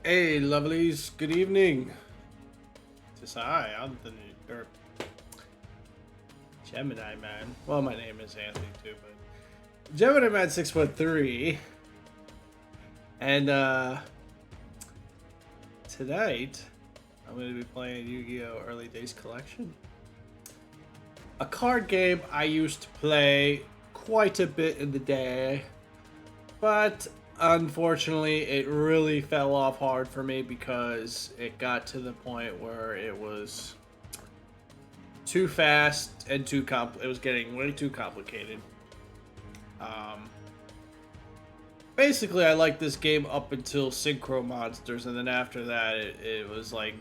Hey, lovelies. Good evening. Just hi, I'm the Gemini Man. Well, my name is Anthony too, but Gemini Man 6'3", and tonight I'm going to be playing Yu-Gi-Oh! Early Days Collection, a card game I used to play quite a bit in the day, but unfortunately it really fell off hard for me because it got to the point where it was too fast and it was getting way too complicated. Um, Basically, I liked this game up until Synchro Monsters, and then after that, it was like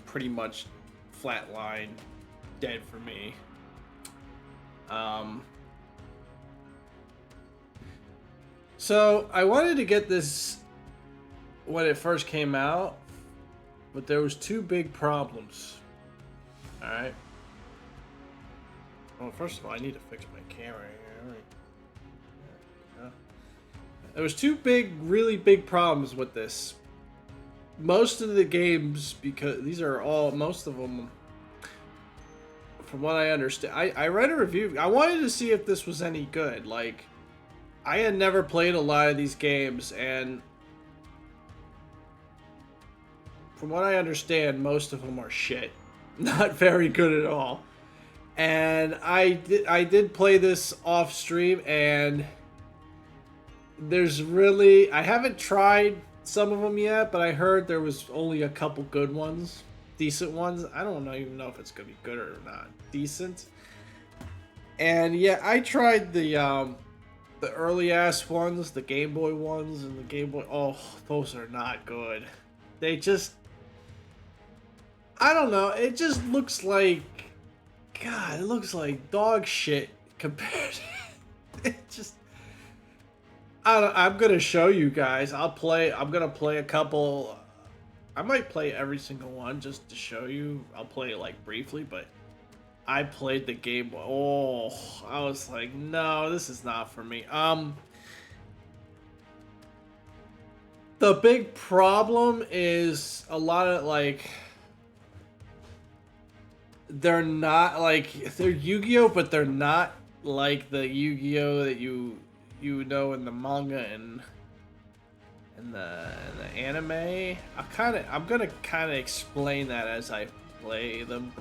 pretty much flatline, dead for me. Um, so I wanted to get this when it first came out, but there was two big problems. All right. Well, first of all, I need to fix my camera here. There was two really big problems with this. Most of the games, because most of them, from what I understand, I read a review. I wanted to see if this was any good. Like, I had never played a lot of these games, and from what I understand, most of them are shit. Not very good at all. And I did play this off stream, and I haven't tried some of them yet, but I heard there was only a couple good ones, decent ones. I don't even know if it's gonna be good or not. Decent. And yeah, I tried the early ass ones, the Game Boy ones, and the Game Boy. Oh, those are not good. They just, I don't know. It just looks like, God, it looks like dog shit compared. It just. I'm gonna show you guys. I'm gonna play a couple. I might play every single one just to show you. I'll play it like briefly, but I played the game. Oh, I was like, no, this is not for me. The big problem is a lot of they're not they're Yu-Gi-Oh, but they're not like the Yu-Gi-Oh that you know in the manga and the anime. I'm gonna kind of explain that as I play them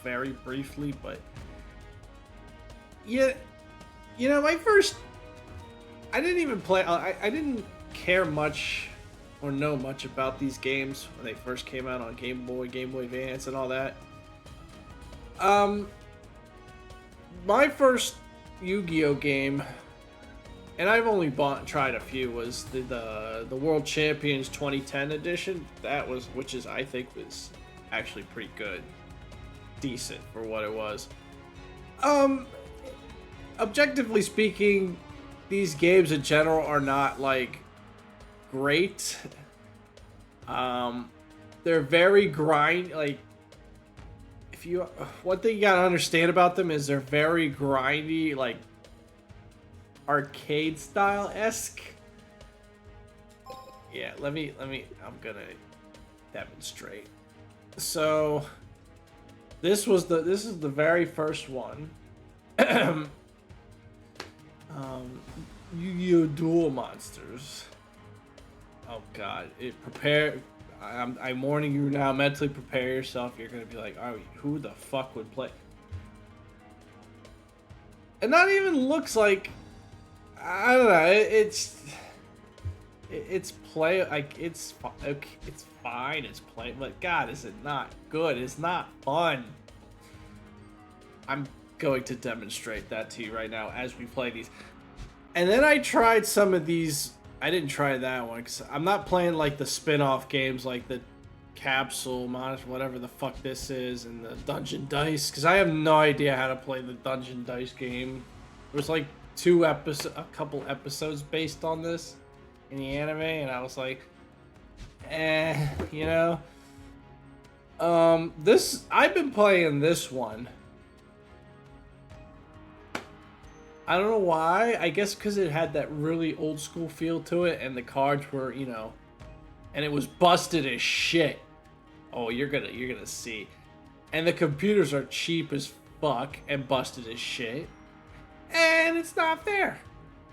very briefly, but yeah, I didn't even play. I didn't care much or know much about these games when they first came out on Game Boy, Game Boy Advance, and all that. My first Yu-Gi-Oh game, and I've only tried a few, was the World Champions 2010 edition. Which is I think was actually pretty good, decent for what it was. Objectively speaking, these games in general are not like great. They're very one thing you gotta understand about them is they're very grindy, like arcade style esque. Yeah, I'm gonna demonstrate. So this is the very first one. Yu-Gi-Oh! Duel Monsters. Oh god, I'm warning you now, mentally prepare yourself. You're gonna be like, oh, who the fuck would play? It not even looks like, I don't know. It's okay. It's fine. It's play, but God, is it not good? It's not fun. I'm going to demonstrate that to you right now as we play these. And then I tried some of these. I didn't try that one because I'm not playing like the spin-off games like the Capsule Monitor, whatever the fuck this is, and the Dungeon Dice, because I have no idea how to play the Dungeon Dice game. There was like a couple episodes based on this in the anime, and I was like, you know. I've been playing this one. I don't know why. I guess because it had that really old school feel to it, and the cards were, and it was busted as shit. Oh, you're gonna see. And the computers are cheap as fuck and busted as shit. And it's not fair.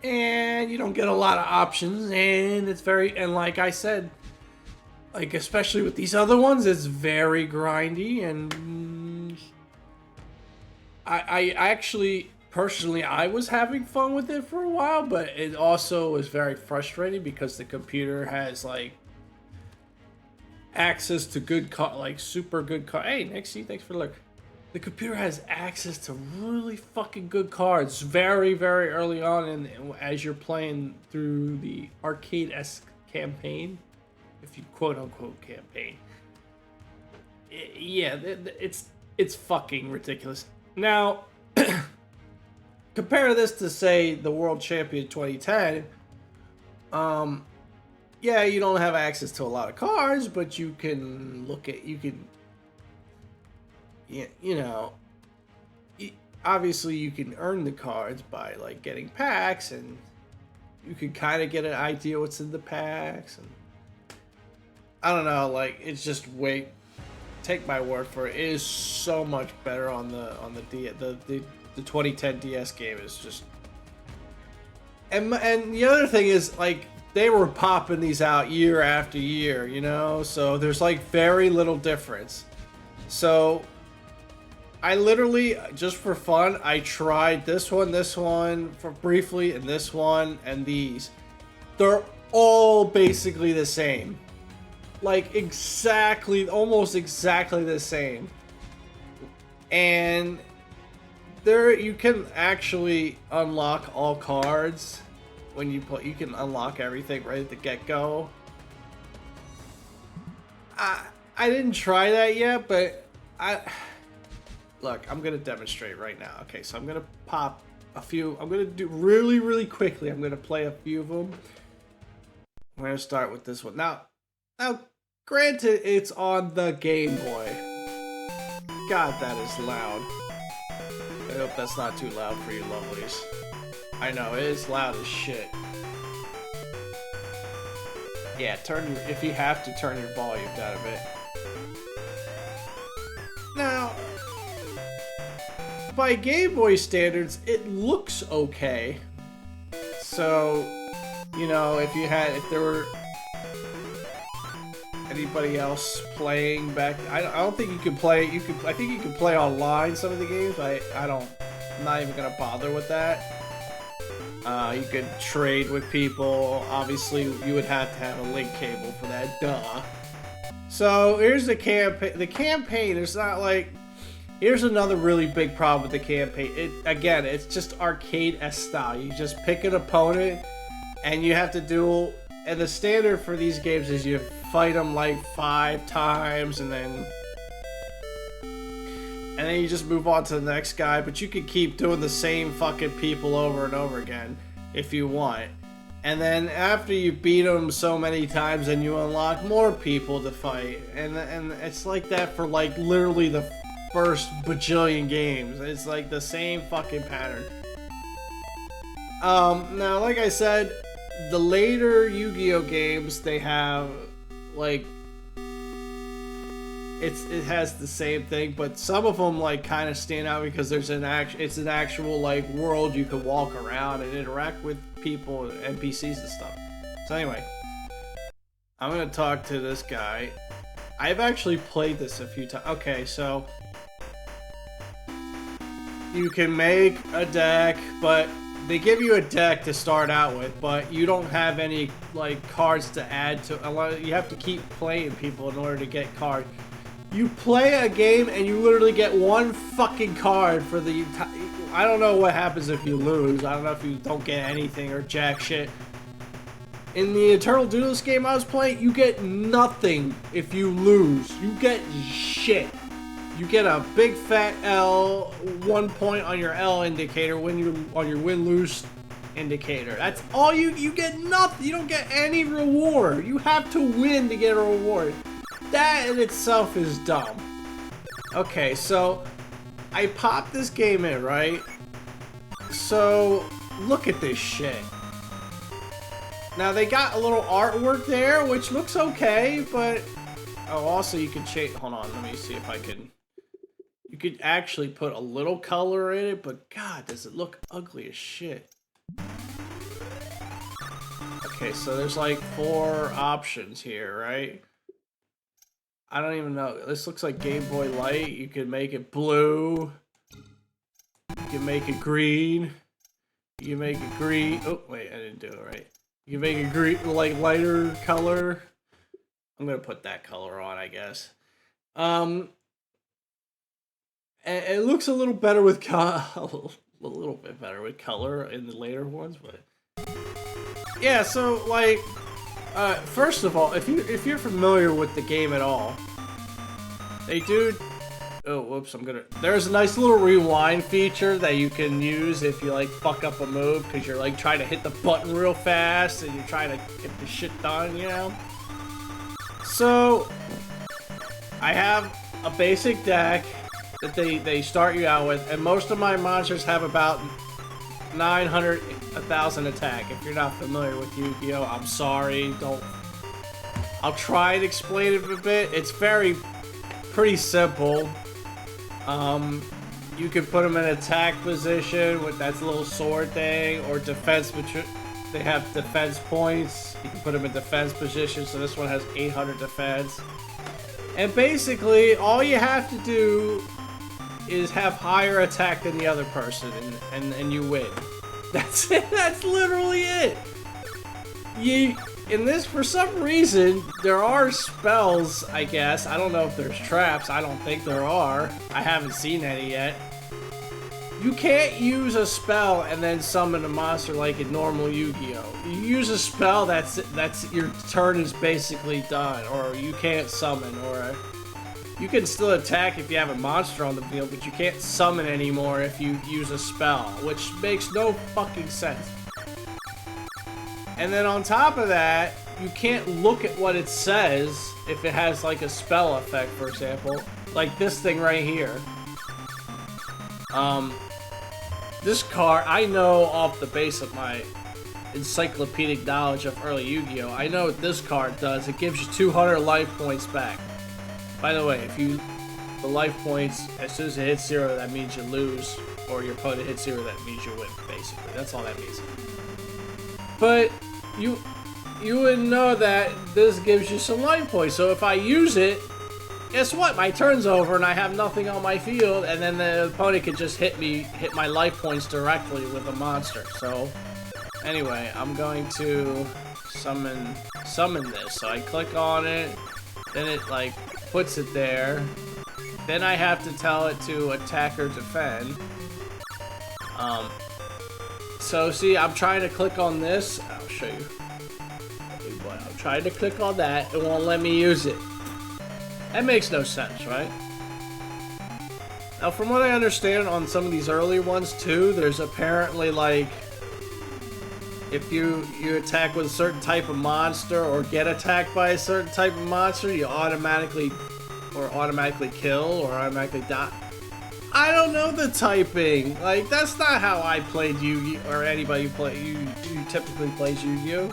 And you don't get a lot of options, and it's very, and like I said, like especially with these other ones, it's very grindy, and I actually personally I was having fun with it for a while, but it also was very frustrating because the computer has like access to good like super good Hey Nixie, thanks for the look. The computer has access to really fucking good cards very, very early on, and as you're playing through the arcade-esque campaign, if you quote-unquote campaign, yeah, it's fucking ridiculous. Now, compare this to, say, the World Champion 2010. Yeah, you don't have access to a lot of cards, but you can yeah, you know, obviously you can earn the cards by like getting packs, and you can kind of get an idea what's in the packs, and I don't know, like it's just take my word for it. It is so much better on the 2010 DS game is just, and the other thing is like they were popping these out year after year, you know, so there's like very little difference. So I literally, just for fun, I tried this one for briefly, and this one, and these. They're all basically the same. Like, almost exactly the same. And you can actually unlock all cards when you play. You can unlock everything right at the get-go. I didn't try that yet, but Look, I'm going to demonstrate right now. Okay, so I'm going to pop a few. I'm going to do really, really quickly. I'm going to play a few of them. I'm going to start with this one. Now, granted, it's on the Game Boy. God, that is loud. I hope that's not too loud for you lovelies. I know, it is loud as shit. Yeah, if you have to, turn your volume down a bit. Now, by Game Boy standards, it looks okay. So, you know, if there were anybody else playing back, I don't think you can play. I think you can play online some of the games. I'm not even gonna bother with that. You could trade with people. Obviously, you would have to have a link cable for that. Duh. So here's the campaign. The campaign is not like. Here's another really big problem with the campaign. It's just arcade-esque style. You just pick an opponent, and you have to duel. And the standard for these games is you fight them like 5 times, and then you just move on to the next guy. But you can keep doing the same fucking people over and over again if you want. And then after you beat them so many times, then you unlock more people to fight. And it's like that for like literally the first bajillion games. It's like the same fucking pattern. Now, like I said, the later Yu-Gi-Oh games, they have like it has the same thing, but some of them like kind of stand out because there's it's an actual like world you can walk around and interact with people, NPCs and stuff. So anyway, I'm gonna talk to this guy. I've actually played this a few times. Okay, so you can make a deck, but they give you a deck to start out with, but you don't have any like cards to add to. You have to keep playing people in order to get cards. You play a game and you literally get one fucking card for the entire. I don't know what happens if you lose. I don't know if you don't get anything or jack shit. In the Eternal Duelist game I was playing, you get nothing if you lose. You get shit. You get a big fat L, 1 point on your L indicator when you on your win-lose indicator. That's all you get. Nothing. You don't get any reward. You have to win to get a reward. That in itself is dumb. Okay, so I popped this game in, right? So look at this shit. Now they got a little artwork there, which looks okay, but oh, also you can change. Hold on, let me see if I can. You could actually put a little color in it, but God, does it look ugly as shit. Okay, so there's like 4 options here, right? I don't even know. This looks like Game Boy Light. You can make it blue. You can make it green. You can make it green. Oh, wait, I didn't do it right. You can make it green, like lighter color. I'm gonna put that color on, I guess. And it looks a little better with a little bit better with color in the later ones, but yeah. So like, first of all, if you're familiar with the game at all, they do. Oh, whoops! There's a nice little rewind feature that you can use if you like fuck up a move because you're like trying to hit the button real fast and you're trying to get the shit done, you know. So I have a basic deck that they start you out with, and most of my monsters have about 900, 1,000 attack. If you're not familiar with Yu-Gi-Oh, I'm sorry. I'll try and explain it a bit. It's pretty simple. You can put them in attack position with that little sword thing, or defense. They have defense points. You can put them in defense position. So this one has 800 defense. And basically, all you have to do is have higher attack than the other person, and you win. That's it. That's literally it. In this, for some reason, there are spells, I guess. I don't know if there's traps. I don't think there are. I haven't seen any yet. You can't use a spell and then summon a monster like in normal Yu-Gi-Oh! You use a spell, that's your turn is basically done, or you can't summon, or you can still attack if you have a monster on the field, but you can't summon anymore if you use a spell, which makes no fucking sense. And then on top of that, you can't look at what it says if it has like a spell effect, for example. Like this thing right here. This card, I know off the base of my encyclopedic knowledge of early Yu-Gi-Oh! I know what this card does. It gives you 200 life points back. By the way, the life points, as soon as it hits 0, that means you lose. Or your opponent hits 0, that means you win, basically. That's all that means. But you wouldn't know that this gives you some life points. So if I use it, guess what? My turn's over and I have nothing on my field, and then the opponent could just hit my life points directly with a monster. So anyway, I'm going to summon this. So I click on it, then it like puts it there. Then I have to tell it to attack or defend. So see, I'm trying to click on this. I'll show you. I'm trying to click on that. It won't let me use it. That makes no sense, right? Now, from what I understand on some of these early ones too, there's apparently like, if you attack with a certain type of monster or get attacked by a certain type of monster, you automatically kill or automatically die. I don't know the typing. Like, that's not how I played Yu-Gi-Oh! Or anybody typically plays Yu-Gi-Oh!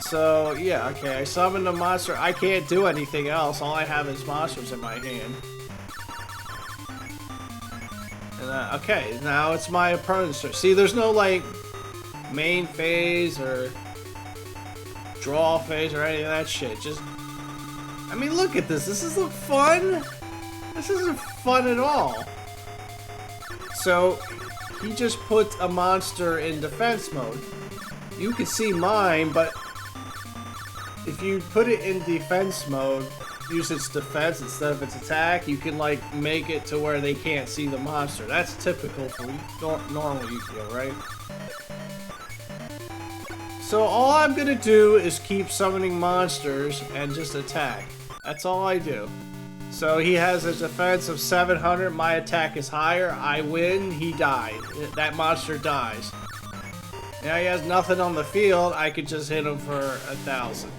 So, yeah, okay, I summoned a monster. I can't do anything else. All I have is monsters in my hand. And, okay, now it's my opponent's turn. See, there's no, like, main phase or draw phase or any of that shit. Just, I mean, look at this. This doesn't look fun. This isn't fun at all. So, he just put a monster in defense mode. You can see mine, but if you put it in defense mode, use its defense instead of its attack, you can like make it to where they can't see the monster. That's typical for normal Yu-Gi-Oh, right? So all I'm gonna do is keep summoning monsters and just attack. That's all I do. So he has a defense of 700, my attack is higher, I win, he died. That monster dies. Now he has nothing on the field, I could just hit him for 1,000.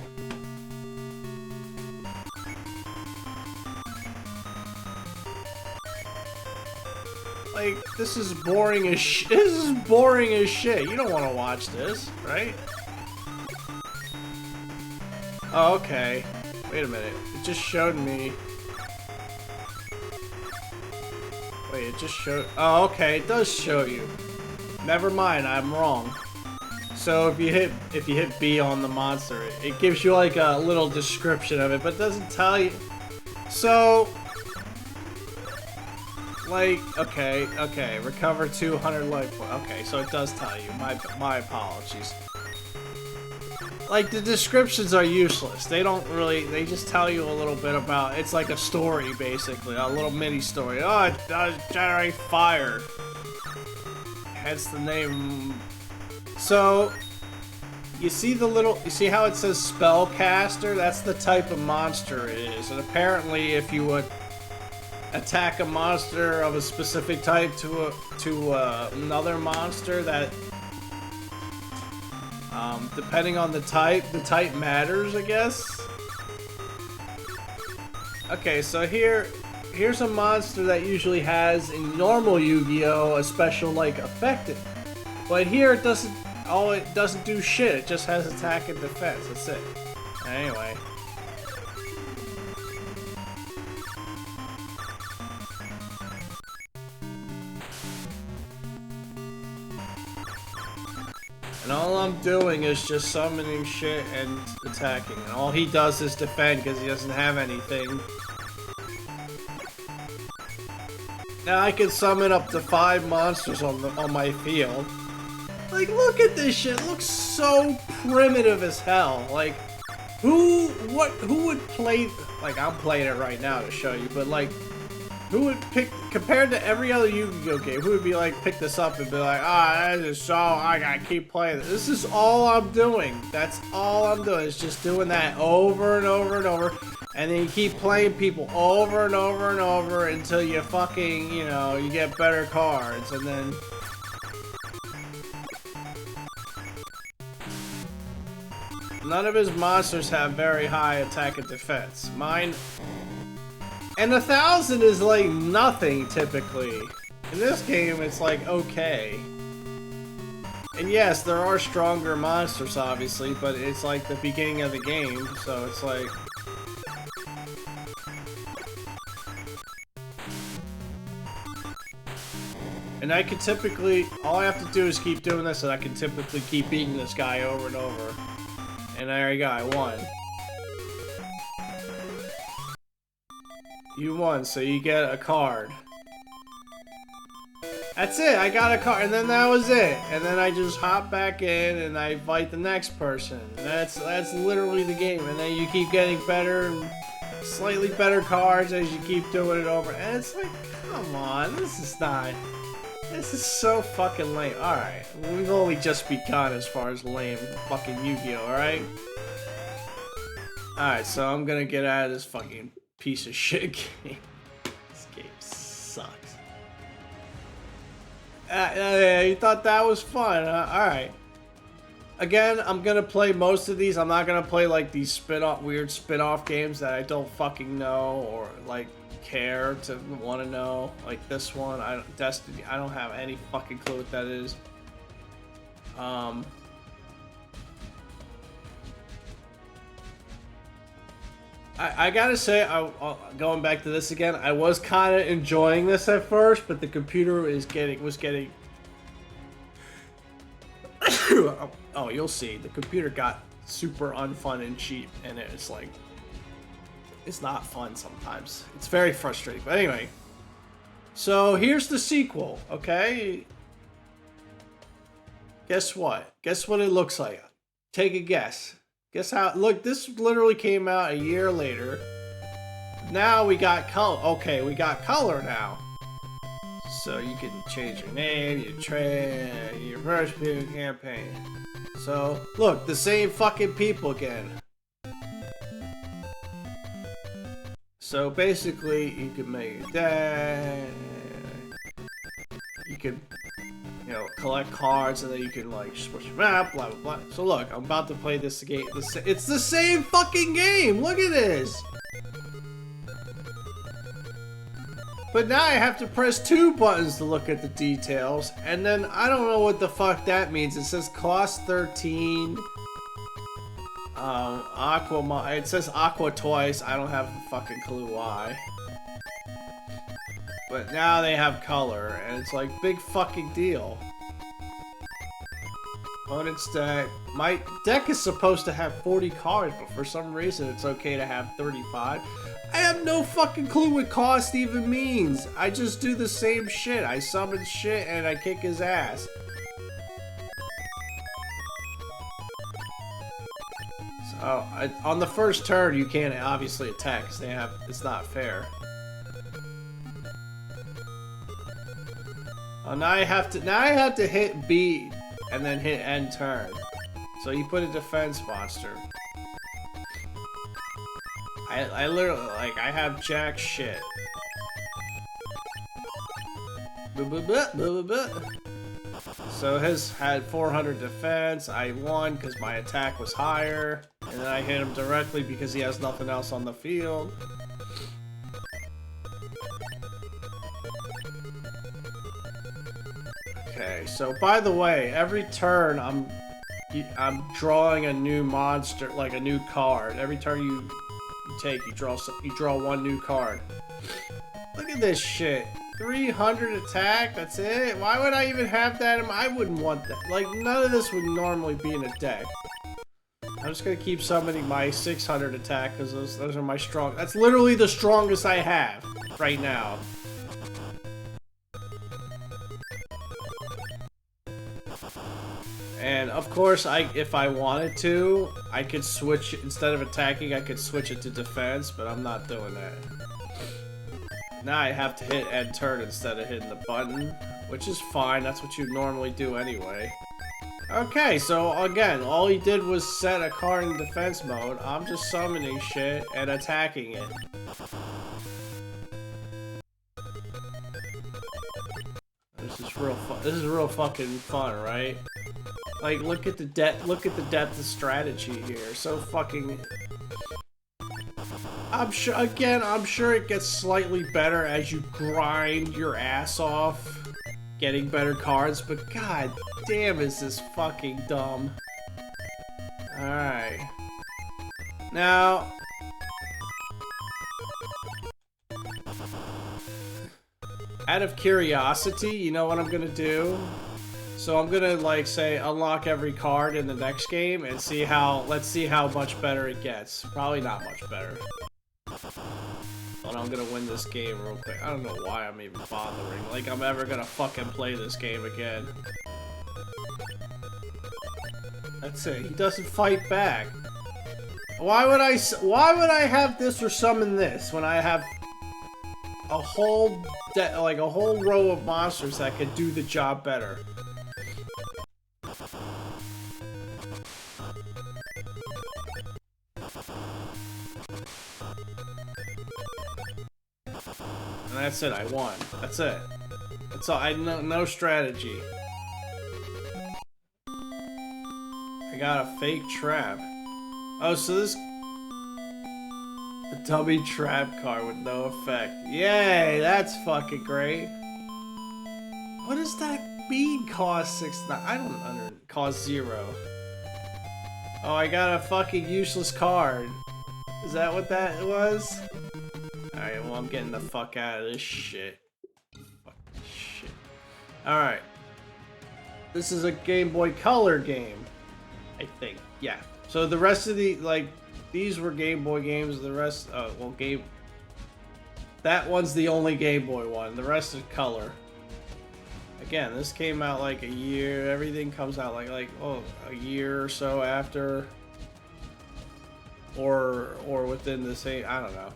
Like, this is boring as shit. This is boring as shit. You don't want to watch this, right? Oh, okay. Wait a minute. It just showed me. Wait, it just showed. Oh, okay. It does show you. Never mind. I'm wrong. So if you hit B on the monster, it gives you like a little description of it, but doesn't tell you. So, like, okay, recover 200 life points. Okay, so it does tell you. My apologies. Like, the descriptions are useless. They don't really, they just tell you a little bit about, it's like a story, basically, a little mini story. Oh, it does generate fire. Hence the name. So, you see you see how it says spellcaster? That's the type of monster it is. And apparently, if you would attack a monster of a specific type to another monster, that depending on the type matters, I guess. Okay, so here's a monster that usually has in normal Yu-Gi-Oh! A special like effect, but here it doesn't. Oh, it doesn't do shit. It just has attack and defense. That's it. Anyway. And all I'm doing is just summoning shit and attacking. And all he does is defend because he doesn't have anything. Now I can summon up to 5 monsters on my field. Like, look at this shit. It looks so primitive as hell. Like, who would play, like, I'm playing it right now to show you, but like, who would pick, compared to every other Yu-Gi-Oh game, who would be like, pick this up and be like, ah, this is so, I gotta keep playing this. This is all I'm doing. That's all I'm doing, is just doing that over and over and over. And then you keep playing people over and over and over until you fucking, you know, you get better cards, and then... None of his monsters have very high attack and defense. Mine... And 1,000 is like nothing, typically. In this game, it's like, okay. And yes, there are stronger monsters, obviously, but it's like the beginning of the game, so it's like... And I can typically... All I have to do is keep doing this, and I can typically keep beating this guy over and over. And there you go, I won. You won, so you get a card. That's it, I got a card, and then that was it. And then I just hop back in and I fight the next person. And that's literally the game. And then you keep getting better and slightly better cards as you keep doing it over. And it's like, come on, this is so fucking lame. Alright, we've only just begun as far as lame fucking Yu-Gi-Oh, alright? Alright, so I'm gonna get out of this fucking piece of shit game. This game sucks. You thought that was fun, huh? Alright. Again, I'm gonna play most of these. I'm not gonna play like these weird spin-off games that I don't fucking know or like care to want to know, like this one. Destiny, I don't have any fucking clue what that is. I gotta say, going back to this again, I was kind of enjoying this at first, but the computer was getting oh, you'll see, the computer got super unfun and cheap, and it's like, it's not fun sometimes. It's very frustrating. But anyway, so here's the sequel, okay? Guess what? Guess what it looks like? Take a guess. Guess how? Look, this literally came out a year later. Now we got color. Okay, we got color now. So you can change your name, your trade, your first campaign. So look, the same fucking people again. So basically, you can make your deck. You can, you know, collect cards, and then you can like switch your map, blah blah blah. So look, I'm about to play this game. It's the same fucking game. Look at this. But now I have to press 2 buttons to look at the details, and then I don't know what the fuck that means. It says cost 13. Aqua. It says Aqua twice. I don't have a fucking clue why. But now they have color, and it's like big fucking deal. Opponent's deck. My deck is supposed to have 40 cards, but for some reason it's okay to have 35. I have no fucking clue what cost even means. I just do the same shit. I summon shit and I kick his ass. So, on the first turn you can't obviously attack because they have. It's not fair. Oh, now I have to hit B and then hit end turn. So you put a defense monster. I literally, like, I have jack shit. So his had 400 defense. I won because my attack was higher. And then I hit him directly because he has nothing else on the field. Okay, so by the way, every turn I'm drawing a new monster, like a new card. Every turn you draw one new card. Look at this shit. 300 attack, that's it? Why would I even have that? I wouldn't want that. Like, none of this would normally be in a deck. I'm just gonna keep summoning my 600 attack because those are my strong. That's literally the strongest I have right now. And of course, if I wanted to, I could switch, instead of attacking, I could switch it to defense, but I'm not doing that. Now I have to hit end turn instead of hitting the button, which is fine, that's what you normally do anyway. Okay, so again, all he did was set a card in defense mode. I'm just summoning shit and attacking it. This is real fucking fun, right? Like, look at the depth of strategy here. So fucking. I'm sure it gets slightly better as you grind your ass off, getting better cards. But god damn, is this fucking dumb? All right. Now. Out of curiosity, you know what I'm gonna do? So I'm gonna, like, say unlock every card in the next game and see how, let's see how much better it gets. Probably not much better. But I'm gonna win this game real quick. I don't know why I'm even bothering. Like, I'm ever gonna fucking play this game again. That's it. He doesn't fight back. Why would I have this or summon this when I have a whole row of monsters that could do the job better? And that's it, I won. That's it. That's all. No strategy. I got a fake trap. Oh, so this a dummy trap card with no effect. Yay, that's fucking great. What does that mean? Cost 6/9? I don't cost 0. Oh, I got a fucking useless card. Is that what that was? Alright, well, I'm getting the fuck out of this shit. Fuck this shit. Alright. This is a Game Boy Color game, I think. Yeah. So the rest of the, like, these were Game Boy games. The rest, well, that one's the only Game Boy one. The rest is color. Again, this came out like a year. Everything comes out like a year or so after, or within the same. I don't know.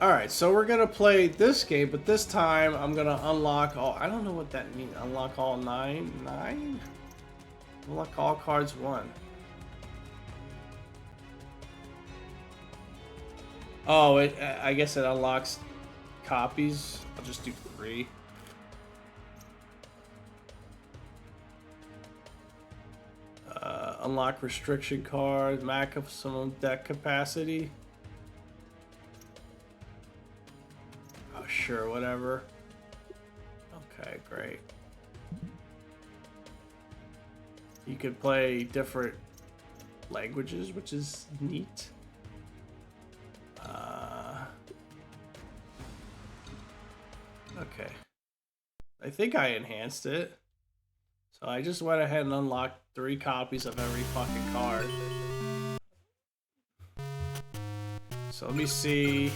All right, so we're gonna play this game, but this time I'm gonna unlock all. I don't know what that means. Unlock all nine. Unlock all cards 1. Oh, I guess it unlocks copies. I'll just do 3. Unlock restriction cards, maximum deck capacity. Oh, sure, whatever. Okay, great. You could play different languages, which is neat. Okay. I think I enhanced it. So I just went ahead and unlocked 3 copies of every fucking card. So let me see.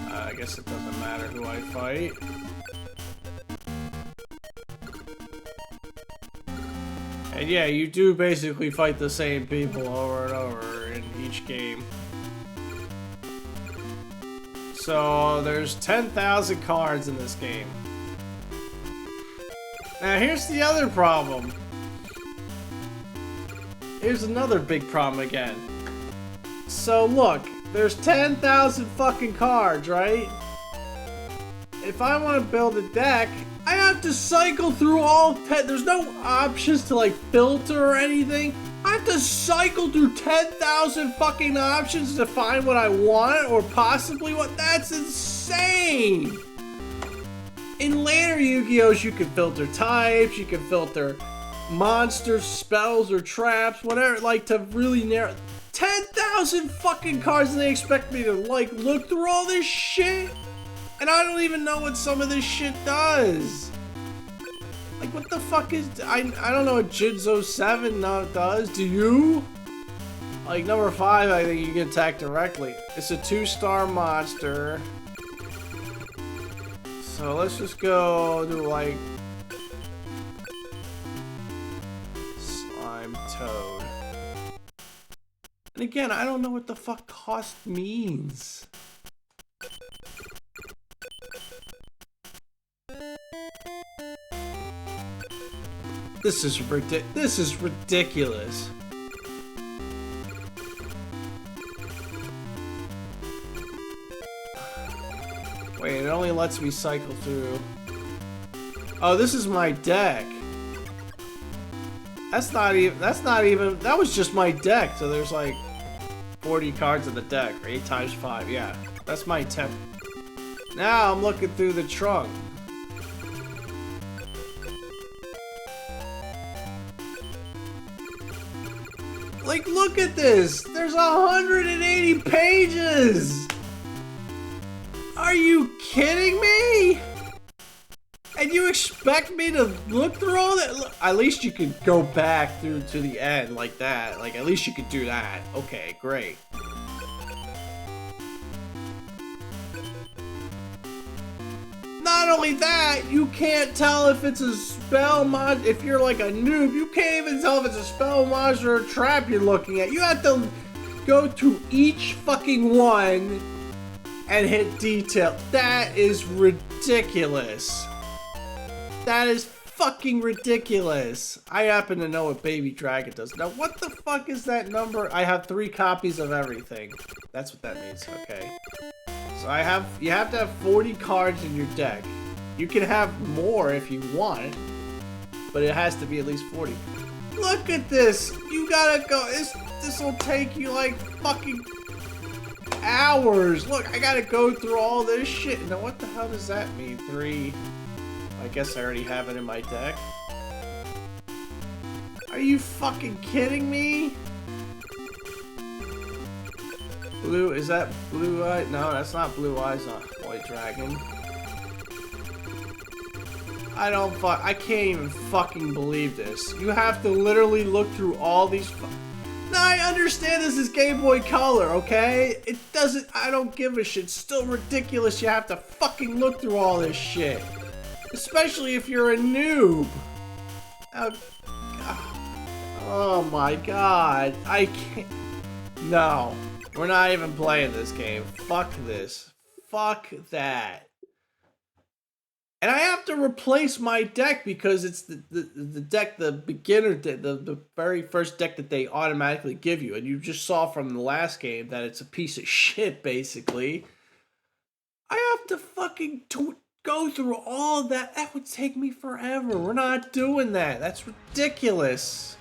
I guess it doesn't matter who I fight. And yeah, you do basically fight the same people over and over in each game. So there's 10,000 cards in this game. Now here's the other problem. Here's another big problem again. So look, there's 10,000 fucking cards, right? If I want to build a deck, I have to cycle through all 10. There's no options to like filter or anything. I have to cycle through 10,000 fucking options to find what I want or possibly what. That's insane. In later Yu-Gi-Ohs, you can filter types, you can filter monsters, spells, or traps, whatever, like to really narrow. 10,000 fucking cards and they expect me to like look through all this shit? And I don't even know what some of this shit does. Like, what the fuck is... I don't know what Jinzo 7 does. Do you? Like, number 5, I think you can attack directly. It's a 2-star monster. So let's just go to, like... Slime Toad. And again, I don't know what the fuck cost means. This is ridiculous. Wait, it only lets me cycle through. Oh, this is my deck. That was just my deck. So there's like 40 cards in the deck, or 8 times 5. Yeah, that's my temp. Now I'm looking through the trunk. Like, look at this! There's 180 pages! Are you kidding me? And you expect me to look through all that? Look, at least you could go back through to the end like that. Like, at least you could do that. Okay, great. Not only that, you can't tell if it's a spell mod. If you're like a noob, you can't even tell if it's a spell monster or a trap you're looking at. You have to go to each fucking one and hit detail. That is ridiculous. That is fucking ridiculous. I happen to know what Baby Dragon does. Now, what the fuck is that number? I have 3 copies of everything. That's what that means, okay. So you have to have 40 cards in your deck. You can have more if you want, but it has to be at least 40. Look at this! You gotta go, this will take you like fucking hours. Look, I gotta go through all this shit. Now what the hell does that mean? 3, I guess I already have it in my deck. Are you fucking kidding me? Blue, is that Blue Eye? No, that's not Blue Eyes on White Dragon. I can't even fucking believe this. You have to literally look through all these Now, I understand this is Game Boy Color, okay? It doesn't, I don't give a shit. It's still ridiculous you have to fucking look through all this shit. Especially if you're a noob. Oh my god. I can't. No. We're not even playing this game. Fuck this. Fuck that. And I have to replace my deck because it's the deck, the beginner deck, the very first deck that they automatically give you. And you just saw from the last game that it's a piece of shit, basically. I have to fucking go through all that. That would take me forever. We're not doing that. That's ridiculous.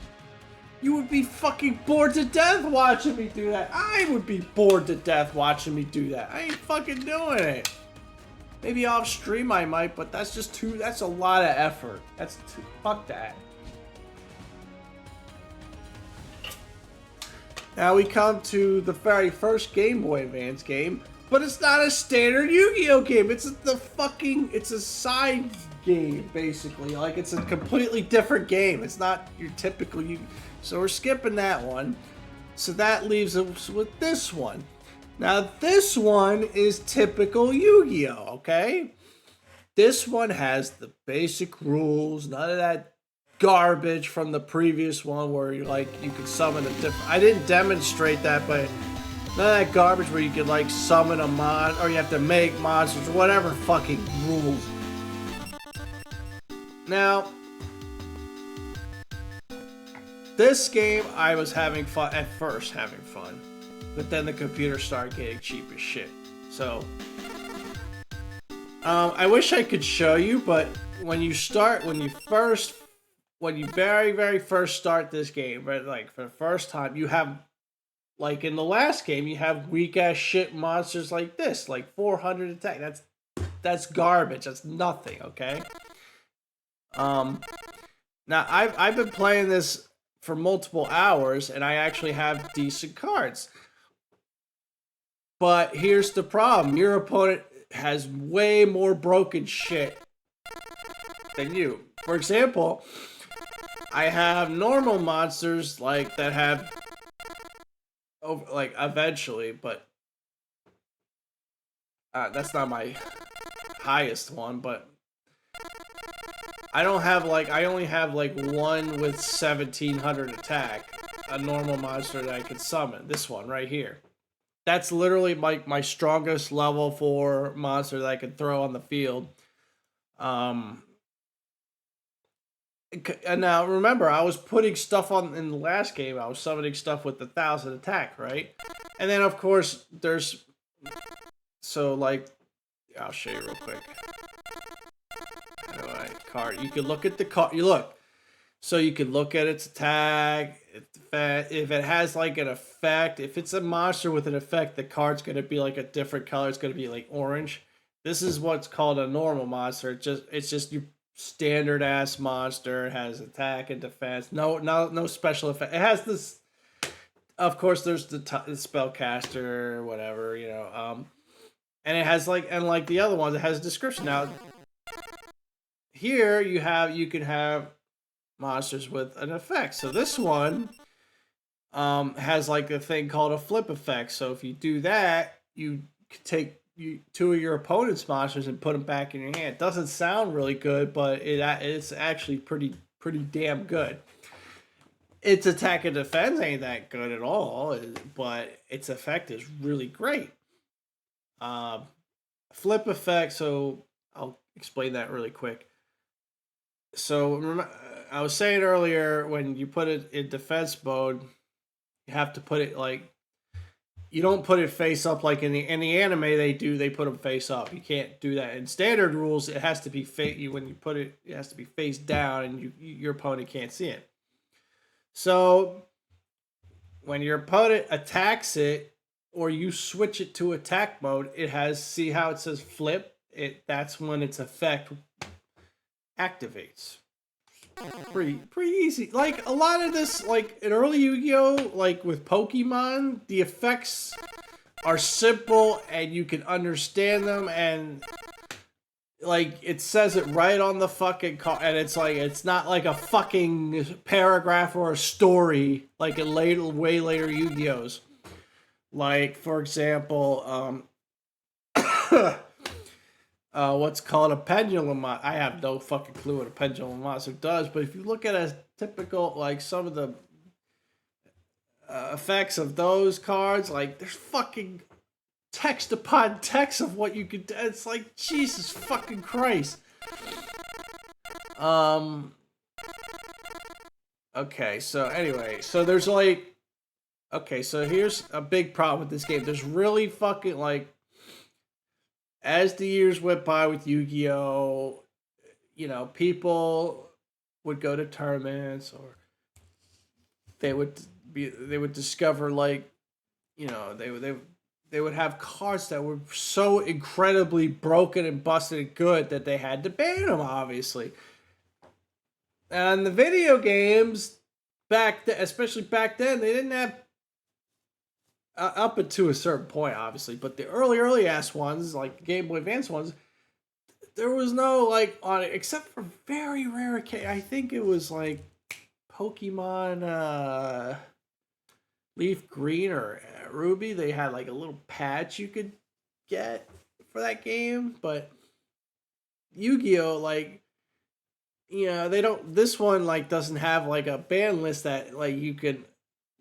You would be fucking bored to death watching me do that. I would be bored to death watching me do that. I ain't fucking doing it. Maybe off stream I might, but that's just too. That's a lot of effort. That's too. Fuck that. Now we come to the very first Game Boy Advance game, but it's not a standard Yu-Gi-Oh game. It's a side game basically. Like it's a completely different game. It's not your typical Yu. So we're skipping that one. So that leaves us with this one. Now this one is typical Yu-Gi-Oh, okay? This one has the basic rules, none of that garbage from the previous one where you could summon a different. I didn't demonstrate that, but none of that garbage where you could like summon a mon or you have to make monsters or whatever fucking rules. Now, this game I was having fun at first, but then the computer started getting cheap as shit. So, I wish I could show you, but when you very first start this game, right, like for the first time, you have, like in the last game, you have weak ass shit monsters like this, like 400 attack. That's garbage. That's nothing. Okay. Now I've been playing this for multiple hours, and I actually have decent cards. But here's the problem: your opponent has way more broken shit than you. For example, I have normal monsters like that have eventually, but that's not my highest one, but I only have like one with 1700 attack, a normal monster that I can summon. This one right here. That's literally my strongest level 4 monster that I can throw on the field. And now remember, I was putting stuff on in the last game. I was summoning stuff with 1000 attack, right? And then of course there's I'll show you real quick. Card. You can look at the card. So you can look at its attack. If it has like an effect, if it's a monster with an effect, the card's gonna be like a different color. It's gonna be like orange. This is what's called a normal monster. It's just your standard ass monster. It has attack and defense. No special effect. It has this. Of course, there's the spellcaster, whatever, and it has like the other ones, it has a description. Now, here you can have monsters with an effect. So this one has like a thing called a flip effect. So if you do that, you take two of your opponent's monsters and put them back in your hand. Doesn't sound really good, but it's actually pretty damn good. Its attack and defense ain't that good at all, but its effect is really great. Flip effect, so I'll explain that really quick. So I was saying earlier, when you put it in defense mode, you have to put it like, you don't put it face up like in the anime they put them face up. You can't do that. In standard rules, it has to be when you put it, it has to be face down, and your opponent can't see it. So when your opponent attacks it, or you switch it to attack mode, see how it says flip? That's when its effect activates. Pretty easy. Like a lot of this, like in early Yu-Gi-Oh, like with Pokemon, the effects are simple and you can understand them, and like it says it right on the fucking card, and it's not like a fucking paragraph or a story like in way later Yu-Gi-Ohs. Like for example, what's called a pendulum. I have no fucking clue what a pendulum monster does, but if you look at a typical, like some of the effects of those cards, like there's fucking text upon text of what you could do. It's like, Jesus fucking Christ. Okay, so anyway, so there's like, okay, so here's a big problem with this game. There's really fucking like, as the years went by with Yu-Gi-Oh, people would go to tournaments, or they would discover, like, they they would have cards that were so incredibly broken and busted and good that they had to ban them, obviously. And the video games especially back then, they didn't have up to a certain point, obviously, but the early ass ones, like the Game Boy Advance ones, there was no like on it except for very rare occasions. I think it was like Pokemon Leaf Green or Ruby. They had like a little patch you could get for that game, but Yu-Gi-Oh, like, you know, they don't. This one like doesn't have like a ban list that like you can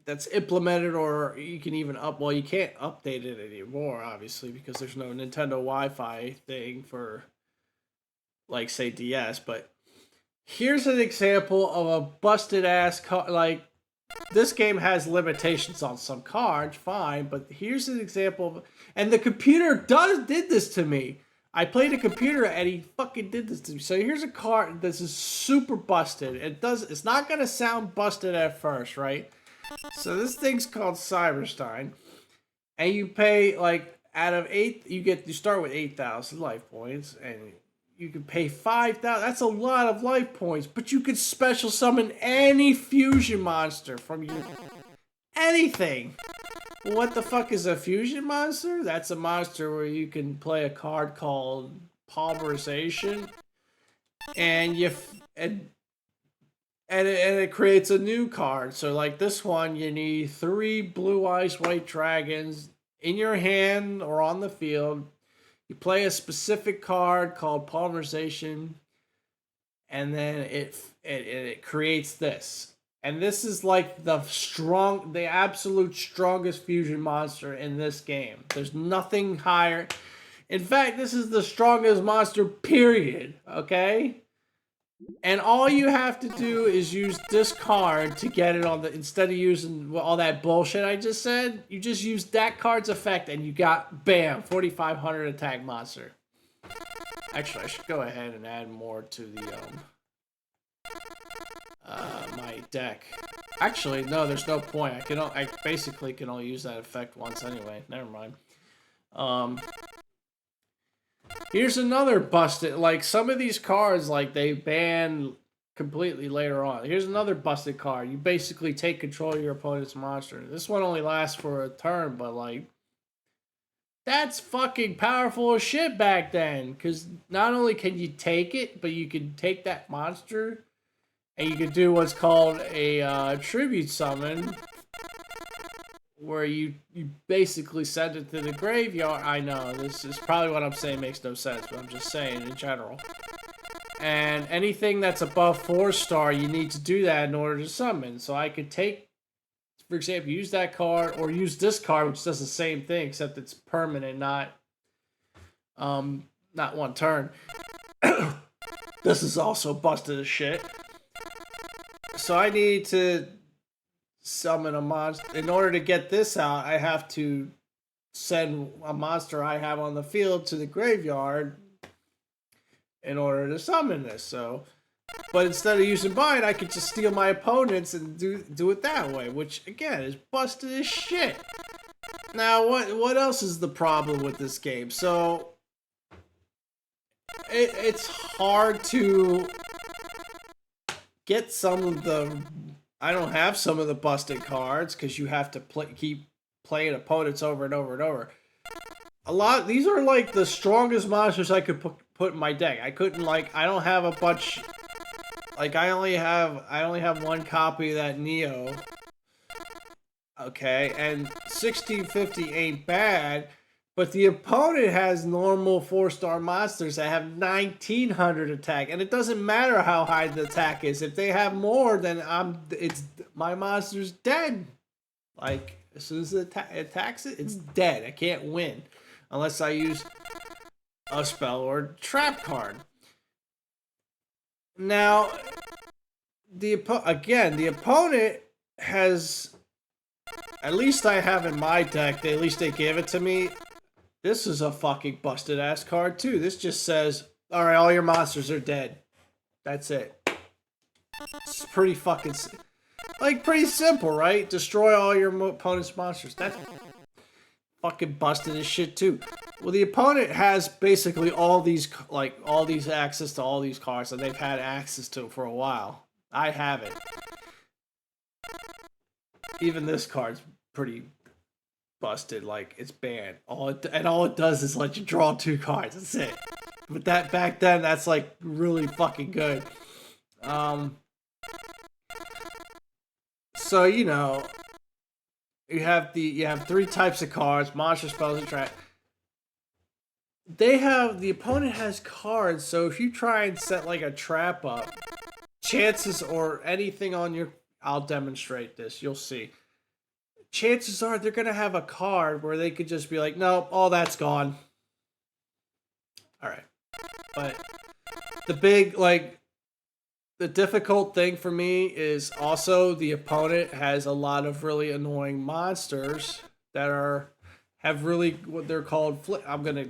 that's implemented, or you can even well, you can't update it anymore, obviously, because there's no Nintendo Wi-Fi thing for like say DS. But here's an example of a busted ass like this game has limitations on some cards, fine, but here's an example of, and the computer did this to me. I played a computer and he fucking did this to me. So here's a card this is super busted. It's not gonna sound busted at first, right? So this thing's called Cyberstein, and you pay like out of 8, you start with 8,000 life points, and you can pay 5,000. That's a lot of life points, but you could special summon any fusion monster from you. Anything. What the fuck is a fusion monster? That's a monster where you can play a card called Polymerization, and it creates a new card. So like this one, you need 3 blue ice white dragons in your hand or on the field. You play a specific card called Polymerization, and then it creates this. And this is like the absolute strongest fusion monster in this game. There's nothing higher. In fact, this is the strongest monster, period. Okay? And all you have to do is use this card to get it on the, instead of using all that bullshit I just said, you just use that card's effect and you got, bam, 4,500 attack monster. Actually, I should go ahead and add more to the, my deck. Actually, no, there's no point. I basically can only use that effect once anyway. Never mind. Here's another busted, like some of these cards, like they ban completely later on. Here's another busted card. You basically take control of your opponent's monster. This one only lasts for a turn, but like, that's fucking powerful as shit back then. Because not only can you take it, but you can take that monster and you can do what's called a tribute summon, where you basically send it to the graveyard. I know, this is probably what I'm saying makes no sense, but I'm just saying in general. And anything that's above 4-star, you need to do that in order to summon. So I could take, for example, use that card, or use this card, which does the same thing, except it's permanent, not one turn. This is also busted as shit. So I need to summon a monster. In order to get this out, I have to send a monster I have on the field to the graveyard in order to summon this. So, but instead of using mine, I could just steal my opponent's and do it that way, which again is busted as shit. Now, what else is the problem with this game? So, it's hard to get some of the. I don't have some of the busted cards because you have to keep playing opponents over and over and over. These are like the strongest monsters I could put in my deck. I don't have a bunch. Like I only have one copy of that Neo. Okay, and 1650 ain't bad, but the opponent has normal 4-star monsters that have 1900 attack, and it doesn't matter how high the attack is. If they have more, then my monster's dead. Like as soon as it attacks it, it's dead. I can't win unless I use a spell or a trap card. Now, the opponent has, at least I have in my deck, at least they gave it to me. This is a fucking busted ass card too. This just says, alright, all your monsters are dead. That's it. It's pretty fucking, like, pretty simple, right? Destroy all your opponent's monsters. That's fucking busted as shit too. Well, the opponent has basically all these access to all these cards that they've had access to for a while. I haven't. Even this card's pretty busted. Like, it's banned. All it does is let you draw 2 cards. That's it. But that back then, that's like really fucking good. So you know, you have 3 types of cards: monster, spells, and trap. The opponent has cards, so if you try and set like a trap up, chances or anything on your, I'll demonstrate this, you'll see. Chances are they're gonna have a card where they could just be like, nope, all that's gone. Alright. But the difficult thing for me is also the opponent has a lot of really annoying monsters that have really what they're called I'm gonna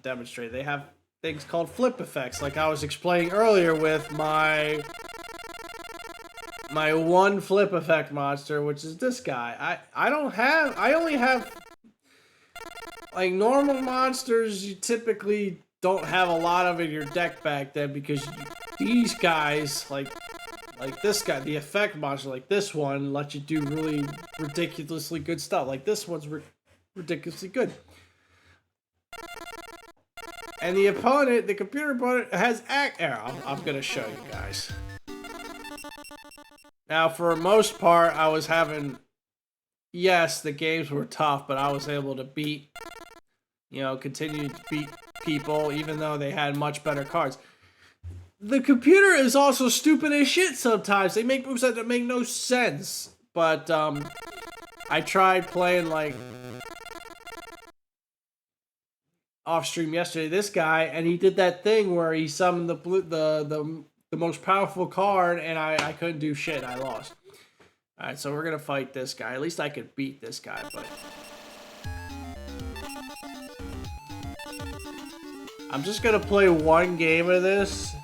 demonstrate. They have things called flip effects, like I was explaining earlier with my one flip effect monster, which is this guy. I only have like normal monsters. You typically don't have a lot of in your deck back then, because these guys, like this guy, the effect monster, like this one, let you do really ridiculously good stuff. Like this one's ridiculously good. And the opponent, the computer opponent, has I'm gonna show you guys. Now, for the most part, I was having, yes, the games were tough, but I was able to continue to beat people, even though they had much better cards. The computer is also stupid as shit sometimes. They make moves that make no sense. But, I tried playing, like, off stream yesterday, this guy, and he did that thing where he summoned the most powerful card, and I couldn't do shit. I lost. Alright, so we're gonna fight this guy. At least I could beat this guy, but I'm just gonna play one game of this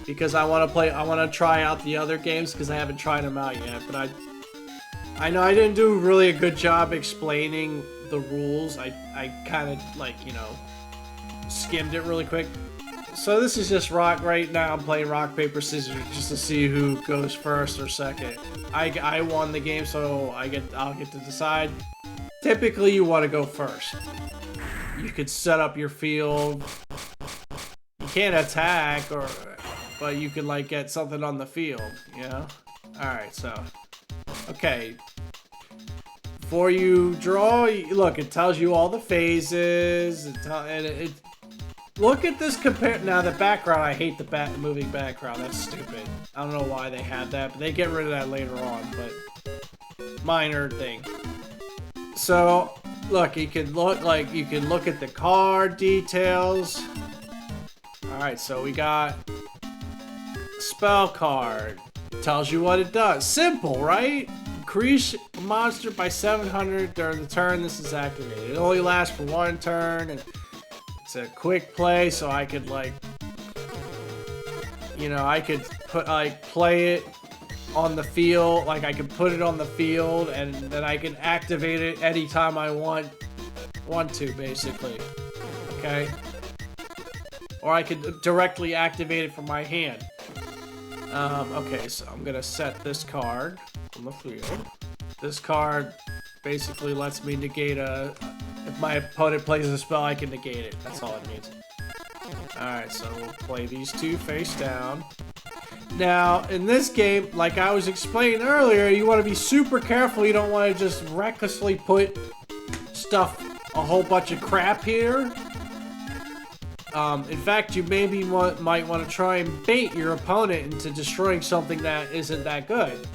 because I want to try out the other games because I haven't tried them out yet. But I know I didn't do really a good job explaining the rules. I kind of, like, skimmed it really quick. So this is just right now I'm playing rock, paper, scissors just to see who goes first or second. I won the game, so I'll get to decide. Typically you want to go first. You could set up your field. You can't attack, but you can, like, get something on the field, Alright, so okay. Before you draw, look, it tells you all the phases, look at this now the background, I hate the moving background, that's stupid. I don't know why they had that, but they get rid of that later on, but minor thing. So, look, you can look at the card details. Alright, so we got spell card. Tells you what it does. Simple, right? Increase monster by 700 during the turn this is activated. It only lasts for 1 turn, and it's a quick play, so I could, like, I could play it on the field. Like, I could put it on the field, and then I can activate it anytime I want to, basically. Okay? Or I could directly activate it from my hand. Okay, so I'm gonna set this card on the field. This card basically lets me negate if my opponent plays a spell, I can negate it. That's all it means. Alright, so we'll play these 2 face down. Now, in this game, like I was explaining earlier, you want to be super careful. You don't want to just recklessly put a whole bunch of crap here. In fact, you maybe might want to try and bait your opponent into destroying something that isn't that good.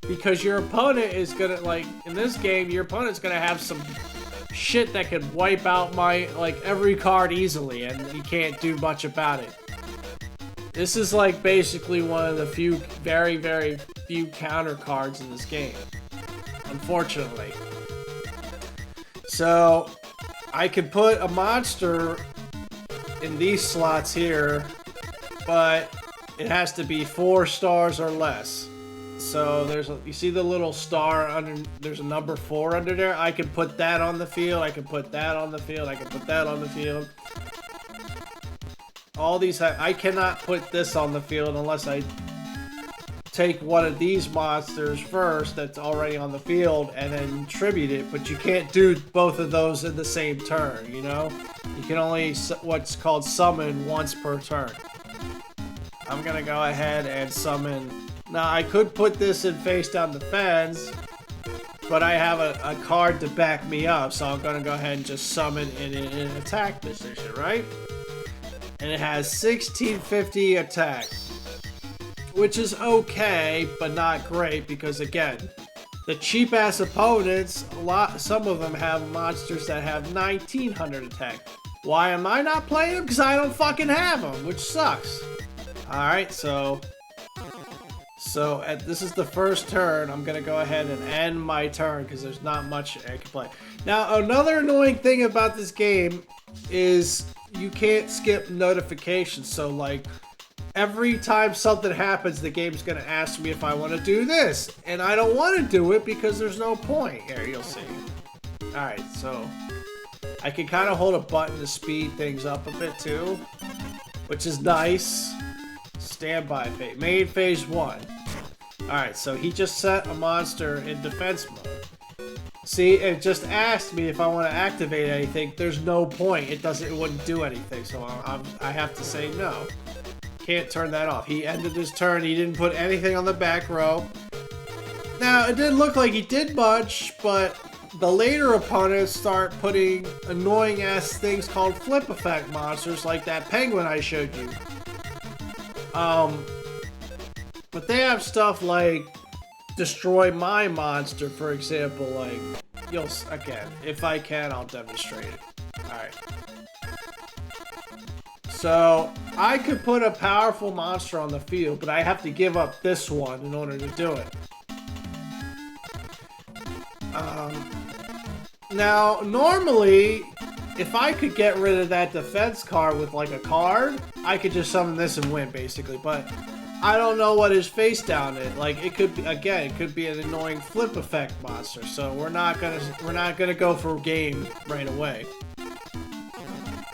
Because your opponent is gonna, like, in this game, your opponent's gonna have some shit that could wipe out every card easily, and you can't do much about it. This is, like, basically one of the very, very few counter cards in this game. Unfortunately. So, I could put a monster in these slots here, but it has to be 4 stars or less. so you see the little star under, there's a number 4 under there. I can put that on the field, I can put that on the field, I can put that on the field. All these, I cannot put this on the field unless I take one of these monsters first that's already on the field and then tribute it, but you can't do both of those in the same turn, you know? You can only, what's called summon once per turn. I'm gonna go ahead and summon. Now I could put this in face down defense, but I have a card to back me up, so I'm gonna go ahead and just summon in an attack position, right? And it has 1650 attack, which is okay, but not great, because again, the cheap ass opponents, some of them have monsters that have 1900 attack. Why am I not playing them? Because I don't fucking have them, which sucks. Alright, so this is the first turn. I'm gonna go ahead and end my turn because there's not much I can play. Now, another annoying thing about this game is you can't skip notifications. So like, every time something happens, the game's gonna ask me if I want to do this, and I don't want to do it because there's no point. Here, you'll see. Alright, so I can kind of hold a button to speed things up a bit too, which is nice. Standby phase. Main phase 1. Alright, so he just set a monster in defense mode. See, it just asked me if I want to activate anything. There's no point. It wouldn't do anything, so I have to say no. Can't turn that off. He ended his turn. He didn't put anything on the back row. Now, it didn't look like he did much, but the later opponents start putting annoying ass things called flip effect monsters, like that penguin I showed you. But they have stuff like destroy my monster, for example. Like, again, if I can, I'll demonstrate it. Alright. So, I could put a powerful monster on the field, but I have to give up this one in order to do it. Now, normally, if I could get rid of that defense card with like a card, I could just summon this and win, basically. But I don't know what his face down is. Like, it could be, again, it could be an annoying flip effect monster. So we're not gonna go for game right away.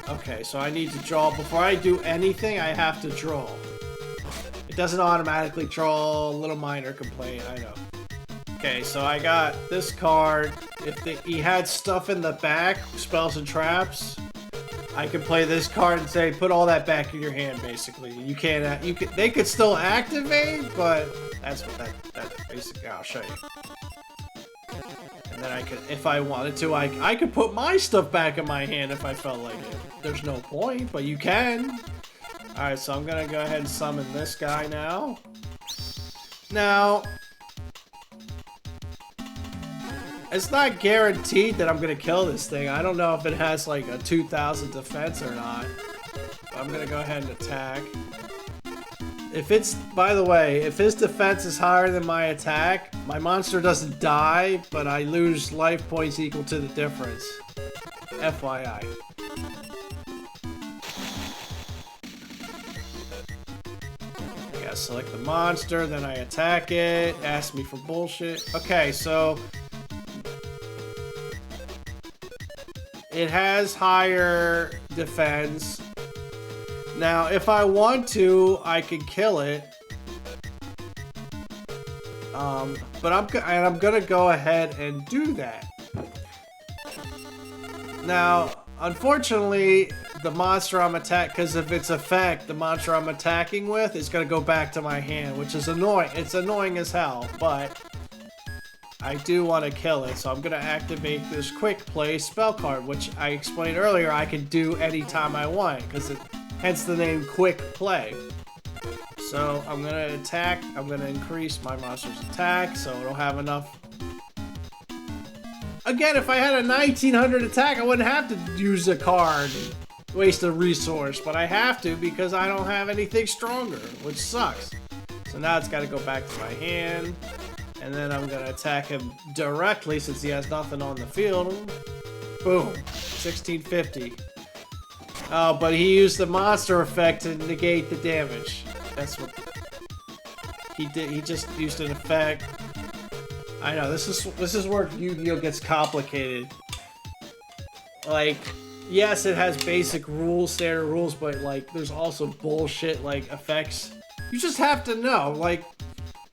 Okay, so I need to draw. Before I do anything, I have to draw. It doesn't automatically draw. A little minor complaint, I know. Okay, so I got this card. If he had stuff in the back, spells and traps, I could play this card and say, put all that back in your hand, basically. You can't, they could still activate, but that's what that's basically, I'll show you. And then I could, if I wanted to, I could put my stuff back in my hand if I felt like it. There's no point, but you can. Alright, so I'm gonna go ahead and summon this guy now. Now, it's not guaranteed that I'm gonna kill this thing. I don't know if it has like a 2000 defense or not. But I'm gonna go ahead and attack. If it's, by the way, if his defense is higher than my attack, my monster doesn't die, but I lose life points equal to the difference. FYI. I gotta select the monster, then I attack it, ask me for bullshit. Okay, so it has higher defense. Now, if I want to, I can kill it. But I'm gonna go ahead and do that. Now, unfortunately, the monster I'm attacking, because of its effect, the monster I'm attacking with is gonna go back to my hand, which is annoying. It's annoying as hell, but I do want to kill it, so I'm going to activate this quick play spell card, which I explained earlier I can do anytime I want, because hence the name quick play. So I'm going to attack, I'm going to increase my monster's attack, so it'll have enough. Again, if I had a 1900 attack, I wouldn't have to use a card, waste a resource, but I have to because I don't have anything stronger, which sucks. So now it's got to go back to my hand. And then I'm going to attack him directly since he has nothing on the field. Boom. 1650. Oh, but he used the monster effect to negate the damage. That's what... He just used an effect. I know this is where Yu-Gi-Oh gets complicated. Like, yes, it has basic rules, standard rules, but like, there's also bullshit like effects. You just have to know, like,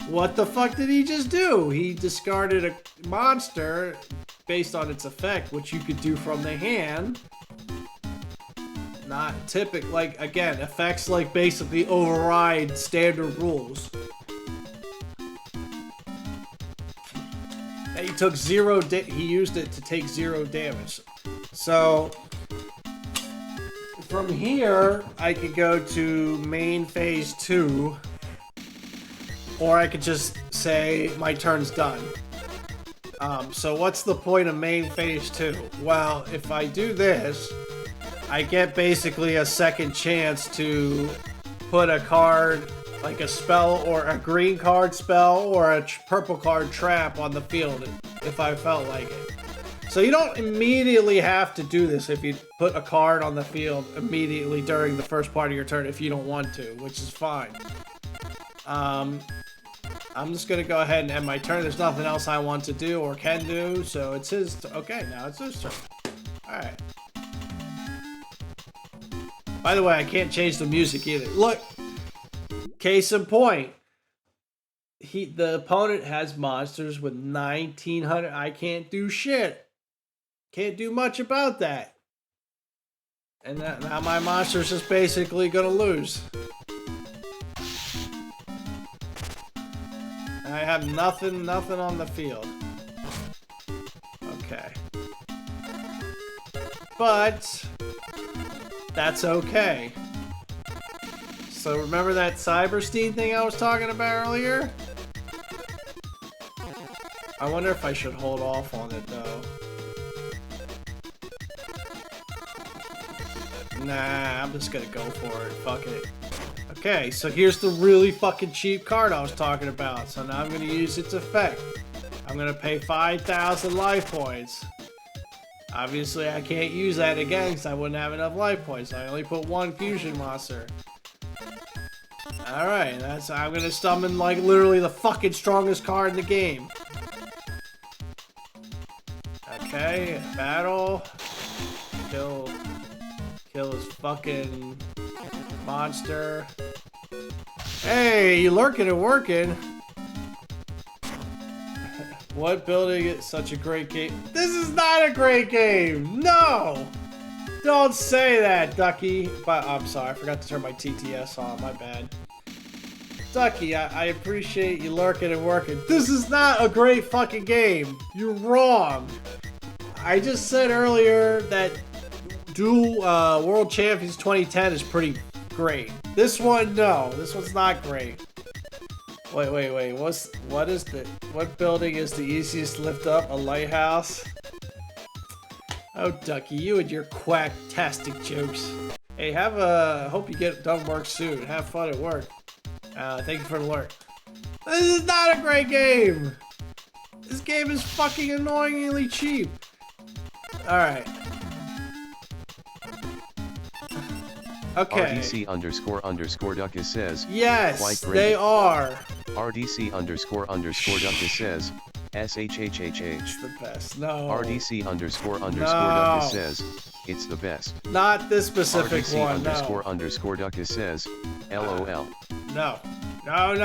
what the fuck did he just do? He discarded a monster based on its effect, which you could do from the hand. Not typical, like, again, effects like basically override standard rules. And he took he used it to take 0 damage. So, from here, I could go to main phase 2. Or I could just say, my turn's done. So what's the point of main phase 2? Well, if I do this, I get basically a second chance to put a card, like a spell or a green card spell or a purple card trap on the field if I felt like it. So you don't immediately have to do this if you put a card on the field immediately during the first part of your turn if you don't want to, which is fine. I'm just gonna go ahead and end my turn. There's nothing else I want to do or can do, so it's his. Okay, now it's his turn. All right. By the way, I can't change the music either. Look, case in point. The opponent has monsters with 1900. I can't do shit. Can't do much about that. And now my monster's just basically gonna lose. I have nothing on the field. Okay. But that's okay. So remember that Cyberstein thing I was talking about earlier? I wonder if I should hold off on it though. Nah, I'm just gonna go for it. Fuck it. Okay, so here's the really fucking cheap card I was talking about. So now I'm gonna use its effect. I'm gonna pay 5,000 life points. Obviously, I can't use that again because I wouldn't have enough life points. I only put 1 fusion monster. Alright, I'm gonna summon like literally the fucking strongest card in the game. Okay, battle. Kill his fucking monster. Hey, you lurking and working. What building is such a great game? This is not a great game! No! Don't say that, Ducky. But I'm sorry, I forgot to turn my TTS on, my bad. Ducky, I appreciate you lurking and working. This is not a great fucking game. You're wrong. I just said earlier that Duel World Champions 2010 is pretty great. This one, no. This one's not great. Wait. What building is the easiest to lift up? A lighthouse? Oh, Ducky, you and your quack-tastic jokes. Hey, hope you get done work soon. Have fun at work. Thank you for the alert. This is not a great game! This game is fucking annoyingly cheap. Alright. Okay. RDC__Duckus says, yes, they are. RDC__Duckus says, SHHHH. It's the best. No. RDC__Duckus says, it's the best. Not this specific RDC one. No. __Duckus says, LOL. No. No.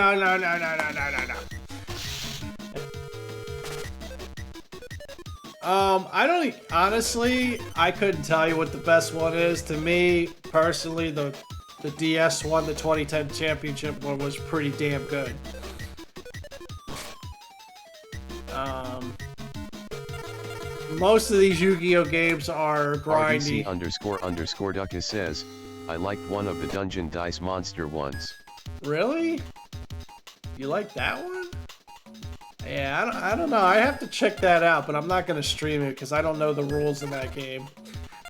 Honestly, I couldn't tell you what the best one is. To me, personally, the DS one, the 2010 championship one, was pretty damn good. Most of these Yu-Gi-Oh games are grindy. RDC__Duckus says, I liked one of the Dungeon Dice Monster ones. Really? You like that one? Yeah, I don't know. I have to check that out, but I'm not going to stream it because I don't know the rules in that game.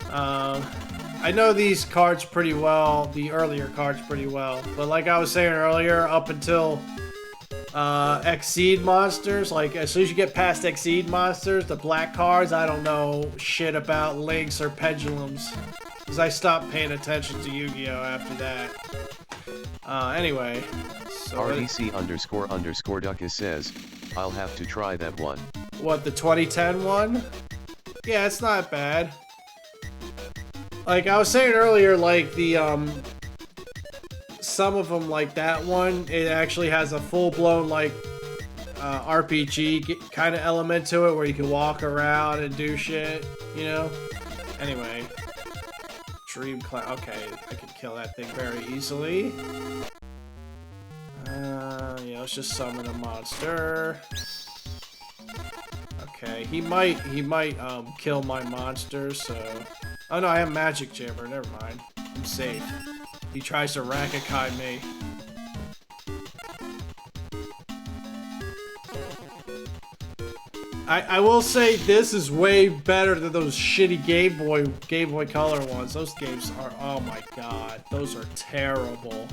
I know these cards pretty well, the earlier cards pretty well, but like I was saying earlier, up until Exceed monsters, like as soon as you get past Exceed monsters, the black cards, I don't know shit about links or pendulums because I stopped paying attention to Yu-Gi-Oh after that. Anyway. So RDC__Duckus says, I'll have to try that one. What, the 2010 one? Yeah, it's not bad. Like I was saying earlier, like the some of them, like that one, it actually has a full-blown like RPG kind of element to it, where you can walk around and do shit, you know. Anyway, Dream Cloud. Okay, I can kill that thing very easily. Yeah, let's just summon a monster. Okay, he might kill my monster, so... Oh no, I have Magic Jammer, never mind. I'm safe. He tries to Rakakai me. I will say this is way better than those shitty Game Boy Color ones. Those games are, oh my god, those are terrible.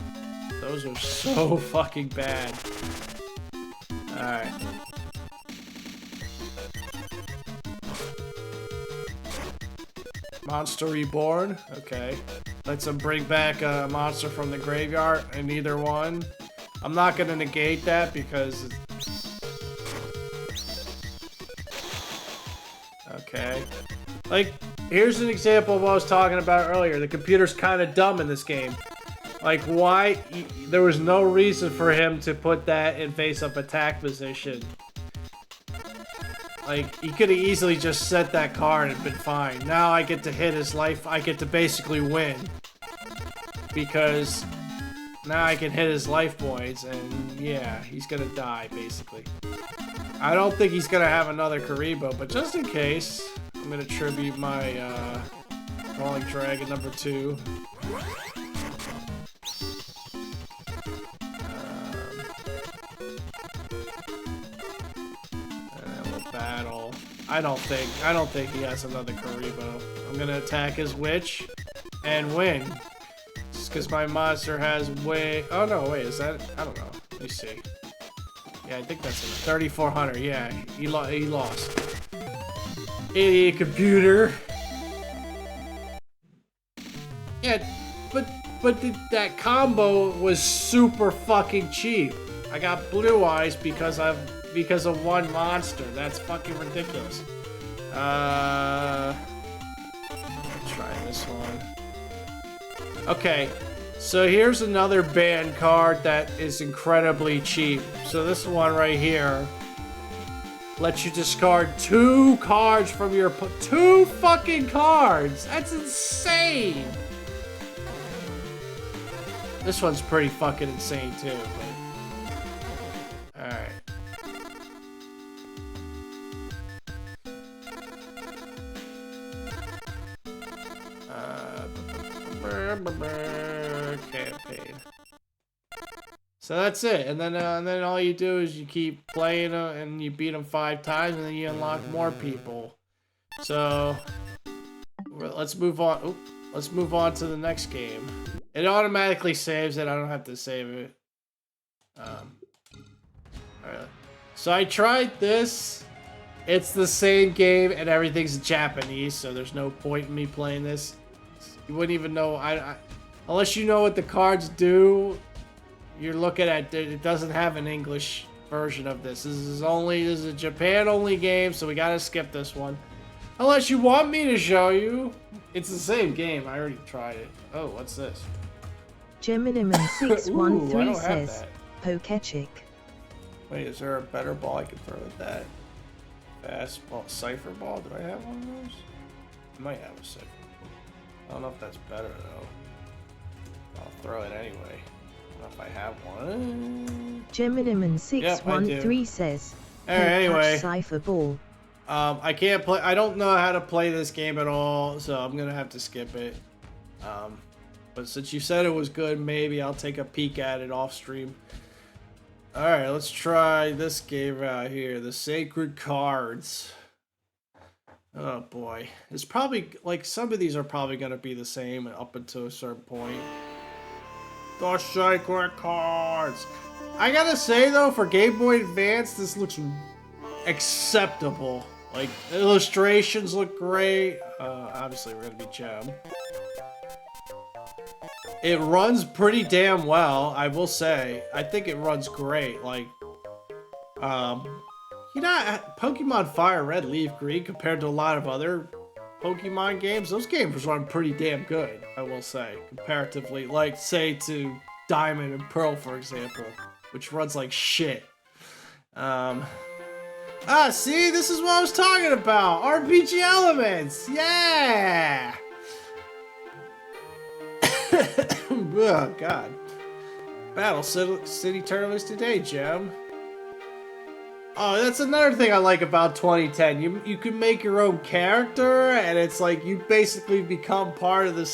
Those are so fucking bad. Alright. Monster Reborn. Okay. Let's bring back a monster from the graveyard in either one. I'm not gonna negate that because... Okay. Like, here's an example of what I was talking about earlier. The computer's kind of dumb in this game. Like, why? There was no reason for him to put that in face-up attack position. Like, he could have easily just set that card and been fine. Now I get to hit his life. I get to basically win. Because now I can hit his life points, and yeah, he's gonna die, basically. I don't think he's gonna have another Karibo, but just in case, I'm gonna tribute my Falling Dragon number 2. Battle. I don't think he has another Karibo. I'm gonna attack his witch and win. Just because my monster has way. Oh no, wait, is that? I don't know. Let me see. Yeah, I think that's it. 3,400. Yeah, he lost. Idiot computer. Yeah, but that combo was super fucking cheap. I got blue eyes because of one monster. That's fucking ridiculous. Try this one. Okay, so here's another banned card that is incredibly cheap. So this one right here lets you discard 2 cards from your 2 fucking cards. That's insane. This one's pretty fucking insane too. But... Alright. Campaign. So that's it, and then all you do is you keep playing and you beat them 5 times, and then you unlock more people. So let's move on. Oop, let's move on to the next game. It automatically saves it. I don't have to save it. Alright. So I tried this. It's the same game, and everything's Japanese, so there's no point in me playing this. You wouldn't even know. Unless you know what the cards do, you're looking at it doesn't have an English version of this. This is a Japan only game, so we gotta skip this one. Unless you want me to show you. It's the same game. I already tried it. Oh, what's this? Geminiman613 says, Pokechik. Wait, is there a better ball I can throw at that? Fastball, Cypher ball? Do I have one of those? I might have a Cypher. I don't know if that's better though. I'll throw it anyway. I don't know if I have one. Geminiman613 says, Alright, anyway. Cypher ball. I can't play. I don't know how to play this game at all, so I'm gonna have to skip it. But since you said it was good, maybe I'll take a peek at it off stream. Alright, let's try this game out here. The Sacred Cards. Oh boy. It's probably, like, some of these are probably going to be the same up until a certain point. The Sacred Cards. I gotta say, though, for Game Boy Advance, this looks acceptable. Like, illustrations look great. Obviously, we're going to be Gem. It runs pretty damn well, I will say. I think it runs great. Like, you know, Pokemon Fire Red, Leaf Green, compared to a lot of other Pokemon games, those games run pretty damn good, I will say, comparatively. Like, say, to Diamond and Pearl, for example, which runs like shit. See, this is what I was talking about! RPG elements! Yeah! Oh, God. Battle City tournaments today, Gem. Oh, that's another thing I like about 2010. You can make your own character, and it's like you basically become part of the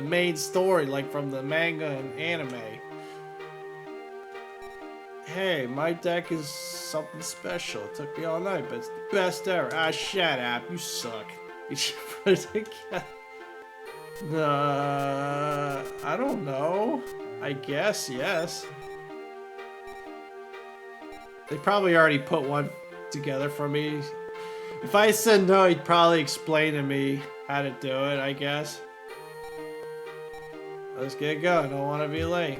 main story, like from the manga and anime. Hey, my deck is something special. It took me all night, but it's the best ever. Ah, shut up. You suck. You should put it together. I don't know. I guess, yes. They probably already put one together for me. If I said no, he'd probably explain to me how to do it, I guess. Let's get going. I don't want to be late.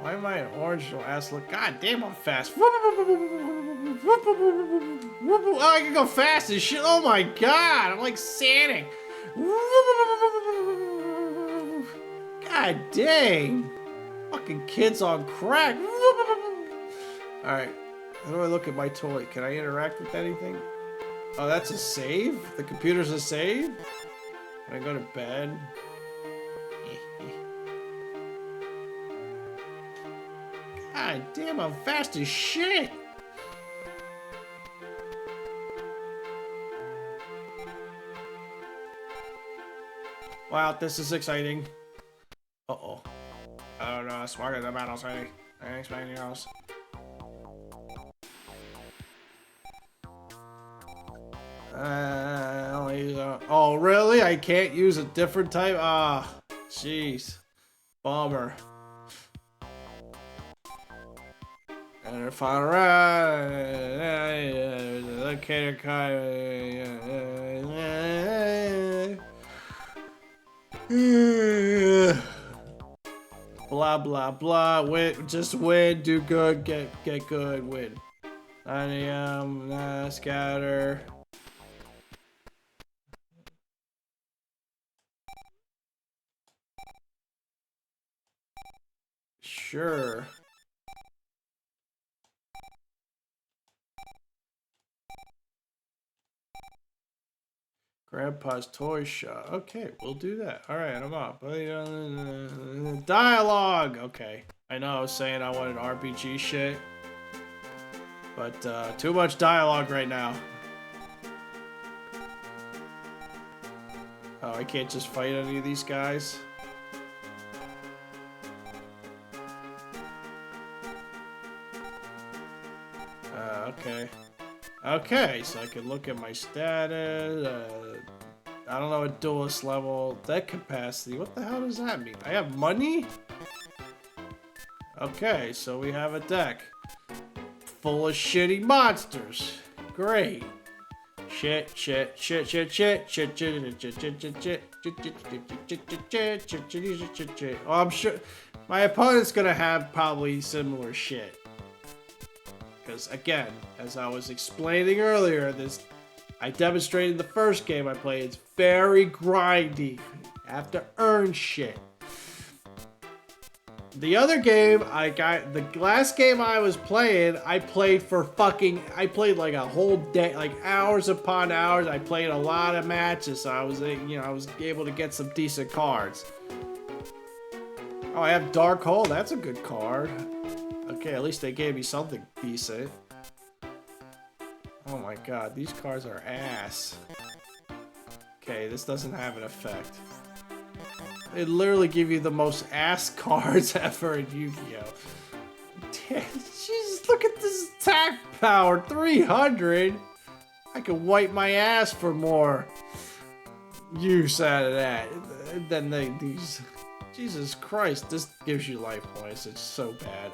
Why am I an orange ass look? God damn, I'm fast. Oh, I can go fast as shit. Oh my god, I'm like Sonic. God dang. Fucking kids on crack. Alright. How do I look at my toy? Can I interact with anything? Oh, that's a save? The computer's a save? Can I go to bed? God damn, I'm fast as shit! Wow, this is exciting. Uh-oh. I don't know, smarter than battle city. I ain't expecting else. Oh, really? I can't use a different type? Ah, jeez. Bummer. And final round. Locator card. Blah blah blah. Win. Just win. Do good. Get good. Win. Scatter. Sure. Grandpa's toy shop. Okay, we'll do that. Alright, I'm up. Dialogue! Okay. I know I was saying I wanted RPG shit. But, too much dialogue right now. Oh, I can't just fight any of these guys? Okay. Okay, so I can look at my status. I don't know what duelist level, deck capacity. What the hell does that mean? I have money? Okay, so we have a deck full of shitty monsters. Great. Shit. Oh, I'm sure my opponent's gonna have probably similar shit. Because again, as I was explaining earlier, I demonstrated the first game I played, it's very grindy. You have to earn shit. The other game, the last game I was playing, I played like a whole day, like hours upon hours. I played a lot of matches, so I was able to get some decent cards. Oh, I have Dark Hole, that's a good card. Okay, at least they gave me something decent. Oh my god, these cards are ass. Okay, this doesn't have an effect. They literally give you the most ass cards ever in Yu-Gi-Oh! Jesus, look at this attack power, 300! I could wipe my ass for more use out of that. Then these... Jesus Christ, this gives you life points, it's so bad.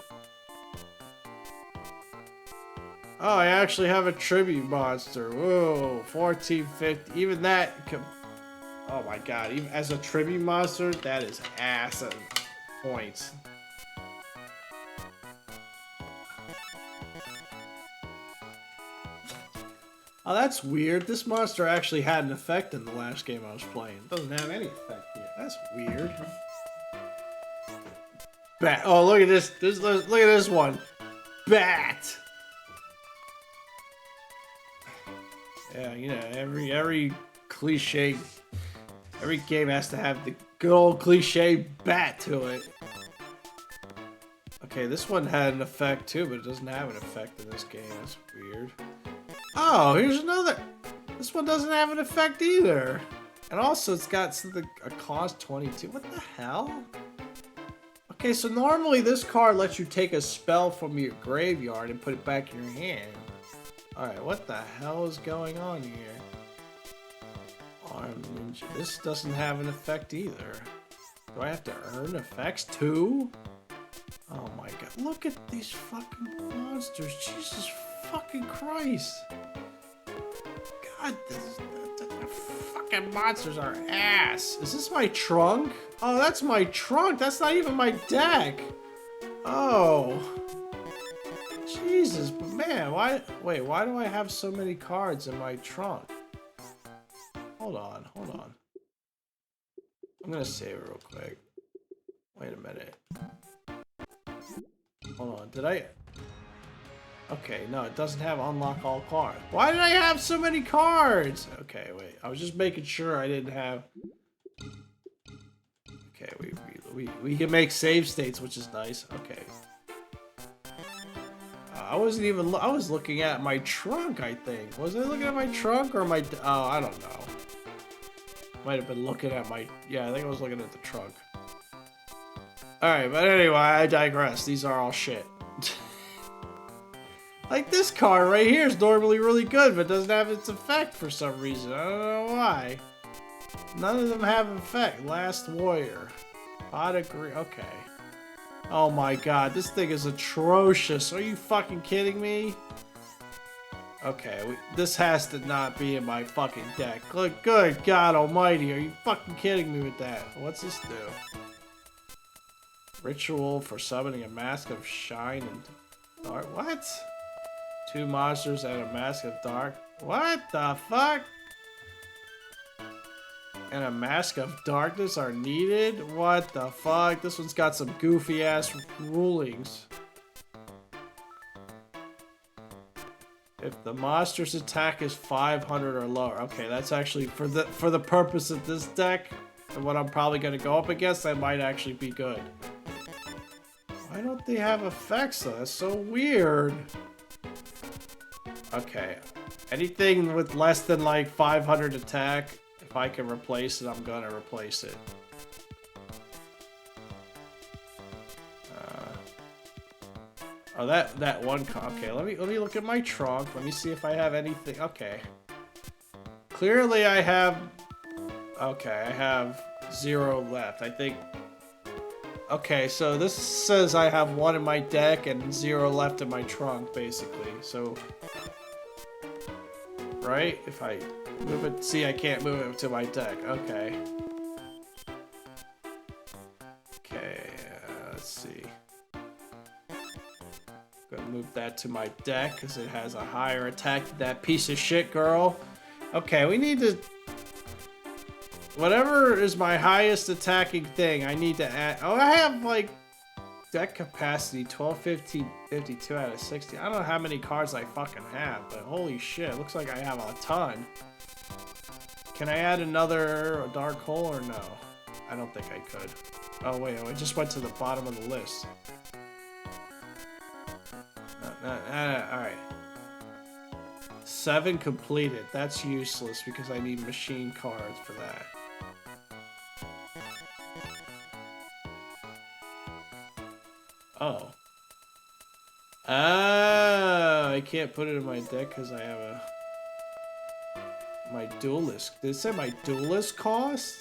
Oh, I actually have a tribute monster. Whoa, 1450. Even that. Oh my god, even as a tribute monster, that is ass at points. Oh, that's weird. This monster actually had an effect in the last game I was playing. It doesn't have any effect here. That's weird. Bat. Oh, look at this. Look at this one. Bat. Yeah, you know, every cliche, every game has to have the good old cliche bat to it. Okay, this one had an effect too, but it doesn't have an effect in this game. That's weird. Oh, here's another. This one doesn't have an effect either. And also it's got something, a cost 22. What the hell? Okay, so normally this card lets you take a spell from your graveyard and put it back in your hand. Alright, what the hell is going on here? Arm Ninja. This doesn't have an effect either. Do I have to earn effects too? Oh my god. Look at these fucking monsters. Jesus fucking Christ. God, the fucking monsters are ass. Is this my trunk? Oh, that's my trunk. That's not even my deck. Oh. Jesus, but man, why do I have so many cards in my trunk? Hold on. I'm gonna save it real quick. Wait a minute. Hold on, did I? Okay, no, it doesn't have unlock all cards. Why did I have so many cards? Okay, wait, I was just making sure I didn't have... Okay, we can make save states, which is nice. Okay. I wasn't even, I was looking at my trunk, I think. Was I looking at my trunk or my, oh, I don't know. Might have been looking at my, yeah, I think I was looking at the trunk. Alright, but anyway, I digress. These are all shit. Like this card right here is normally really good, but doesn't have its effect for some reason. I don't know why. None of them have an effect. Last Warrior. Pot of Green, okay. Oh my god, this thing is atrocious. Are you fucking kidding me? Okay, this has to not be in my fucking deck. Good god almighty, are you fucking kidding me with that? What's this do? Ritual for summoning a Mask of Shine and Dark. What? 2 monsters and a Mask of Dark. What the fuck? And a Mask of Darkness are needed? What the fuck? This one's got some goofy ass rulings. If the monster's attack is 500 or lower. Okay, that's actually for the purpose of this deck and what I'm probably gonna go up against, that might actually be good. Why don't they have effects though? That's so weird. Okay. Anything with less than like 500 attack, if I can replace it, I'm gonna replace it. Oh, that one. Okay, let me look at my trunk. Let me see if I have anything. Okay. Clearly, I have. Okay, I have 0 left. I think. Okay, so this says I have 1 in my deck and 0 left in my trunk, basically. So. Right? If I move it, see, I can't move it to my deck. Okay. Okay, let's see. Gonna move that to my deck because it has a higher attack than that piece of shit girl. Okay, we need to. Whatever is my highest attacking thing, I need to add. Oh, I have like deck capacity 12, 15, 52 out of 60. I don't know how many cards I fucking have, but holy shit, looks like I have a ton. Can I add another dark hole or no? I don't think I could. Oh wait, I just went to the bottom of the list. Alright. 7 completed. That's useless because I need machine cards for that. Oh. Oh, I can't put it in my deck because I have my duelist. Did it say my duelist cost?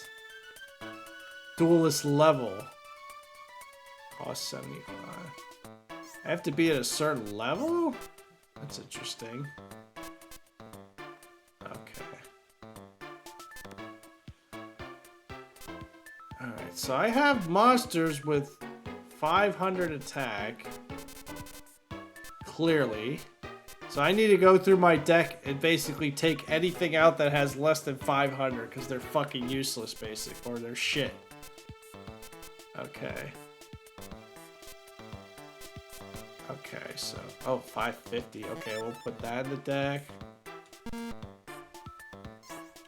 Duelist level. Cost 75. I have to be at a certain level? That's interesting. Okay. Alright, so I have monsters with 500 attack. Clearly. So I need to go through my deck and basically take anything out that has less than 500 because they're fucking useless, or they're shit. Okay. Okay, so... Oh, 550. Okay, we'll put that in the deck.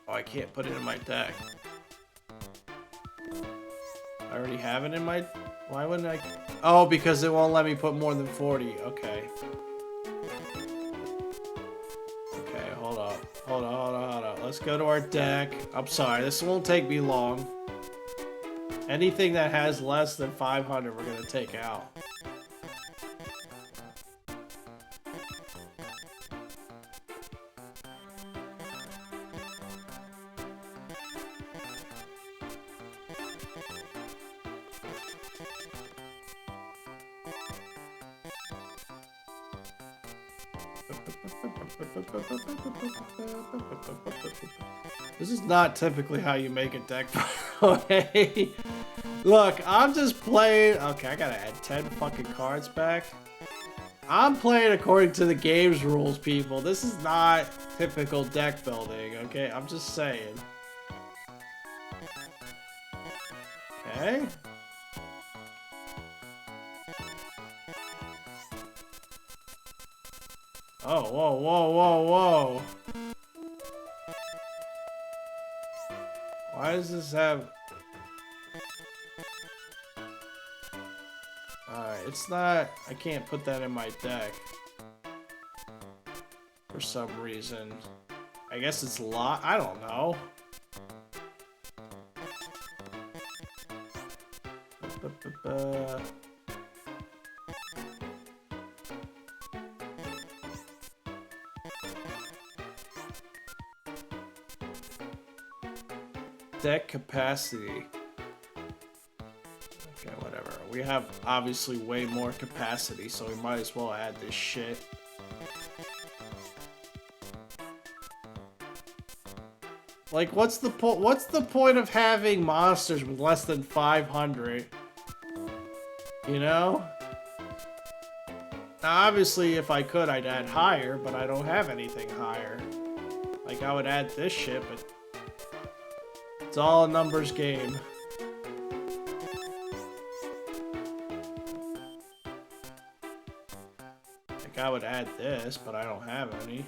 Oh, I can't put it in my deck. I already have it in my... Why wouldn't I... Oh, because it won't let me put more than 40. Okay. Okay, hold up. Hold on. Let's go to our deck. I'm sorry, this won't take me long. Anything that has less than 500, we're gonna take out. This is not typically how you make a deck, by the way. Look, I'm just playing... Okay, I gotta add 10 fucking cards back. I'm playing according to the game's rules, people. This is not typical deck building, okay? I'm just saying. Okay. Oh, whoa. Why does this have... Alright, it's not... I can't put that in my deck. For some reason. I guess it's locked. I don't know. Deck capacity. Okay, whatever. We have obviously way more capacity, so we might as well add this shit. Like, what's the point of having monsters with less than 500? You know? Now, obviously, if I could, I'd add higher, but I don't have anything higher. Like, I would add this shit, but it's all a numbers game. Like, I would add this, but I don't have any.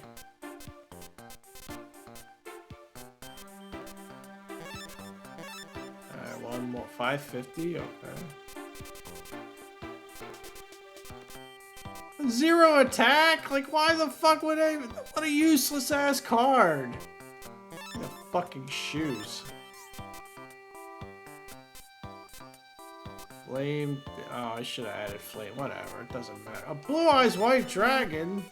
Alright, one more. 550? Okay. 0 attack? Like, why the fuck would I... What a useless ass card. The fucking shoes. Flame. Oh, I should have added flame. Whatever, it doesn't matter. A Blue Eyes White Dragon.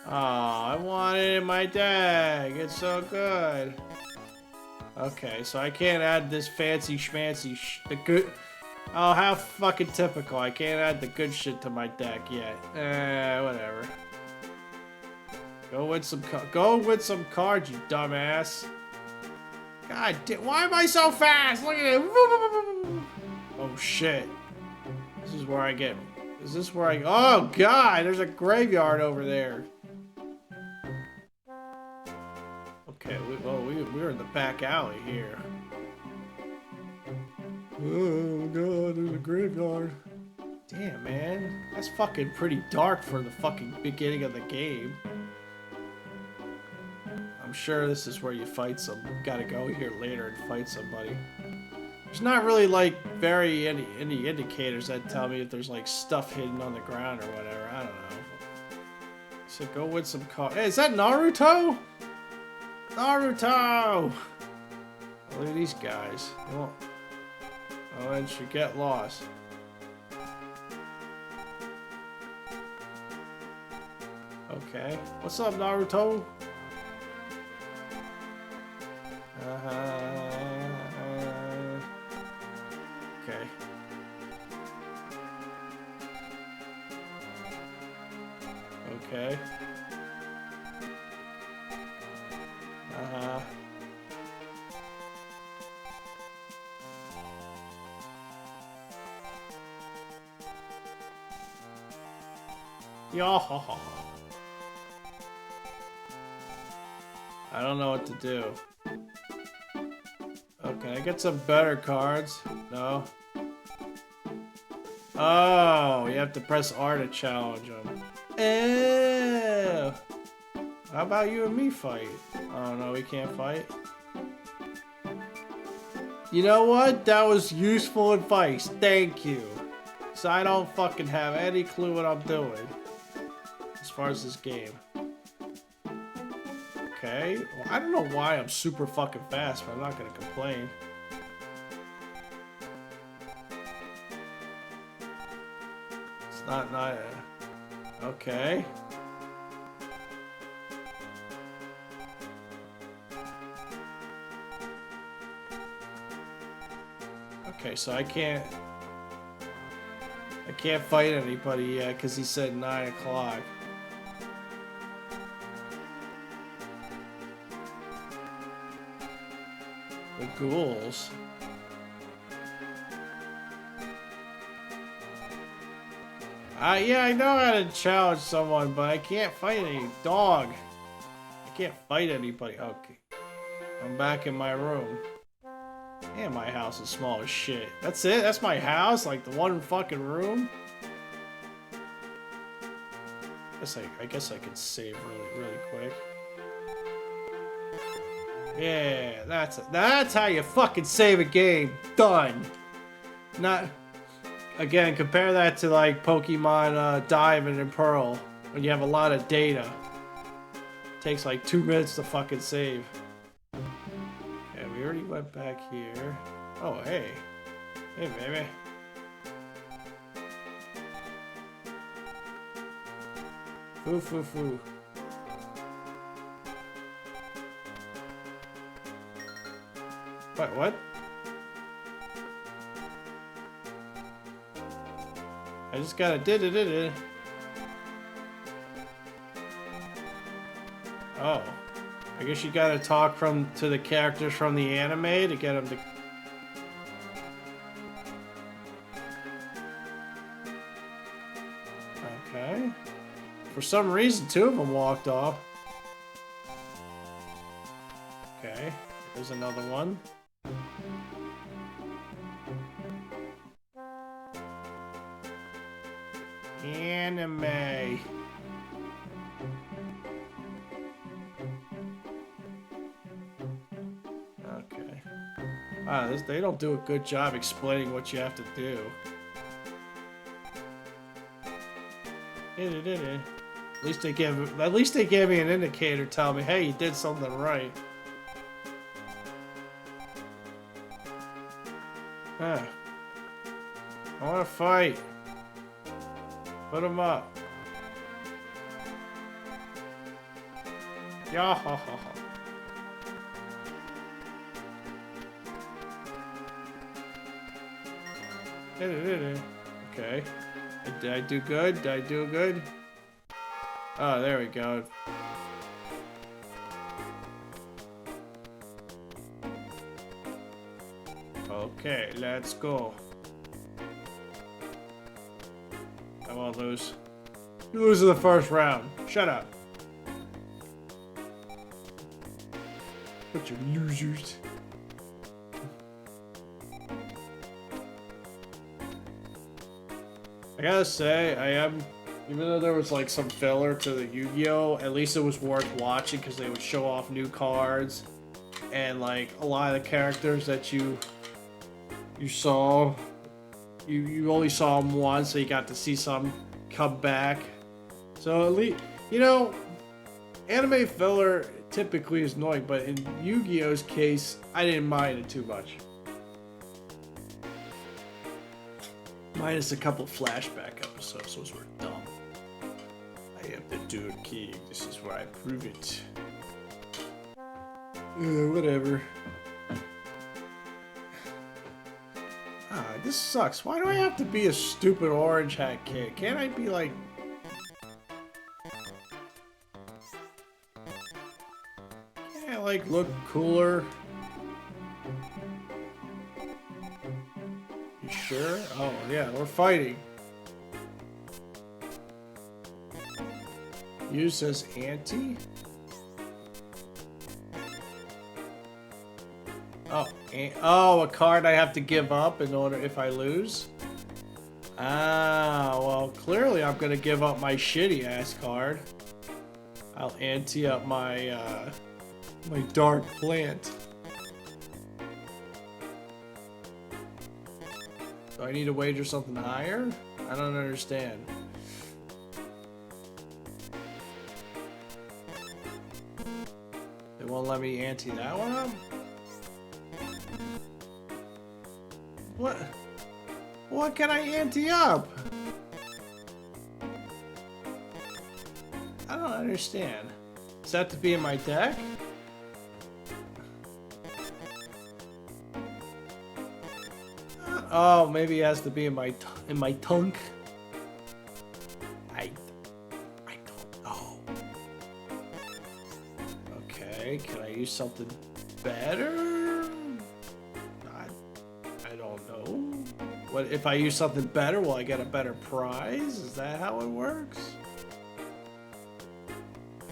Oh, I want it in my deck. It's so good. Okay, so I can't add this fancy schmancy the good. Oh, how fucking typical. I can't add the good shit to my deck yet. Whatever. Go with some cards, you dumbass. God damn, why am I so fast? Look at it. Oh shit. This is where I get... Is this where I... Oh god, there's a graveyard over there. Okay, we're in the back alley here. Oh god, there's a graveyard. Damn, man. That's fucking pretty dark for the fucking beginning of the game. I'm sure this is where you fight some... Gotta go here later and fight somebody. There's not really, like, any indicators that tell me if there's, like, stuff hidden on the ground or whatever. I don't know. So go with some car... Hey, is that Naruto? Naruto! Look at these guys. Oh, and should get lost. Okay. What's up, Naruto? Okay. Okay. Yo. I don't know what to do. Okay, I get some better cards. No. Oh, you have to press R to challenge them. Ew. How about you and me fight? Oh no, we can't fight. You know what? That was useful advice. Thank you. So I don't fucking have any clue what I'm doing as far as this game. Okay. Well, I don't know why I'm super fucking fast, but I'm not gonna complain. It's not okay. Okay, so I can't fight anybody yet because he said 9 o'clock. The ghouls. Yeah, I know how to challenge someone, but I can't fight any dog. I can't fight anybody. Okay. I'm back in my room. Yeah, my house is small as shit. That's it? That's my house? Like the one fucking room? I guess I could save really quick. Yeah, that's how you fucking save a game. Done. Not again, compare that to like Pokemon Diamond and Pearl when you have a lot of data. It takes like 2 minutes to fucking save. Yeah, we already went back here. Oh, hey. Hey, baby. Foo, foo, foo. What? I just gotta did it. Oh. I guess you gotta talk to the characters from the anime to get them to... Okay. For some reason, 2 of them walked off. Okay. There's another one. Anime. Okay. Wow, they don't do a good job explaining what you have to do. At least they gave me an indicator telling me, hey, you did something right. Huh. I wanna fight. Put him up. Yeah, ha, ha, ha. Okay. Did I do good? Did I do good? Oh, there we go. Okay, let's go. I won't lose. You lose in the first round. Shut up. Bunch of losers. I gotta say, even though there was like some filler to the Yu-Gi-Oh, at least it was worth watching because they would show off new cards and like a lot of the characters that you saw, you only saw them once, so you got to see some come back. So at least, you know, anime filler typically is annoying, but in Yu-Gi-Oh's case, I didn't mind it too much. Minus a couple flashback episodes, those were dumb. I am the Dude King, this is where I prove it. Whatever. Ah, this sucks. Why do I have to be a stupid orange hat kid? Can't I be like... Can't I like look cooler? You sure? Oh yeah, we're fighting. Use as ante? Oh, a card I have to give up in order if I lose? Ah, well, clearly I'm gonna give up my shitty ass card. I'll ante up my my dark plant. Do I need to wager something higher? I don't understand. They won't let me ante that one up? What? What can I ante up? I don't understand. Is that to be in my deck? Oh, maybe it has to be in my tunk. I don't know. Okay, can I use something better? I don't know. What if I use something better? Will I get a better prize? Is that how it works?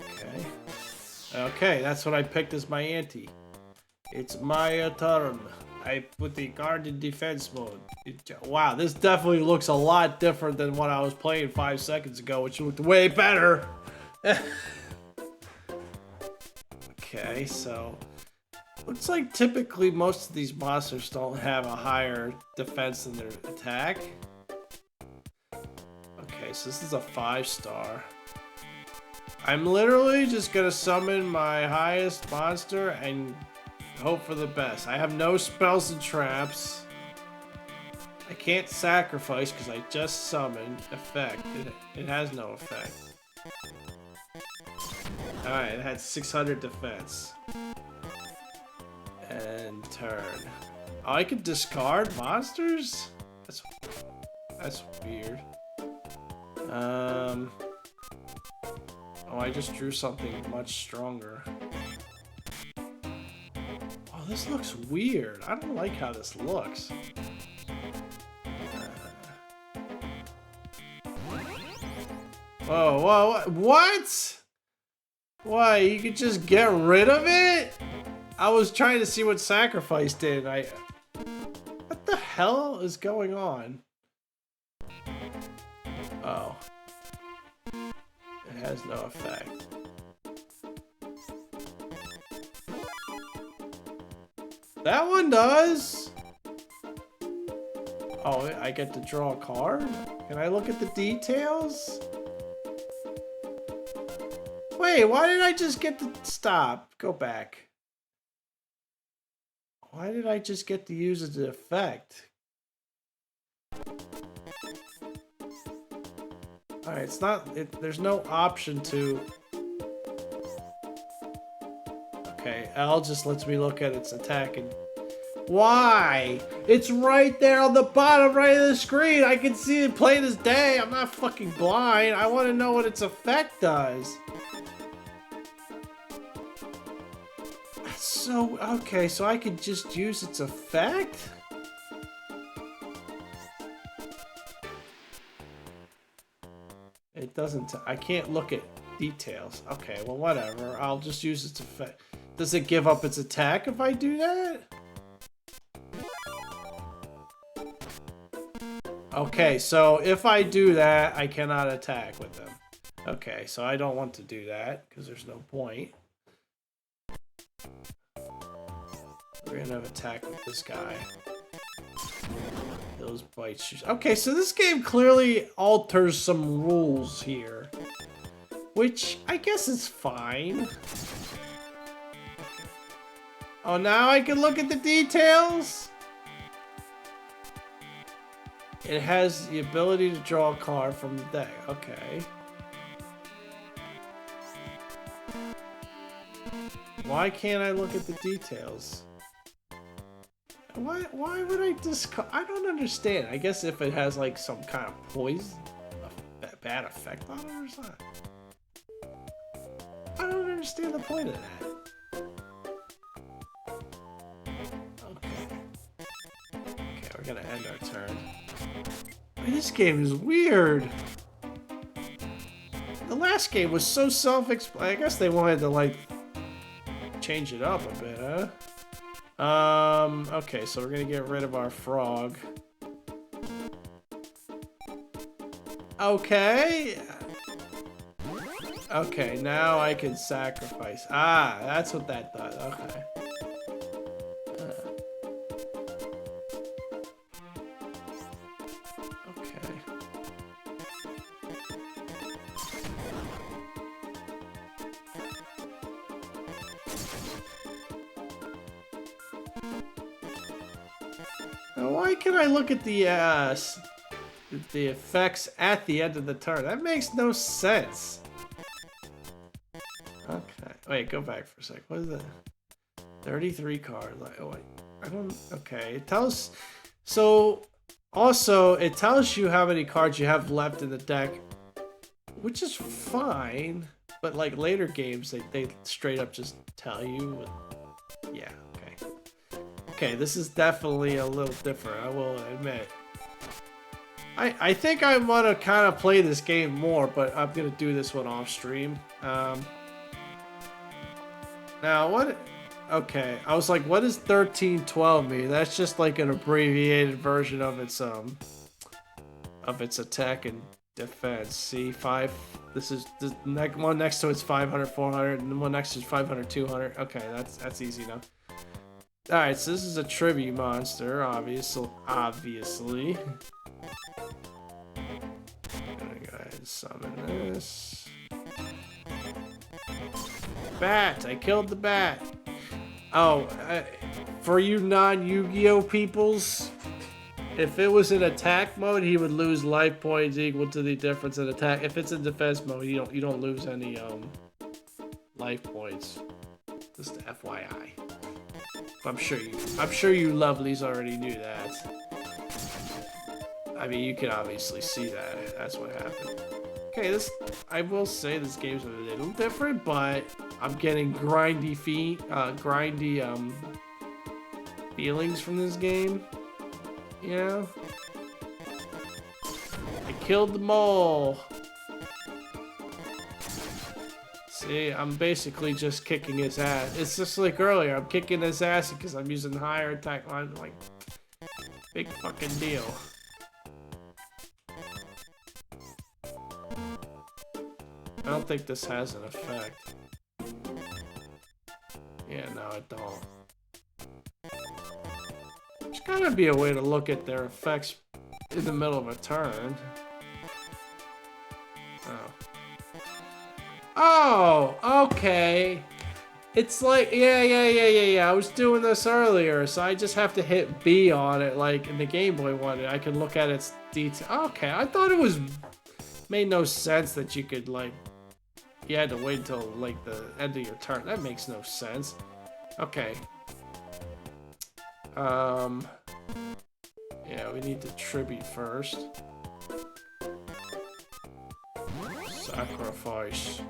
Okay. Okay, that's what I picked as my ante. It's my turn. I put the card in defense mode. Wow, this definitely looks a lot different than what I was playing 5 seconds ago, which looked way better. Okay, so looks like typically most of these monsters don't have a higher defense than their attack. Okay, so this is a 5-star. I'm literally just gonna summon my highest monster and hope for the best. I have no spells and traps. I can't sacrifice because I just summoned. Effect. It has no effect. Alright, it had 600 defense. And turn. Oh, I could discard monsters? That's weird. Oh, I just drew something much stronger. Oh, this looks weird. I don't like how this looks. Whoa, whoa, what? Why, you could just get rid of it? I was trying to see what sacrifice did. What the hell is going on? Oh. It has no effect. That one does! Oh, I get to draw a card? Can I look at the details? Wait, why did I just get to stop? Go back. Why did I just get to use it as effect? Alright, it's not... there's no option to... Okay, L just lets me look at its attack and... Why? It's right there on the bottom right of the screen! I can see it plain as day! I'm not fucking blind! I want to know what its effect does! So, okay, so I could just use its effect? It doesn't... I can't look at details. Okay, well, whatever. I'll just use its effect. Does it give up its attack if I do that? Okay, so if I do that, I cannot attack with them. Okay, so I don't want to do that, because there's no point. We're gonna attack with this guy. Those bite shoes. Okay, so this game clearly alters some rules here. Which, I guess is fine. Oh, now I can look at the details? It has the ability to draw a card from the deck. Okay. Why can't I look at the details? Why would I discard? I don't understand. I guess if it has like some kind of poison, a bad effect on it or something. I don't understand the point of that. Okay. Okay, we're gonna end our turn. Man, this game is weird. The last game was so self-explanatory. I guess they wanted to like change it up a bit, huh? Okay, so we're gonna get rid of our frog. Okay. Okay, now I can sacrifice. Ah, that's what that does. Okay. Okay. Now, why can I look at the effects at the end of the turn? That makes no sense. Okay. Wait, go back for a sec. What is that? 33 cards. Like, oh, wait. I don't. Okay. It tells. So, also, it tells you how many cards you have left in the deck, which is fine. But, like, later games, they straight up just tell you. Yeah, okay. Okay, this is definitely a little different, I will admit. I think I want to kind of play this game more, but I'm going to do this one off stream. Now, what... Okay, I was like, what does 1312 mean? That's just like an abbreviated version of its attack and defense. See, 5... This is... The one next to it's 500, 400, and the one next to is 500, 200. Okay, that's easy enough. Alright, so this is a tribute monster, obviously. I'm gonna go ahead and summon this. Bat! I killed the bat! Oh, for you non-Yu-Gi-Oh peoples, if it was in attack mode, he would lose life points equal to the difference in attack. If it's in defense mode, you don't lose any life points. Just FYI. I'm sure you lovelies already knew that. I mean, you can obviously see that. That's what happened. Okay, I will say this game's a little different, but I'm getting grindy feelings from this game. You know? I killed the mole. See, I'm basically just kicking his ass. It's just like earlier, I'm kicking his ass because I'm using higher attack lines. Like, big fucking deal. I don't think this has an effect. Yeah, no, it don't. There's gotta be a way to look at their effects in the middle of a turn. Oh, okay. It's like, yeah. I was doing this earlier, so I just have to hit B on it, like in the Game Boy one, and I can look at its detail. Okay, I thought it was made no sense that you could like, you had to wait until like the end of your turn. That makes no sense. Okay. Yeah, we need to tribute first. Sacrifice.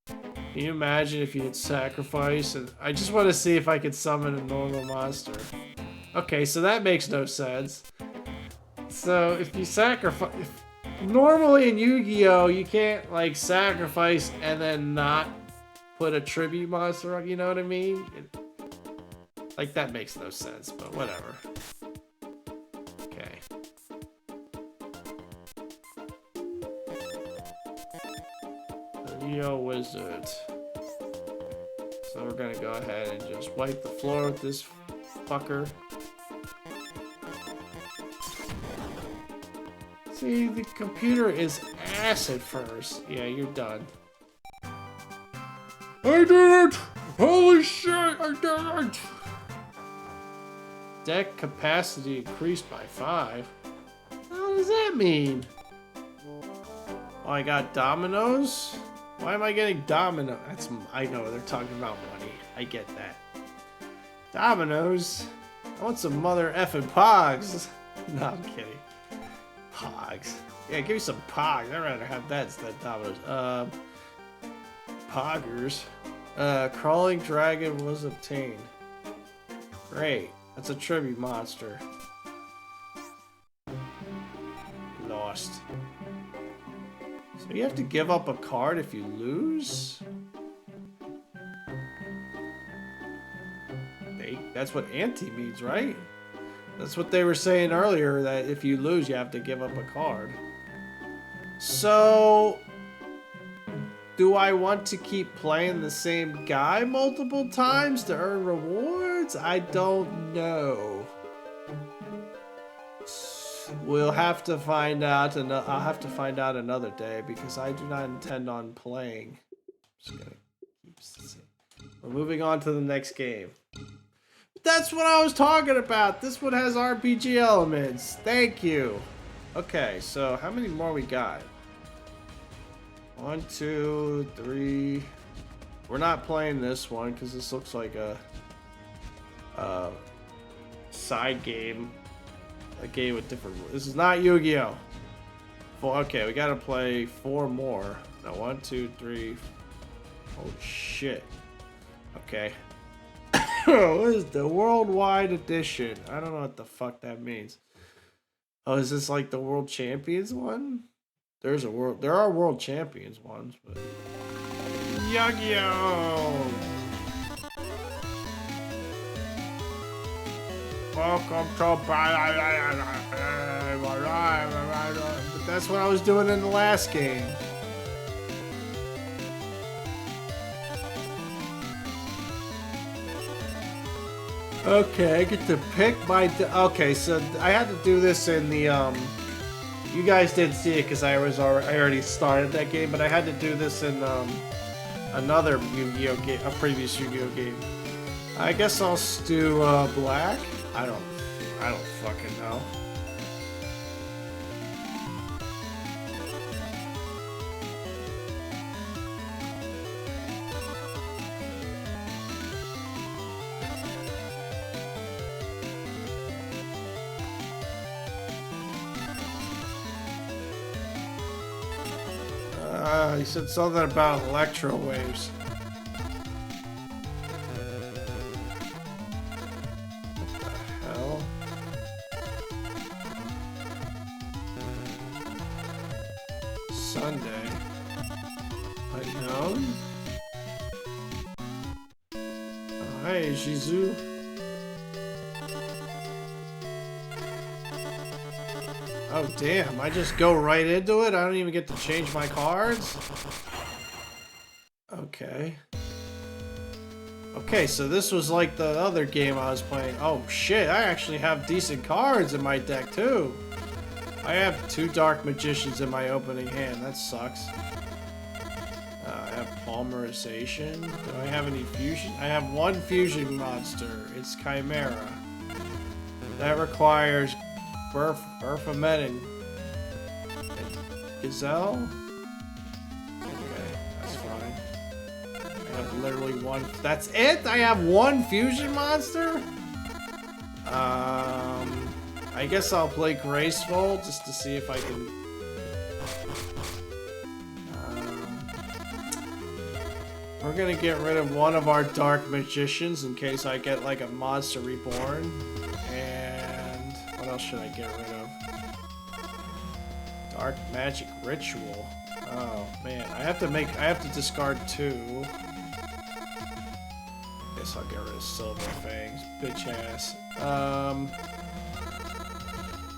Can you imagine if you had sacrifice? And I just want to see if I could summon a normal monster. Okay, so that makes no sense. So if you sacrifice, normally in Yu-Gi-Oh, you can't like sacrifice and then not put a tribute monster on. You know what I mean? Like that makes no sense, but whatever. Okay. Yo, wizard. So we're gonna go ahead and just wipe the floor with this fucker. See, the computer is ass at first. Yeah, you're done. I did it! Holy shit, I did it! Deck capacity increased by 5. What does that mean? Oh, I got dominoes? Why am I getting domino? I know they're talking about money. I get that. Dominoes? I want some mother effing pogs. No, I'm kidding. Pogs. Yeah, give me some pogs. I'd rather have that instead of dominoes. Poggers. Crawling dragon was obtained. Great. That's a tribute monster. Lost. See, Do you have to give up a card if you lose? That's what anti means, right? That's what they were saying earlier, that if you lose, you have to give up a card. So, do I want to keep playing the same guy multiple times to earn rewards? I don't know. We'll have to find out, and I'll have to find out another day because I do not intend on playing. Just gonna keep seeing. We're moving on to the next game. That's what I was talking about. This one has RPG elements. Thank you. Okay, so how many more we got? 1, 2, 3. We're not playing this one because this looks like a side game. A game with different. This is not Yu-Gi-Oh! Okay, we gotta play 4 more. Now 1, 2, 3. Oh shit. Okay. What is the worldwide edition? I don't know what the fuck that means. Oh, is this like the World Champions one? There are World Champions ones, but Yu-Gi-Oh! Welcome to but that's what I was doing in the last game. Okay, I get to pick my... Okay, so I had to do this in the, You guys didn't see it because I already started that game, but I had to do this in, another Yu-Gi-Oh game, a previous Yu-Gi-Oh game. I guess I'll do, black? I don't fucking know. He said something about electro waves. What the hell? Sunday. Unknown? Oh, hey, Shizu. Oh damn, I just go right into it? I don't even get to change my cards? Okay. Okay, so this was like the other game I was playing. Oh shit, I actually have decent cards in my deck too. I have 2 Dark Magicians in my opening hand, that sucks. I have Polymerization. Do I have any fusion? I have 1 fusion monster. It's Chimera. That requires Berfametin. Gazelle? Okay, that's fine. I have literally 1. That's it? I have 1 fusion monster? I guess I'll play Graceful just to see if I can. We're gonna get rid of one of our Dark Magicians in case I get like a Monster Reborn. And what else should I get rid of? Dark Magic Ritual. Oh man, I have to discard 2. Guess I'll get rid of Silver Fangs, bitch ass.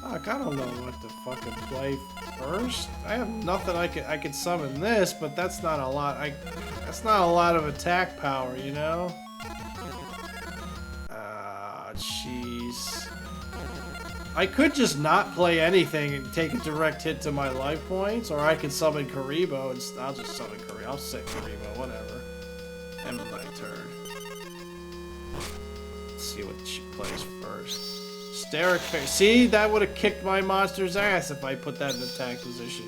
Fuck, I don't know what to fucking play first. I have nothing I could summon this, but that's not a lot. That's not a lot of attack power, you know? Ah, jeez. I could just not play anything and take a direct hit to my life points, or I could summon Karibo and I'll just summon Karibo. I'll set Karibo, whatever. End my turn. Let's see what she plays first. Hysteric Fairy. See, that would have kicked my monster's ass if I put that in attack position.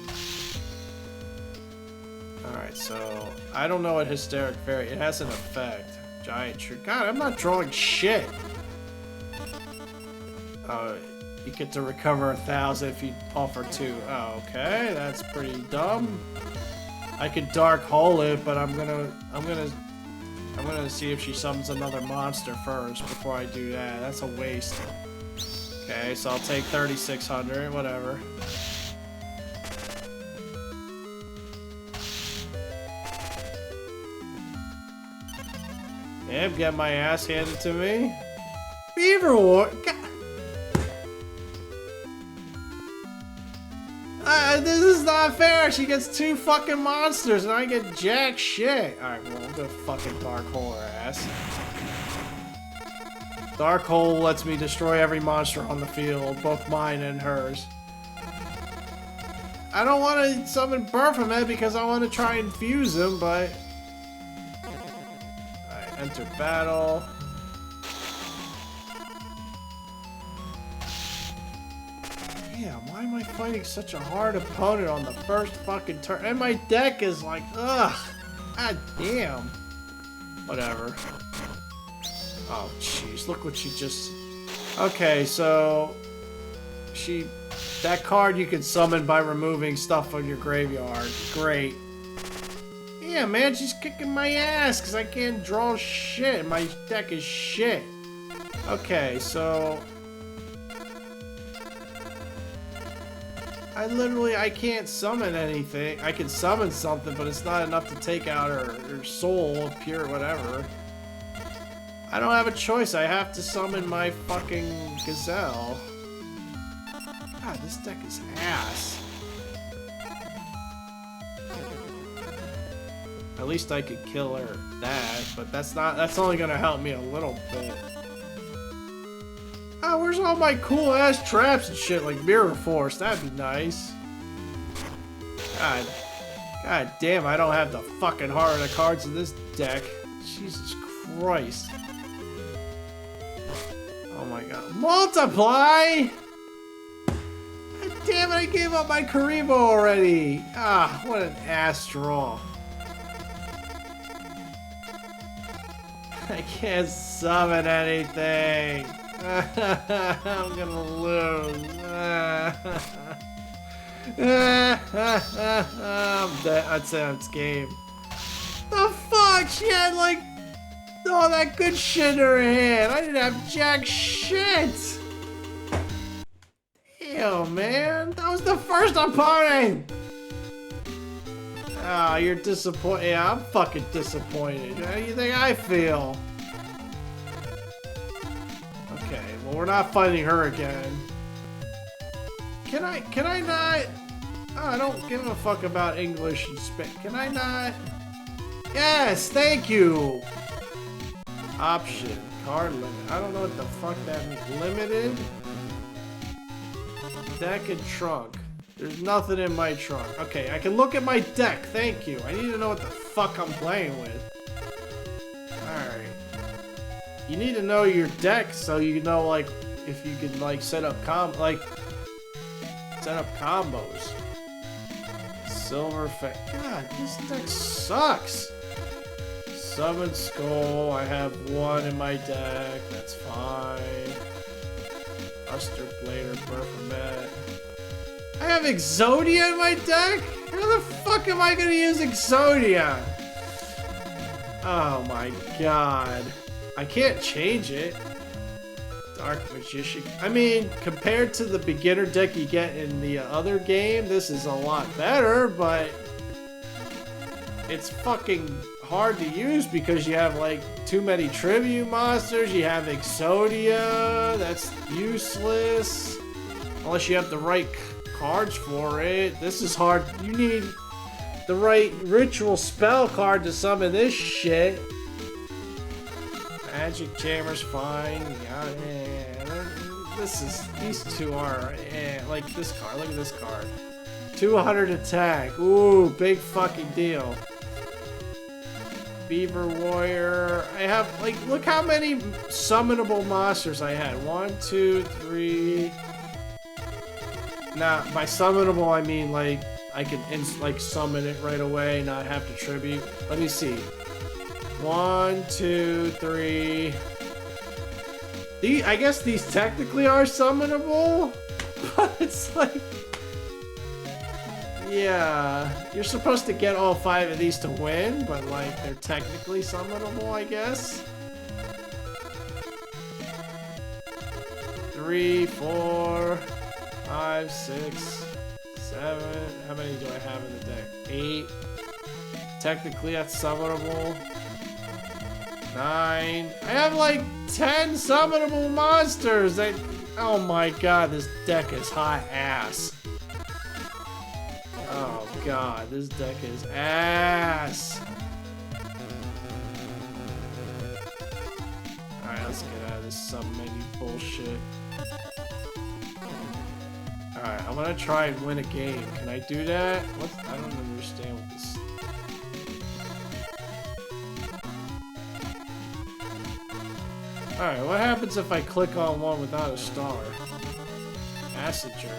Alright, so I don't know what Hysteric Fairy. It has an effect. Giant Tree. God, I'm not drawing shit. You get to recover 1,000 if you offer 2. Oh, okay, that's pretty dumb. I could Dark Hole it, but I'm gonna see if she summons another monster first before I do that. That's a waste. Okay, so I'll take 3,600, whatever. Yep, get my ass handed to me. Beaver War. This is not fair. She gets 2 fucking monsters and I get jack shit. Alright, well, I'm gonna fucking Dark Hole her ass. Dark Hole lets me destroy every monster on the field, both mine and hers. I don't want to summon Baphomet because I want to try and fuse him, but... Alright, enter battle. Damn, why am I fighting such a hard opponent on the first fucking turn? And my deck is like, ugh. God damn. Whatever. Oh, jeez, look what she just... Okay, so... That card you can summon by removing stuff from your graveyard. Great. Yeah, man, she's kicking my ass because I can't draw shit. My deck is shit. Okay, so... I can't summon anything. I can summon something, but it's not enough to take out her soul, pure whatever. I don't have a choice. I have to summon my fucking Gazelle. God, this deck is ass. At least I could kill her that, but that's only gonna help me a little bit. Oh, where's all my cool ass traps and shit like Mirror Force? That'd be nice. God damn, I don't have the fucking heart of the cards in this deck. Jesus Christ. Oh my god. Multiply! God damn it, I gave up my Karibo already. Ah, what an ass draw. I can't summon anything. I'm gonna lose. I'm dead. I'd say it's game. The fuck? She had like all that good shit in her hand. I didn't have jack shit. Damn, man. That was the first opponent. Ah, you're disappointed. Yeah, I'm fucking disappointed. How do you think I feel? Okay, well, we're not fighting her again. Can I not? Oh, I don't give a fuck about English and Spanish. Can I not? Yes, thank you. Option, card limit. I don't know what the fuck that means. Limited? Deck and trunk. There's nothing in my trunk. Okay, I can look at my deck. Thank you. I need to know what the fuck I'm playing with. Alright. You need to know your deck so you know, like, if you can, like, set up combos. Silver God, this deck sucks. Summon Skull. I have 1 in my deck. That's fine. Buster Blader, Baphomet. I have Exodia in my deck? How the fuck am I gonna use Exodia? Oh my god. I can't change it. Dark Magician. I mean, compared to the beginner deck you get in the other game, this is a lot better, but it's fucking hard to use because you have like too many tribute monsters. You have Exodia, that's useless unless you have the right cards for it. This is hard. You need the right ritual spell card to summon this shit. Magic Jammer's fine. Yeah, these two are like this card. Look at this card. 200 attack. Ooh, big fucking deal. Beaver Warrior. I have like, look how many summonable monsters I had. 1, 2, 3. Now, by summonable I mean like I can like summon it right away, not have to tribute. Let me see. 1, 2, 3. I guess these technically are summonable, but it's like, yeah, you're supposed to get all 5 of these to win, but like they're technically summonable, I guess. 3, 4, 5, 6, 7. How many do I have in the deck? 8. Technically that's summonable. 9. I have like 10 summonable monsters. Oh my god, this deck is hot ass. Oh god, this deck is ass. Alright, let's get out of this sub-menu bullshit. Alright, I'm gonna try and win a game. Can I do that? I don't understand what this... Alright, what happens if I click on one without a star? Passenger.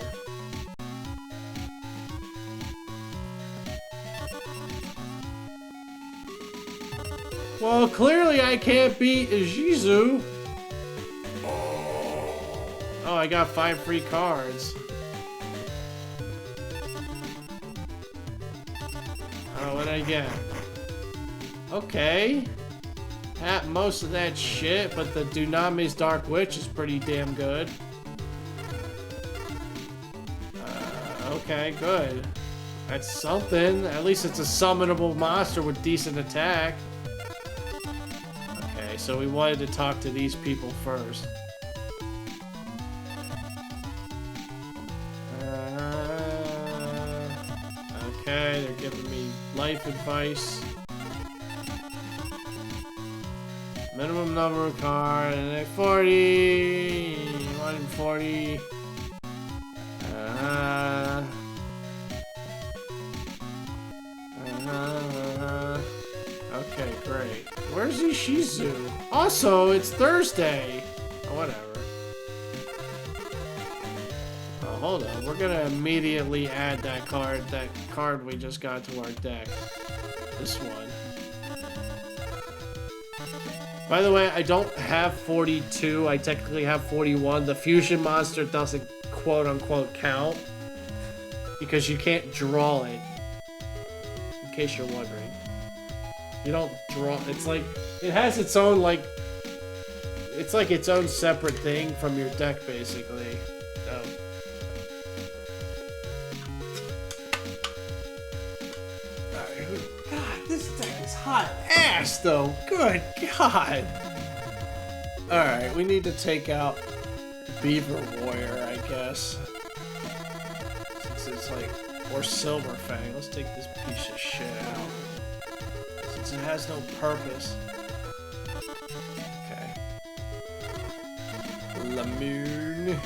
Well, clearly I can't beat Jizu. Oh, I got 5 free cards. Oh, what did I get? Okay. At most of that shit, but the Dunamis Dark Witch is pretty damn good. Okay, good. That's something. At least it's a summonable monster with decent attack. Okay, so we wanted to talk to these people first. Okay, they're giving me life advice. Minimum number of cards, and then 40, 140. Okay, great. Where's Ishizu? Also, it's Thursday. Oh, whatever. Oh, hold on. We're gonna immediately add that card we just got to our deck. This one. By the way, I don't have 42. I technically have 41. The fusion monster doesn't quote-unquote count because you can't draw it. In case you're wondering. You don't draw... It's like... It has its own, like... It's like its own separate thing from your deck, basically. So... God, this deck is hot ass, though. Good God. Alright, we need to take out Beaver Warrior, I guess. Since it's like... Or Silver Fang. Let's take this piece of shit out. Since it has no purpose. Okay. Lamoon.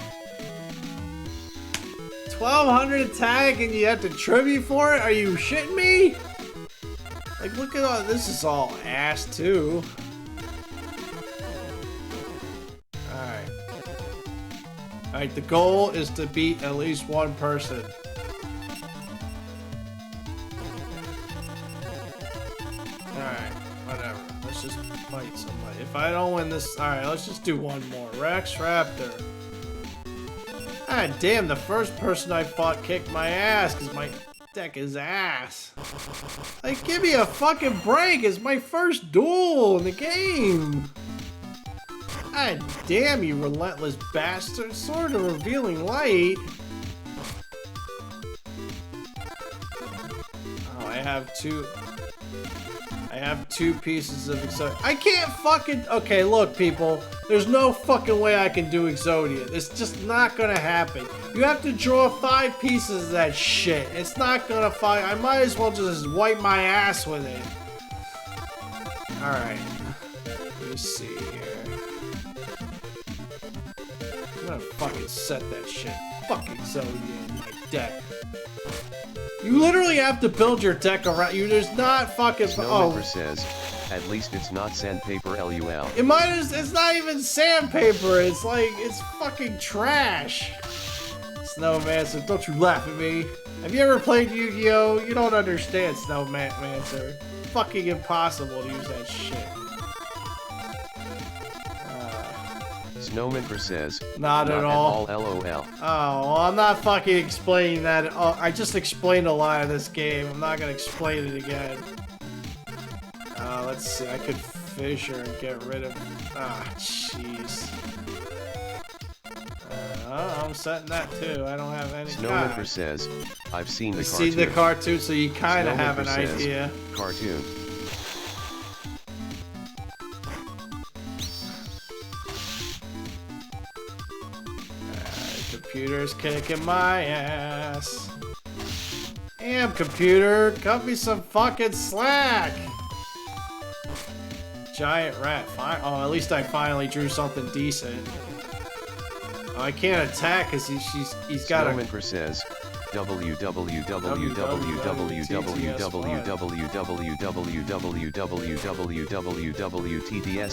1200 attack and you have to tribute for it? Are you shitting me? Like, look at all this. Is all ass too. Alright. Alright, the goal is to beat at least one person. Alright, whatever. Let's just fight somebody. If I don't win this... Alright, let's just do one more. Rex Raptor. God damn, the first person I fought kicked my ass because my deck is ass. Like, give me a fucking break. It's my first duel in the game. God damn, you relentless bastard. Sword of Revealing Light. Oh, I have two pieces of Exodia. I can't fucking... Okay, look, people. There's no fucking way I can do Exodia. It's just not gonna happen. You have to draw 5 pieces of that shit. It's not gonna fuck... I might as well just wipe my ass with it. Alright. Let's see here. I'm gonna fucking set that shit. Fuck Exodia in my deck. You literally have to build your deck around you. There's not fucking... Snowmember says, at least it's not sandpaper LUL. It might as... It's not even sandpaper. It's like... It's fucking trash. Snowmancer, don't you laugh at me. Have you ever played Yu-Gi-Oh? You don't understand, Snowmancer. Fucking impossible to use that shit. Snowmember says, not at all. LOL. Oh, well, I'm not fucking explaining that. Oh, I just explained a lot of this game. I'm not gonna explain it again. Let's see. I could fissure and get rid of... Ah, jeez. I'm setting that too. I don't have any... Snowmember says, I've seen the cartoon. You've seen the cartoon, so you kind of have an idea. Cartoon. Computer's kicking my ass. Damn, computer, cut me some fucking slack. Giant rat. Oh, at least I finally drew something decent. Oh, I can't attack because he's got a... Snowmanker says, www.TDS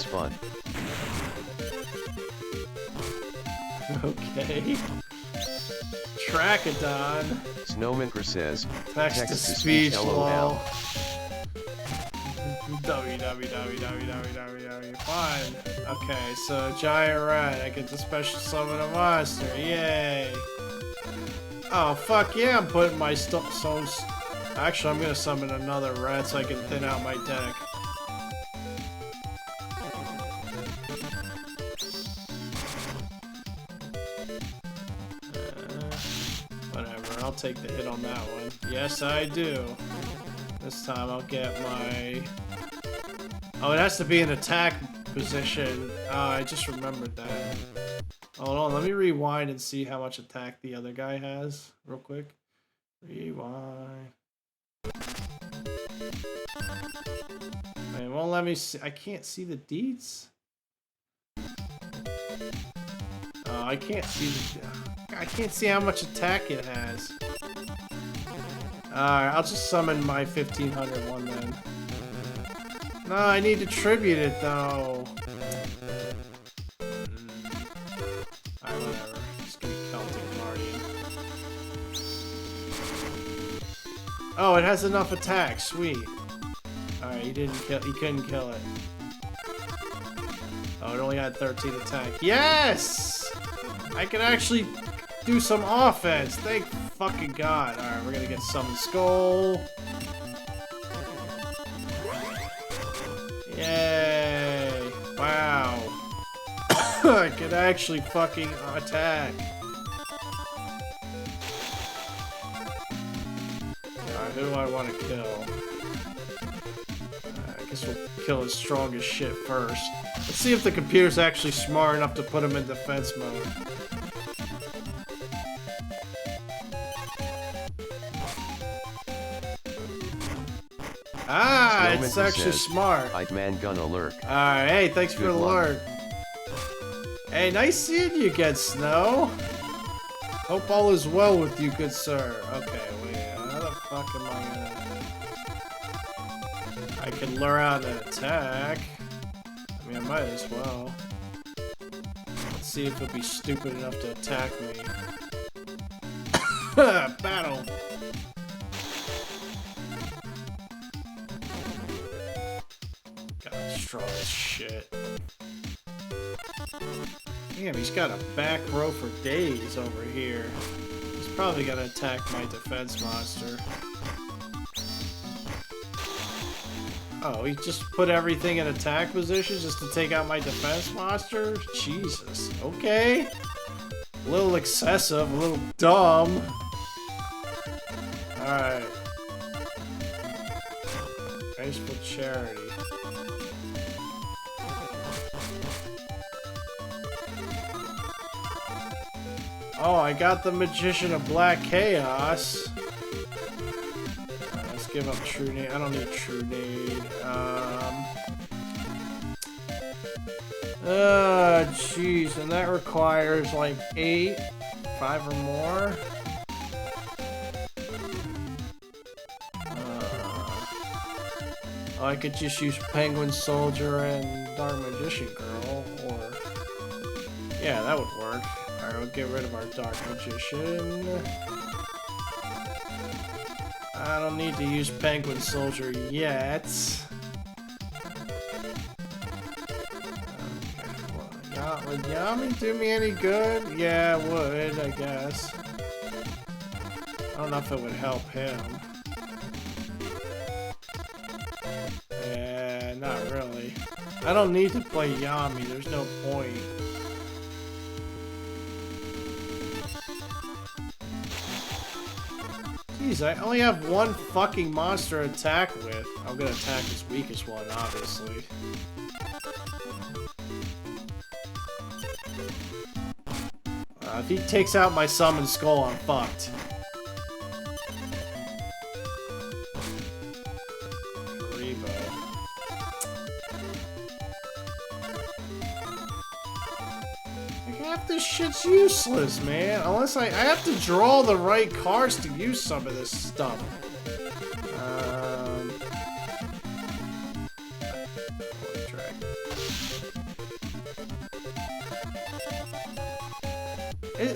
fun. Okay. Trachodon. Snowmanker says, Text to speech LOL. www. Fine. Okay, so giant rat. I get to special summon a monster. Yay. Oh, fuck yeah, I'm putting my stones. Actually, I'm gonna summon another rat so I can thin out my deck. Whatever, I'll take the hit on that one. Yes, I do. This time I'll get my... Oh, it has to be an attack position. I just remembered that. Hold on, let me rewind and see how much attack the other guy has, real quick. Rewind. It won't let me see. I can't see the deeds. I can't see I can't see how much attack it has. Alright, I'll just summon my 1500 one then. No, I need to tribute it though. Alright, whatever. Just give me Celtic Guardian. Oh, it has enough attack. Sweet. Alright, he couldn't kill it. Oh, it only had 13 attack. Yes! I can actually do some offense. Thank fucking God. Alright, we're gonna get Summon Skull. Yay! Wow. I can actually fucking attack. Alright, who do I want to kill? I guess we'll kill his strongest shit first. Let's see if the computer's actually smart enough to put him in defense mode. Ah, it's actually smart. I'd man gonna lurk. Alright, hey, thanks for the lurk. Hey, nice seeing you again, Snow. Hope all is well with you, good sir. Okay, wait, how the fuck am I gonna... I can lure out an attack. I mean, I might as well. Let's see if it'll be stupid enough to attack me. Battle! Gotta destroy this shit. Damn, he's got a back row for days over here. He's probably gonna attack my defense monster. Oh, he just put everything in attack position just to take out my defense monster? Jesus. Okay. A little excessive, a little dumb. Alright. Graceful Charity. Oh, I got the Magician of Black Chaos. Let's give up True Nade. I don't need True Nade. Jeez, and that requires like 8, 5 or more. I could just use Penguin Soldier and Dark Magician Girl, or... Yeah, that would work. Alright, we'll get rid of our Dark Magician. I don't need to use Penguin Soldier yet. Okay, would Yami do me any good? Yeah, it would, I guess. I don't know if it would help him. Yeah, not really. I don't need to play Yami, there's no point. Jeez, I only have one fucking monster to attack with. I'm gonna attack his weakest one, obviously. If he takes out my summon skull, I'm fucked. This shit's useless, man. Unless I have to draw the right cards to use some of this stuff.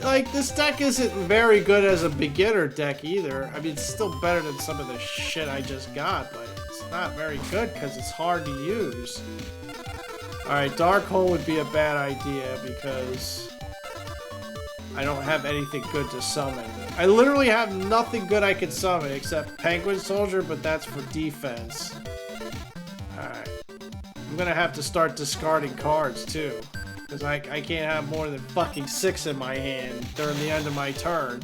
Like, this deck isn't very good as a beginner deck either. I mean, it's still better than some of the shit I just got, but it's not very good because it's hard to use. Alright, Dark Hole would be a bad idea because I don't have anything good to summon. I literally have nothing good I can summon except Penguin Soldier, but that's for defense. Alright. I'm gonna have to start discarding cards too. Because I can't have more than fucking 6 in my hand during the end of my turn.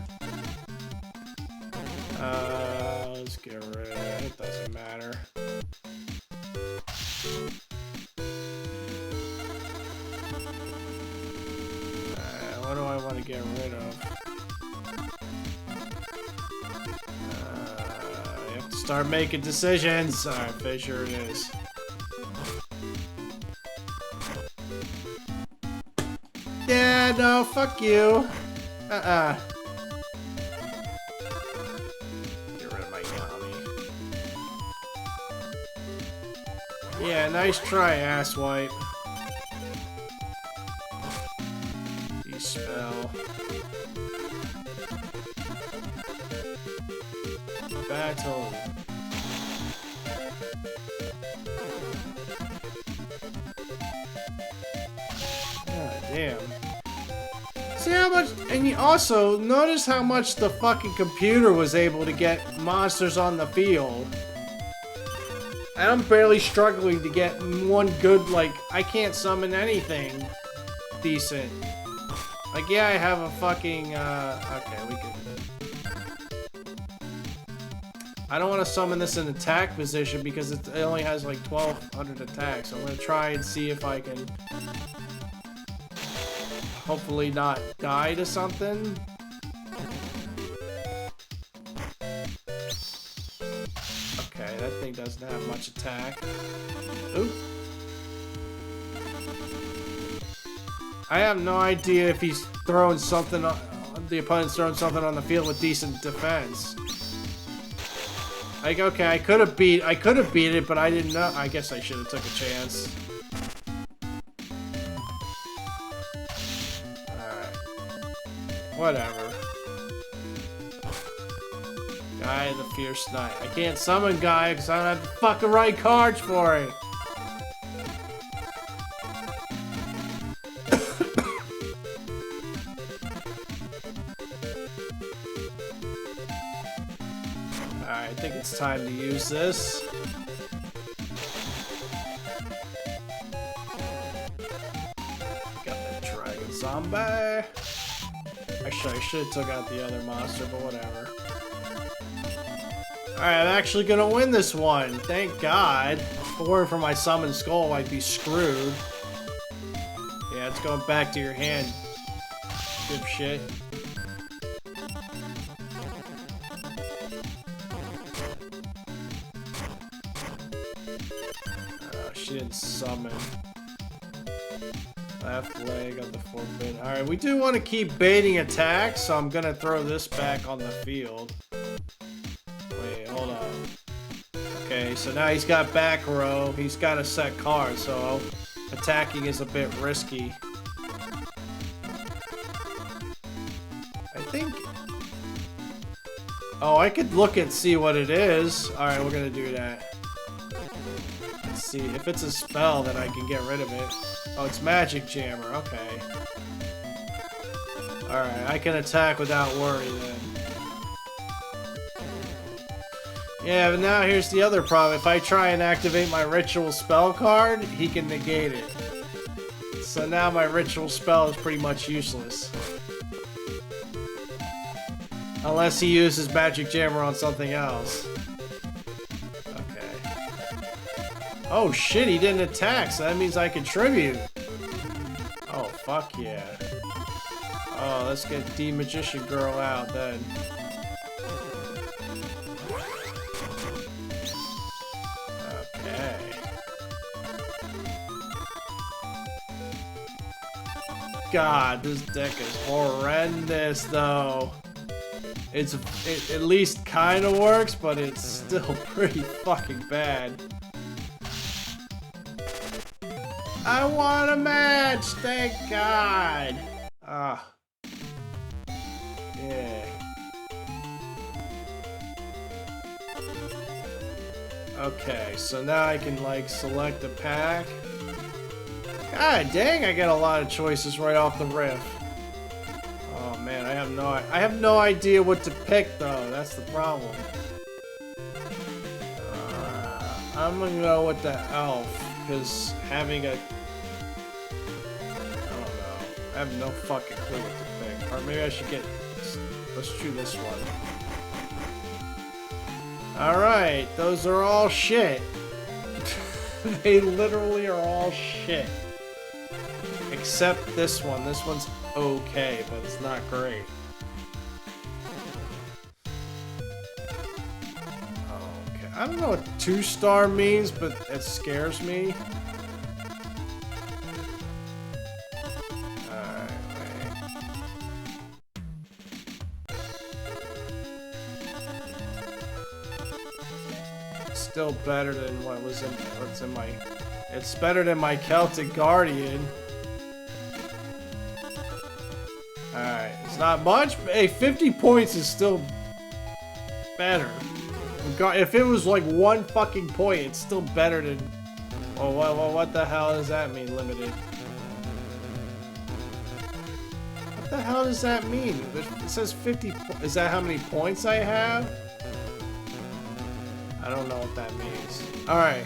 Let's get rid of it. It doesn't matter. What do I want to get rid of? I have to start making decisions. Alright, Fissure it is. Yeah, no, fuck you. Get rid of my Yami. Yeah, nice try, asswipe. Spell. Battle. God damn. See how much, and you also notice how much the fucking computer was able to get monsters on the field. And I'm barely struggling to get one good, like, I can't summon anything decent. Like, yeah, I have a fucking, okay, we can... I don't want to summon this in attack position because it only has, like, 1,200 attacks. So I'm going to try and see if I can hopefully not die to something. Okay, that thing doesn't have much attack. Oop. I have no idea if he's throwing something on, the opponent's throwing something on the field with decent defense. Like, okay, I could have beat it, but I didn't know. I guess I should have took a chance. Alright. Whatever. Guy the Fierce Knight. I can't summon Guy because I don't have the fucking right cards for it. I think it's time to use this. Got that Dragon Zombie. Actually, I should have took out the other monster, but whatever. Alright, I'm actually gonna win this one. Thank God. If it weren't for my Summon Skull, I'd be screwed. Yeah, it's going back to your hand. Dipshit. She didn't summon. Left leg of the forbidden. Alright, we do want to keep baiting attacks, so I'm gonna throw this back on the field. Wait, hold on. Okay, so now he's got back row. He's got a set card, so attacking is a bit risky. I think... Oh, I could look and see what it is. Alright, we're gonna do that. See, if it's a spell, then I can get rid of it. Oh, it's Magic Jammer. Okay. Alright, I can attack without worry then. Yeah, but now here's the other problem. If I try and activate my Ritual Spell card, he can negate it. So now my Ritual Spell is pretty much useless. Unless he uses Magic Jammer on something else. Oh shit, he didn't attack, so that means I contribute. Oh, fuck yeah. Oh, let's get the Magician Girl out then. Okay. God, this deck is horrendous though. It at least kind of works, but it's still pretty fucking bad. I want a match, thank God. Ah. Yeah. Okay, so now I can like select a pack. God dang, I get a lot of choices right off the riff. Oh man, I have no idea what to pick though. That's the problem. I'm gonna go with the elf because having a, I don't know. I have no fucking clue what to pick. Or maybe I should get. Let's choose this one. Alright, those are all shit. They literally are all shit. Except this one. This one's okay, but it's not great. Okay. I don't know what 2-star means, but it scares me. Still better than what's in my. It's better than my Celtic Guardian. Alright, it's not much, but hey, 50 points is still better. If it was like 1 fucking point, it's still better than. Oh, what the hell does that mean, limited? What the hell does that mean? It says 50. Is that how many points I have? I don't know what that means. Alright.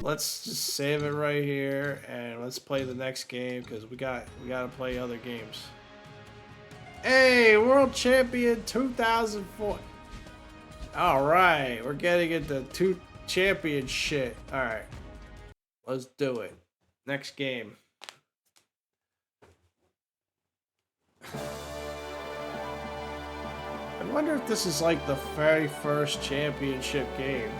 Let's just save it right here and let's play the next game because we gotta play other games. Hey, World Champion 2004. Alright, we're getting into 2 champion shit. Alright. Let's do it. Next game. I wonder if this is like the very first championship game.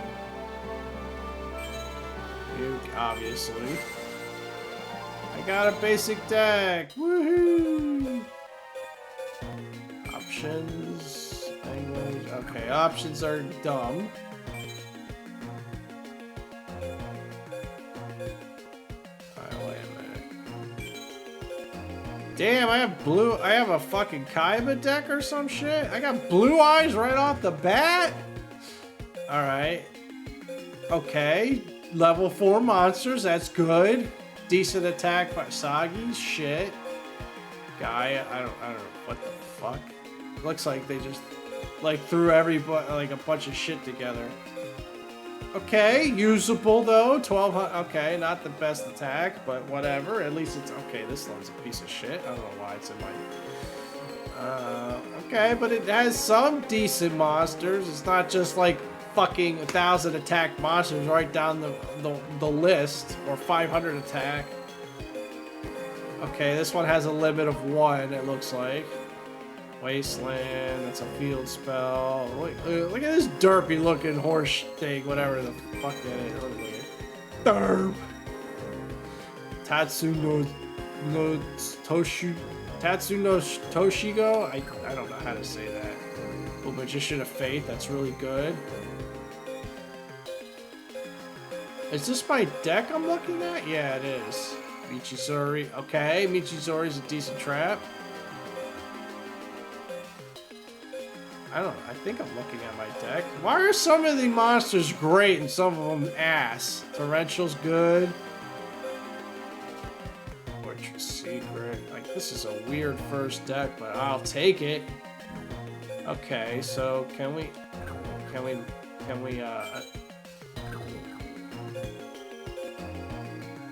Obviously. I got a basic deck. Woohoo! Options. Language. Okay, options are dumb. Alright, wait a minute. Damn, I have a fucking Kaiba deck or some shit? I got blue eyes right off the bat? Alright. Okay. Level 4 monsters, that's good. Decent attack by Sagi, shit. Gaia, I don't know, what the fuck? Looks like they just, like, threw like a bunch of shit together. Okay, usable though, 1200, okay, not the best attack, but whatever, at least it's, okay, this one's a piece of shit, I don't know why it's in my, okay, but it has some decent monsters, it's not just like fucking 1,000 attack monsters right down the list, or 500 attack. Okay, this one has a limit of 1, it looks like. Wasteland, that's a field spell. Look at this derpy looking horse thing, whatever the fuck that is. Derp! Tatsu no Toshigo? I don't know how to say that. Oh, Magician of Faith, that's really good. Is this my deck I'm looking at? Yeah, it is. Michizori. Okay, Michizori's a decent trap. I don't know. I think I'm looking at my deck. Why are some of the monsters great and some of them ass? Torrential's good. Fortress Secret. Like, this is a weird first deck, but I'll take it. Okay, so can we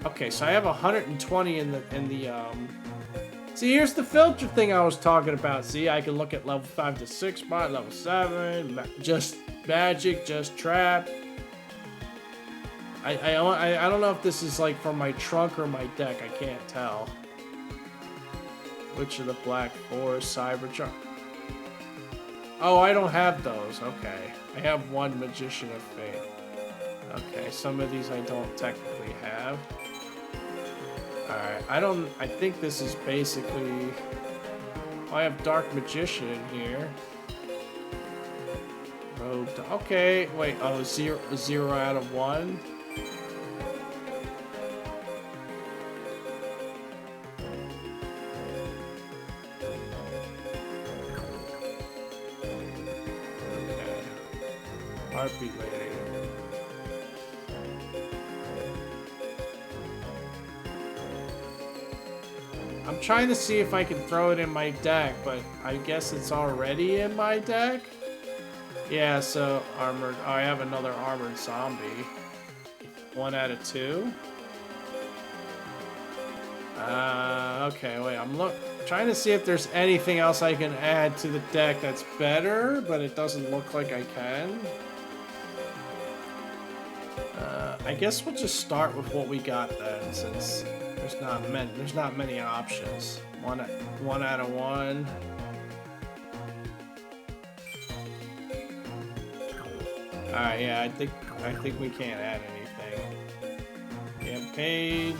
okay, so I have 120 in the see, here's the filter thing I was talking about. See, I can look at level 5 to 6 spot, level 7, just magic, just trap. I don't know if this is like from my trunk or my deck. I can't tell. Witch of the Black Forest, Cybertron. Oh, I don't have those. Okay. I have one Magician of Fate. Okay, some of these I don't technically have. Alright, I think this is basically... I have Dark Magician in here. Robed. Okay, wait, oh, 0 out of 1? Heartbeat lady. I'm trying to see if I can throw it in my deck, but I guess it's already in my deck. Yeah, so armored. Oh, I have another armored zombie. 1 out of 2. Okay, wait. I'm trying to see if there's anything else I can add to the deck that's better, but it doesn't look like I can. I guess we'll just start with what we got then, since there's not many options. One out of 1. Alright, yeah, I think we can't add anything. Get paid.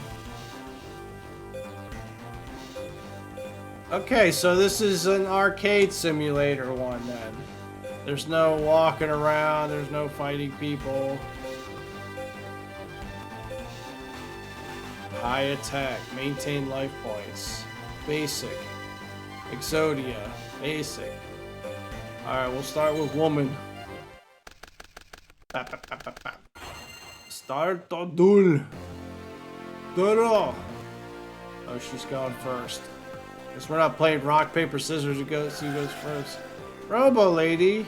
Okay, so this is an arcade simulator one then. There's no walking around, there's no fighting people. High attack, maintain life points. Basic. Exodia, basic. Alright, we'll start with woman. Start the duel. Draw. Oh, she's going first. Guess we're not playing rock, paper, scissors. Who goes first? Robo lady.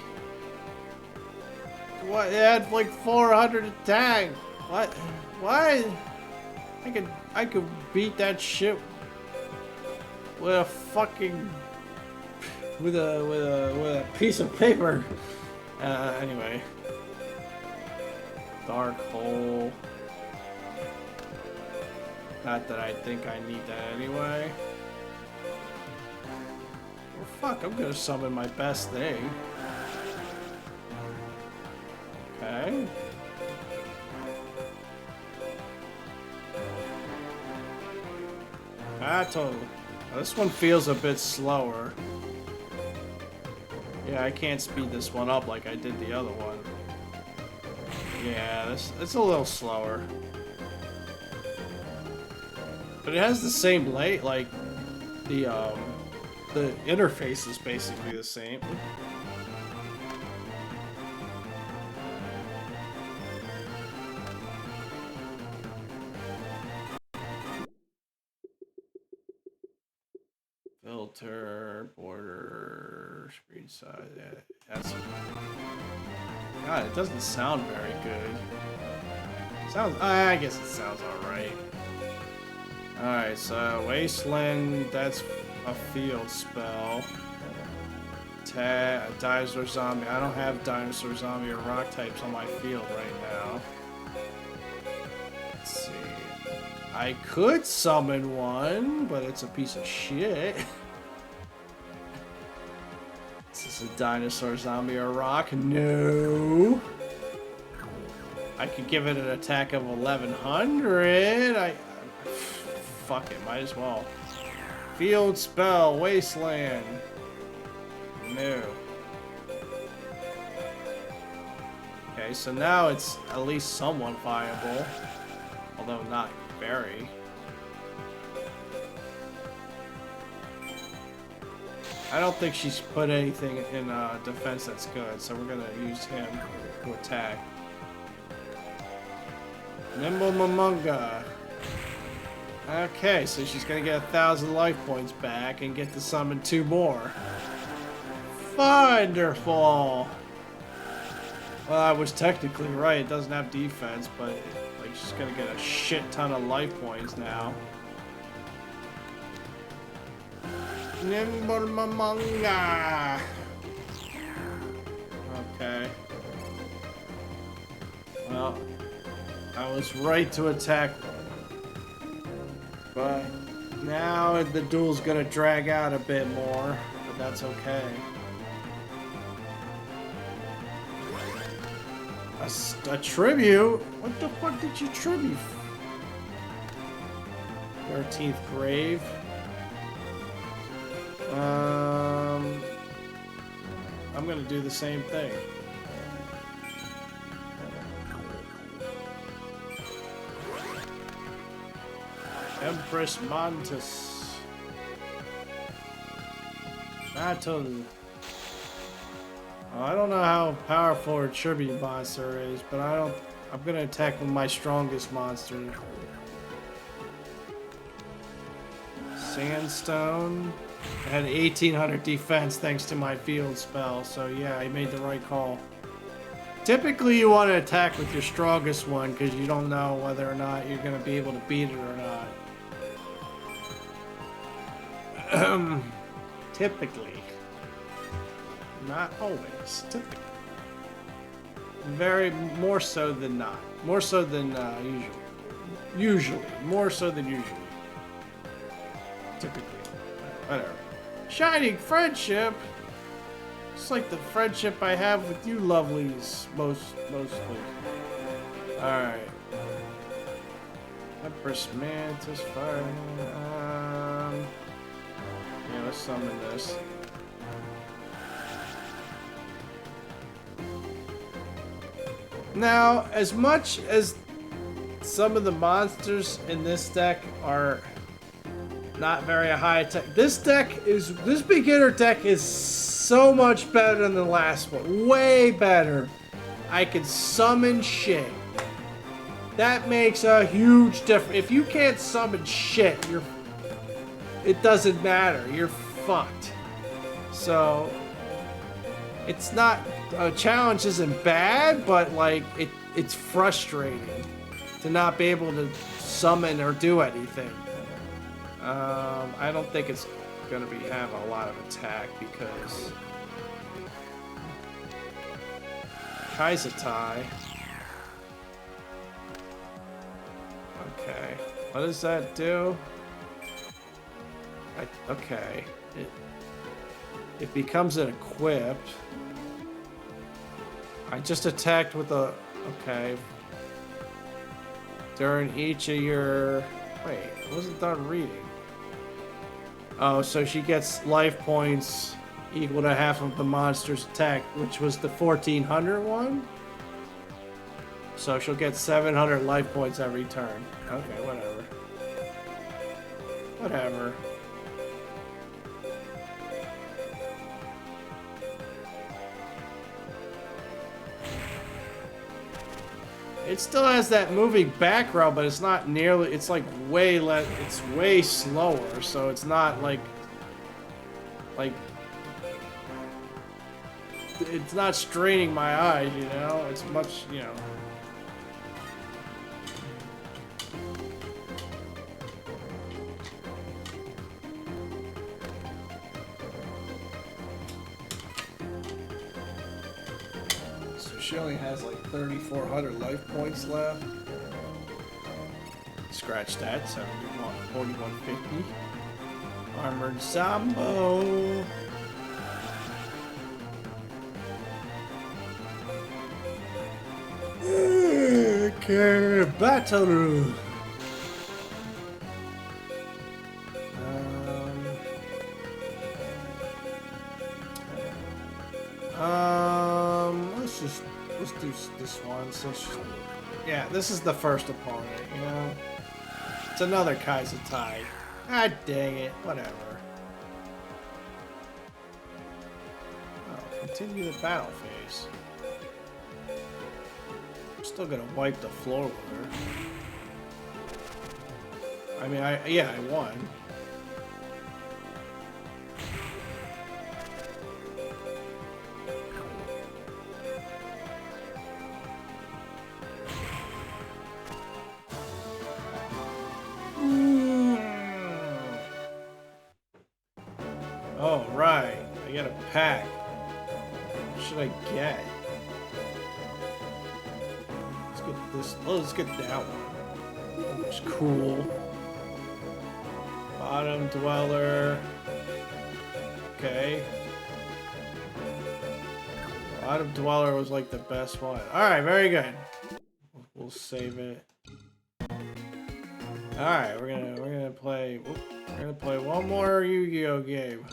What? It had like 400 attack. What? What? I could beat that shit with a fucking with a piece of paper. Anyway. Dark hole. Not that I think I need that anyway. Well, fuck, I'm gonna summon my best thing. Okay. Battle. Now, this one feels a bit slower. Yeah, I can't speed this one up like I did the other one. Yeah, it's a little slower. But it has the same light, like the interface is basically the same. Filter, border, screen size. Yeah, that's. God, it doesn't sound very good. Sounds. I guess it sounds alright. Alright, so Wasteland, that's a field spell. Dinosaur Zombie. I don't have Dinosaur Zombie or Rock types on my field right now. Let's see. I could summon one, but it's a piece of shit. Is this a Dinosaur Zombie or Rock? No. I could give it an attack of 1100. Fuck it, might as well. Field spell, Wasteland. No. Okay, so now it's at least somewhat viable. Although not very. I don't think she's put anything in defense that's good, so we're gonna use him to attack. Nimble Momonga. Okay, so she's gonna get 1,000 life points back and get to summon 2 more. Wonderful! Well, I was technically right. It doesn't have defense, but like she's gonna get a shit ton of life points now. Nimble Momonga! Okay. Well, I was right to attack. Bye. Now the duel's gonna drag out a bit more, but that's okay. A tribute? What the fuck did you tribute? 13th grave. I'm gonna do the same thing. Empress Mantis. Battle. I don't know how powerful her tribute monster is, but I'm gonna attack with my strongest monster. Sandstone. I had 1800 defense thanks to my field spell, so yeah, I made the right call. Typically you want to attack with your strongest one because you don't know whether or not you're going to be able to beat it or not. Typically. Not always. Typically. Very more so than not. More so than usually. Usually. More so than usually. Typically. Whatever. Shining friendship! It's like the friendship I have with you lovelies, mostly. Alright. Empress Mantis, fire. Yeah, let's summon this. Now, as much as some of the monsters in this deck are not very high attack, this beginner deck is so much better than the last one. Way better. I can summon shit. That makes a huge difference. If you can't summon shit, it doesn't matter. You're fucked. So it's not, challenge isn't bad, but like it's frustrating to not be able to summon or do anything. I don't think it's gonna have a lot of attack because Kaizatai. Okay, what does that do? Okay, it becomes an equipped. I just attacked with a, okay. During each of your, wait, I wasn't done reading. Oh, so she gets life points equal to half of the monster's attack, which was the 1400 one. So she'll get 700 life points every turn. Okay, whatever. Whatever. It still has that moving background, but it's not nearly, it's like way less, it's way slower, so it's not like, it's not straining my eyes, you know? It's much, you know. She only has like 3,400 life points left. Scratch that, 4150. Armored Zombo. Okay, battle. Let's do this one since, yeah, this is the first opponent, you know? It's another Kaizatai. Ah, dang it, whatever. Oh, continue the battle phase. I'm still gonna wipe the floor with her. I mean, I won. Oh, right. I got a pack. What should I get? Let's get this. Oh, let's get that one. Looks cool. Autumn Dweller. Okay. Autumn Dweller was like the best one. Alright, very good. We'll save it. Alright, we're gonna play one more Yu-Gi-Oh game.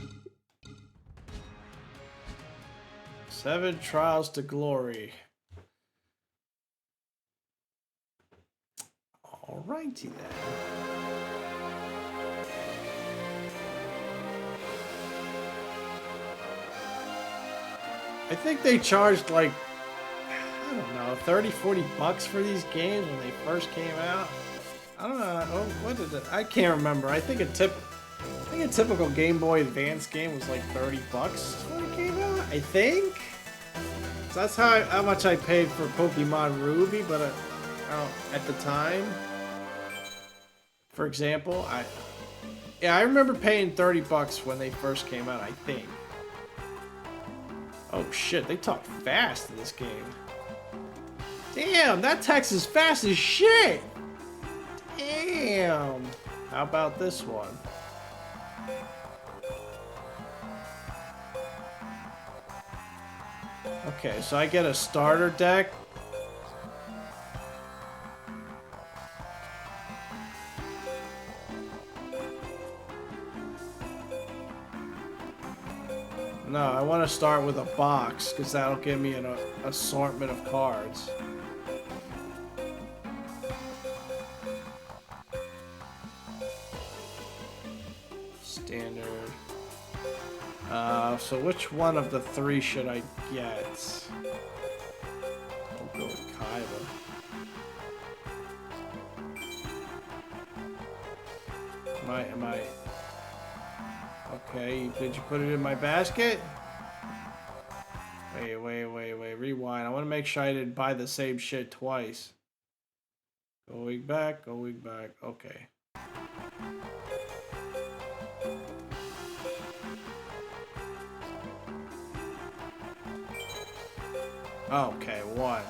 7 Trials to Glory. Alrighty then. I think they charged like, I don't know, 30, 40 bucks for these games when they first came out. I don't know. Oh, what did it? I can't remember. I think a typical Game Boy Advance game was like 30 bucks when it came out. I think. So that's how much I paid for Pokemon Ruby, but at the time, for example, I remember paying 30 bucks when they first came out. I think. Oh shit! They talk fast in this game. Damn, that text is fast as shit. Damn. How about this one? Okay, so I get a starter deck. No, I want to start with a box because that'll give me an assortment of cards. Standard. So which one of the 3 should I get? I'll go with Kaiba. Am I? Okay, did you put it in my basket? Wait, rewind. I want to make sure I didn't buy the same shit twice. Going back, okay. Okay, 1.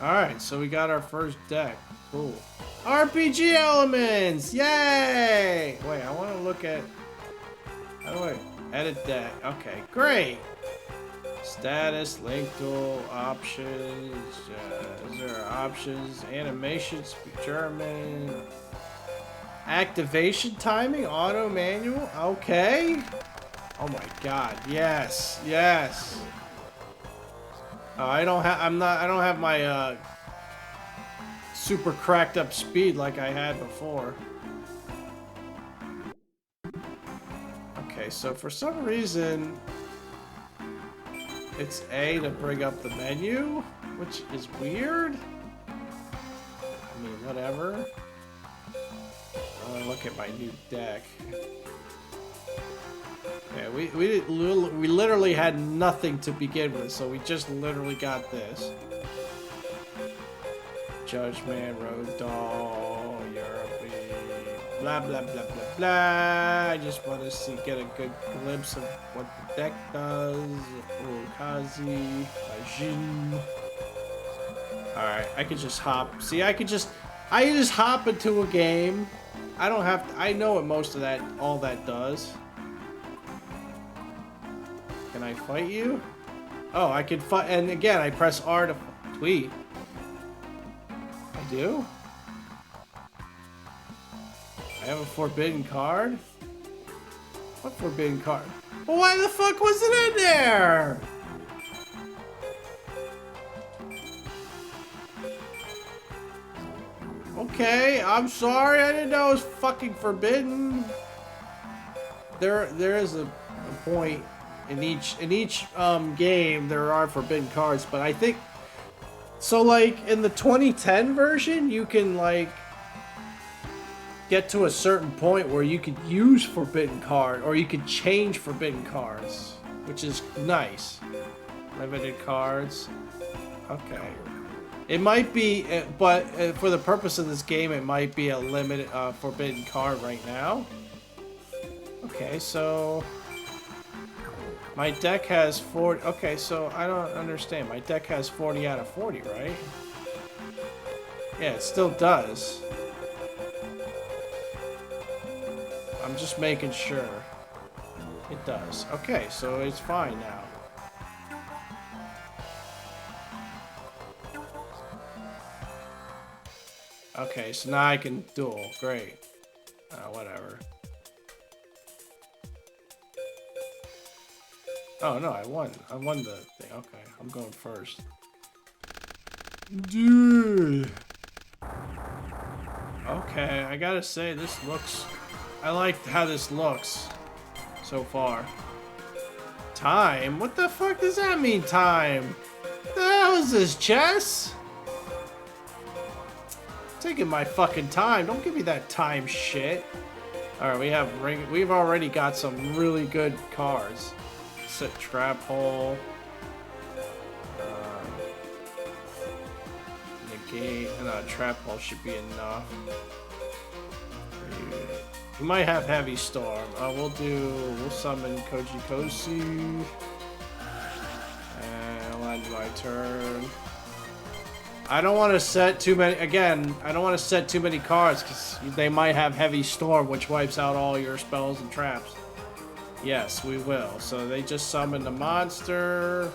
Alright, so we got our first deck. Cool. RPG elements! Yay! Wait, I want to look at... How do I edit deck? Okay, great! Status, link tool, options... is there options? Animation, speak German... Activation timing, auto manual? Okay! Oh my god, yes! Yes! Oh, I don't have my super cracked up speed like I had before. Okay, so for some reason it's A to bring up the menu, which is weird. I mean, whatever. I want to look at my new deck. Yeah, we literally had nothing to begin with, so we just literally got this. Judgment, Road Doll, Europe, blah blah blah blah blah. I just want to get a good glimpse of what the deck does. Urukazi, Ajin. Alright, I could just hop. See, I can just hop into a game. I don't have to, I know what most of all that does. Can I fight you? Oh, I can fight, and again, I press R to tweet. I do? I have a forbidden card? What forbidden card? Well, why the fuck was it in there? Okay, I'm sorry, I didn't know it was fucking forbidden. There is a point. In each game, there are forbidden cards, but I think so. Like in the 2010 version, you can like get to a certain point where you could use forbidden card, or you could change forbidden cards. which is nice. Limited cards. Okay. It might be, but for the purpose of this game, it might be a limited, forbidden card right now. Okay, so my deck has 40. Okay, so I don't understand. My deck has 40 out of 40, right? Yeah, it still does. I'm just making sure. It does. Okay, so it's fine now. Okay, so now I can duel. Great. Whatever. Oh, no, I won. I won the thing. Okay, I'm going first. Dude. Okay, I gotta say, this looks... I like how this looks so far. Time? What the fuck does that mean, time? The hell is this, chess? Taking my fucking time. Don't give me that time shit. Alright, we've already got some really good cards. Set trap hole. Negate. And a trap hole should be enough. We might have heavy storm. We'll summon Koji Kosu. And I'll end my turn. I don't want to set too many, again, I don't want to set too many cards because they might have heavy storm, which wipes out all your spells and traps. Yes, we will. So they just summoned a monster.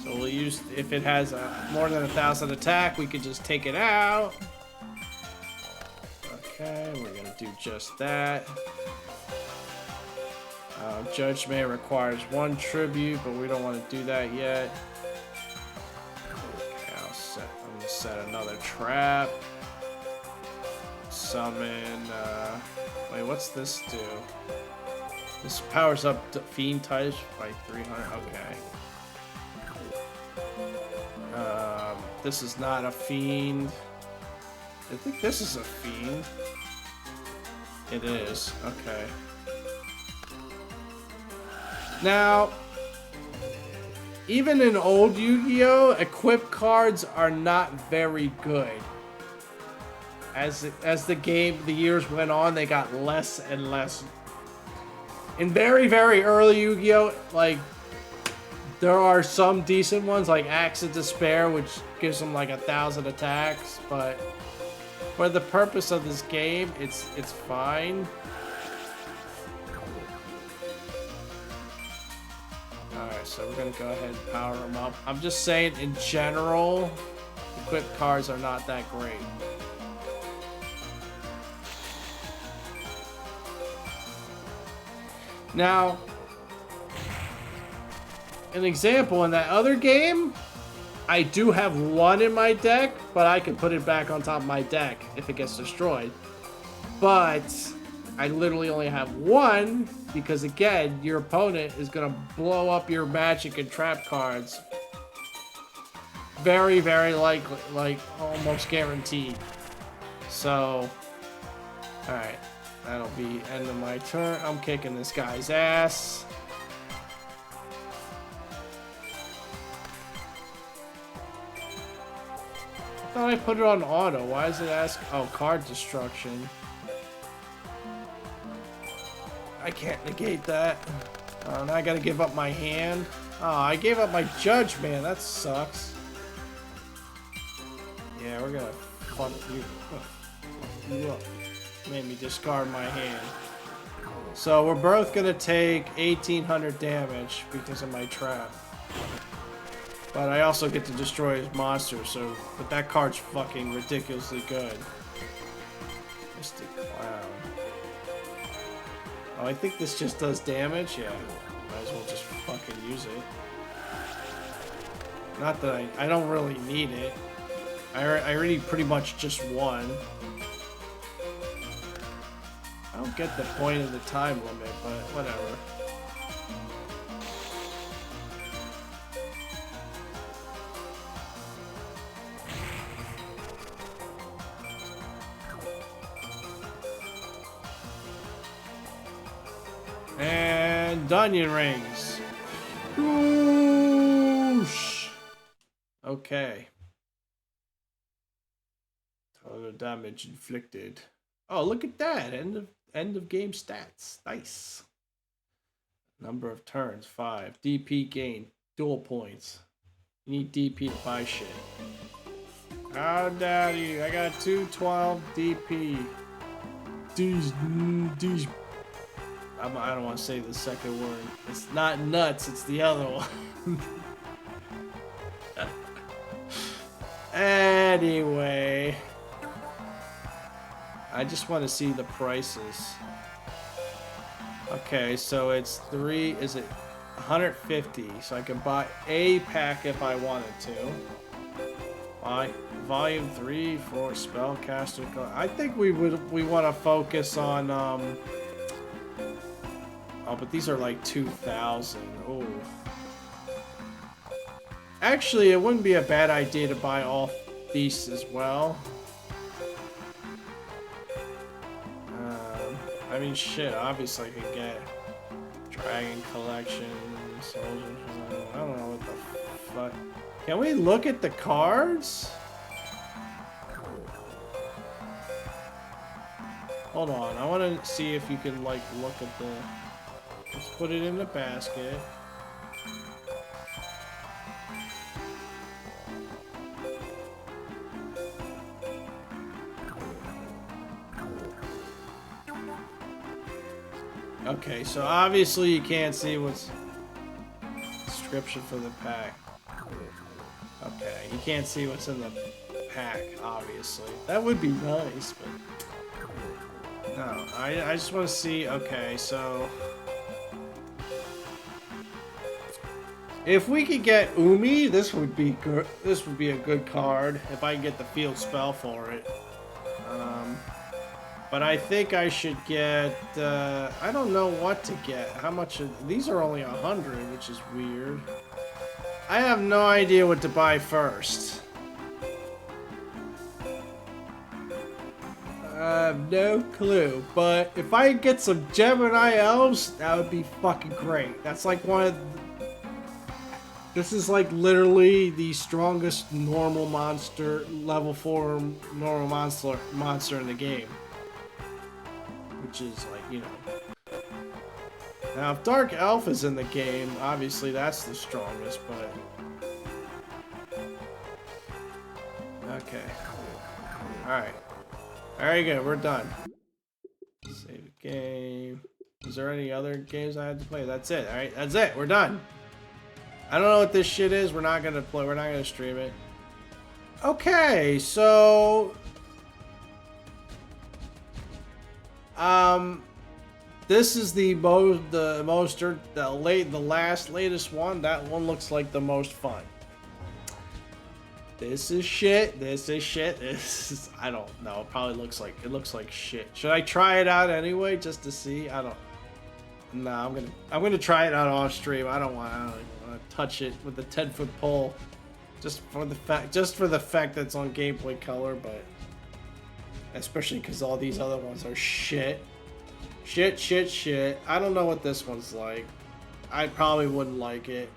So we'll use, if it has more than 1,000 attack, we could just take it out. Okay, we're going to do just that. Judgment requires 1 tribute, but we don't want to do that yet. Set another trap. Summon. Wait, what's this do? This powers up fiend types by 300. Okay. This is not a fiend. I think this is a fiend. It is. Okay. Game. Even in old Yu-Gi-Oh, equip cards are not very good. As the years went on, they got less and less. In very, very early Yu-Gi-Oh, like, there are some decent ones, like Axe of Despair, which gives them like 1,000 attacks, but for the purpose of this game, it's fine. Alright, so we're gonna go ahead and power them up. I'm just saying, in general, equipped cards are not that great. Now, an example, in that other game, I do have 1 in my deck, but I can put it back on top of my deck if it gets destroyed. But I literally only have 1 because, again, your opponent is going to blow up your magic and trap cards. Very, very likely, like, almost guaranteed. So, alright. That'll be end of my turn. I'm kicking this guy's ass. I thought I put it on auto. Why does it ask? Oh, card destruction. I can't negate that. Now I gotta give up my hand. Oh, I gave up my judge, man. That sucks. Yeah, we're gonna fuck you up. Made me discard my hand. So we're both gonna take 1,800 damage because of my trap. But I also get to destroy his monster, so... But that card's fucking ridiculously good. Mystic Clown. Oh, I think this just does damage? Yeah. Might as well just fucking use it. Not that I don't really need it. I already pretty much just won. I don't get the point of the time limit, but whatever. And Dunyan Rings. Whoosh. Okay. Total damage inflicted. Oh, look at that. End of game stats. Nice. Number of turns, 5. DP gain, dual points. You need DP to buy shit. How dare you? I got 212 DP. These. I don't want to say the second word. It's not nuts, it's the other one. Anyway. I just want to see the prices. Okay, so it's 150, so I can buy a pack if I wanted to. Buy volume 3 for spellcaster. I think we want to focus on oh, but these are like 2,000. Oh. Actually, it wouldn't be a bad idea to buy all these as well. I mean, shit, obviously I could get Dragon Collection, Soldiers, I don't know what the fuck. Can we look at the cards? Hold on, I want to see if you can, like, look at the... Let's put it in the basket. Okay, so obviously you can't see what's description for the pack. Okay, you can't see what's in the pack, obviously. That would be nice, but no, I just want to see. Okay, so if we could get Umi, this would be good. This would be a good card if I can get the field spell for it. But I think I should get, I don't know what to get. How much these are only 100, which is weird. I have no idea what to buy first. I have no clue. But if I get some Gemini elves, that would be fucking great. That's like one of this is like literally the strongest normal monster, level 4 normal monster in the game. Which is like, you know. Now, if Dark Elf is in the game, obviously that's the strongest, but... Okay. Alright. Very good, we're done. Save the game. Is there any other games I had to play? That's it, alright? That's it, we're done. I don't know what this shit is, we're not gonna play, we're not gonna stream it. Okay, so... This is the latest one. That one looks like the most fun. This is shit. This is shit. This is, I don't know. It probably looks like shit. Should I try it out anyway just to see? I don't. No, I'm gonna try it out off stream. I don't want to touch it with the 10-foot pole, just for the fact that it's on Gameplay Color, but. Especially because all these other ones are shit. Shit. I don't know what this one's like. I probably wouldn't like it.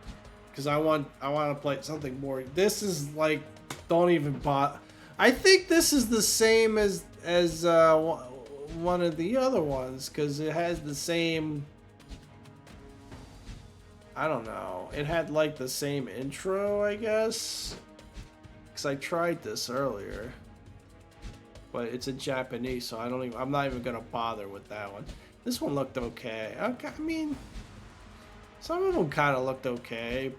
Because I want to play something more. This is like, don't even bother. I think this is the same as one of the other ones. Because it has the same... I don't know. It had like the same intro, I guess. Because I tried this earlier. But it's in Japanese, so I'm not even gonna bother with that one. This one looked okay. Okay, I mean, some of them kind of looked okay.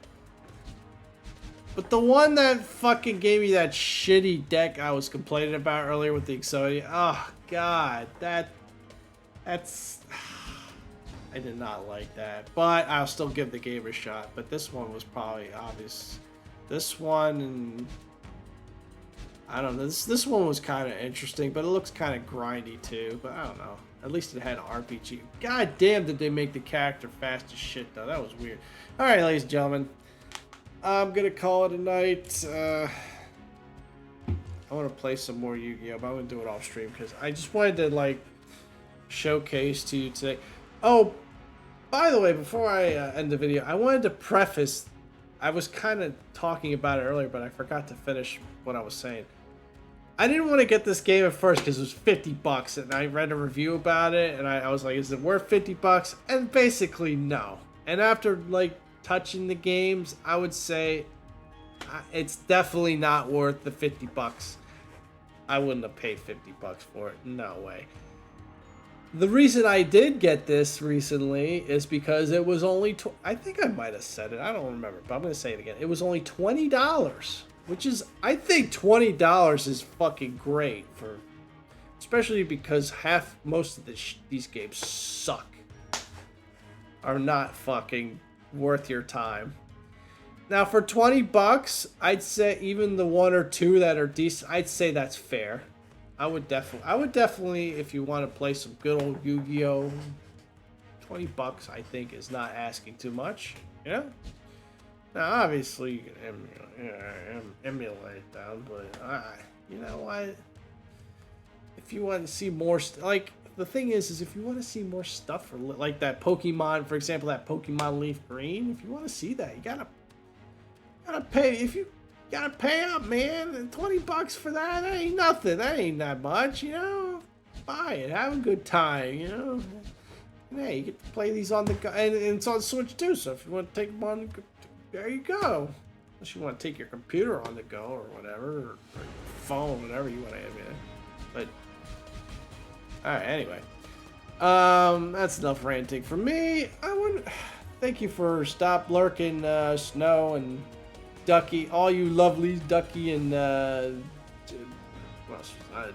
But the one that fucking gave me that shitty deck I was complaining about earlier with the Exodia, oh god, that's I did not like that. But I'll still give the game a shot. But this one was probably obvious. This one and. I don't know. This one was kind of interesting, but it looks kind of grindy too. But I don't know. At least it had an RPG. God damn, did they make the character fast as shit though? That was weird. All right, ladies and gentlemen, I'm gonna call it a night. I want to play some more Yu-Gi-Oh, but I'm gonna do it off stream because I just wanted to like showcase to you today. Oh, By the way, before I end the video, I wanted to preface. I was kind of talking about it earlier, but I forgot to finish what I was saying. I didn't want to get this game at first because it was $50, and I read a review about it, and I was like, "Is it worth $50?" And basically, no. And after like touching the games, I would say it's definitely not worth the $50. I wouldn't have paid $50 for it. No way. The reason I did get this recently is because it was only, I think I might have said it. I don't remember, but I'm going to say it again. It was only $20, which is, I think $20 is fucking great for, especially because most of these games suck. Are not fucking worth your time. Now for $20, I'd say even the one or two that are decent, I'd say that's fair. I would definitely, if you want to play some good old Yu-Gi-Oh, $20 I think is not asking too much. Yeah. Now obviously you can emulate them, but you know what? If you want to see more, like the thing is if you want to see more stuff for like that Pokemon, for example, that Pokemon Leaf Green, if you want to see that, you gotta pay. If you gotta pay up, man. And $20 for that ain't nothing. That ain't that much, you know. Buy it, have a good time, you know. And hey, you get to play these on the go, and it's on Switch too. So if you want to take them on, there you go. Unless you want to take your computer on the go or whatever, or your phone, whatever you want to have, man. But all right, anyway, that's enough ranting from me. I would thank you for stop lurking, Snow and Ducky, all you lovelies, Ducky and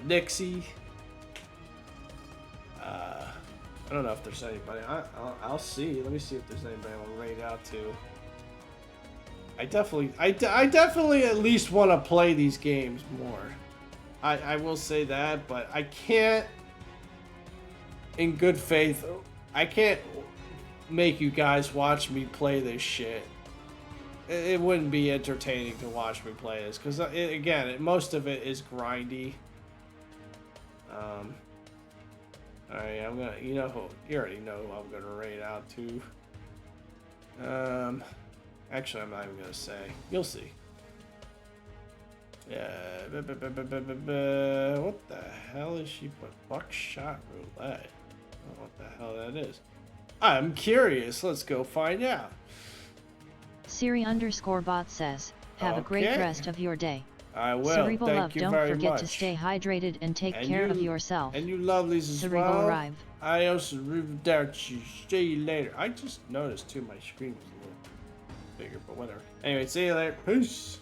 Nixie. I don't know if there's anybody. I'll see. Let me see if there's anybody I want to raid out to. I definitely at least want to play these games more. I will say that, but I can't, in good faith, I can't make you guys watch me play this shit. It wouldn't be entertaining to watch me play this because again, most of it is grindy. Alright, I'm gonna, you already know who I'm gonna raid out to. Actually, I'm not even gonna say. You'll see. Yeah. What the hell is she put? Buckshot roulette. I don't know what the hell that is. I'm curious. Let's go find out. Siri_bot says, have a great rest of your day. I will. Cerebral Thank love, you don't very forget much. to stay hydrated and take care of yourself. And you lovelies as Cerebral well. arrive. Adios, arrivederci. See you later. I just noticed too my screen was a little bigger, but whatever. Anyway, see you later. Peace.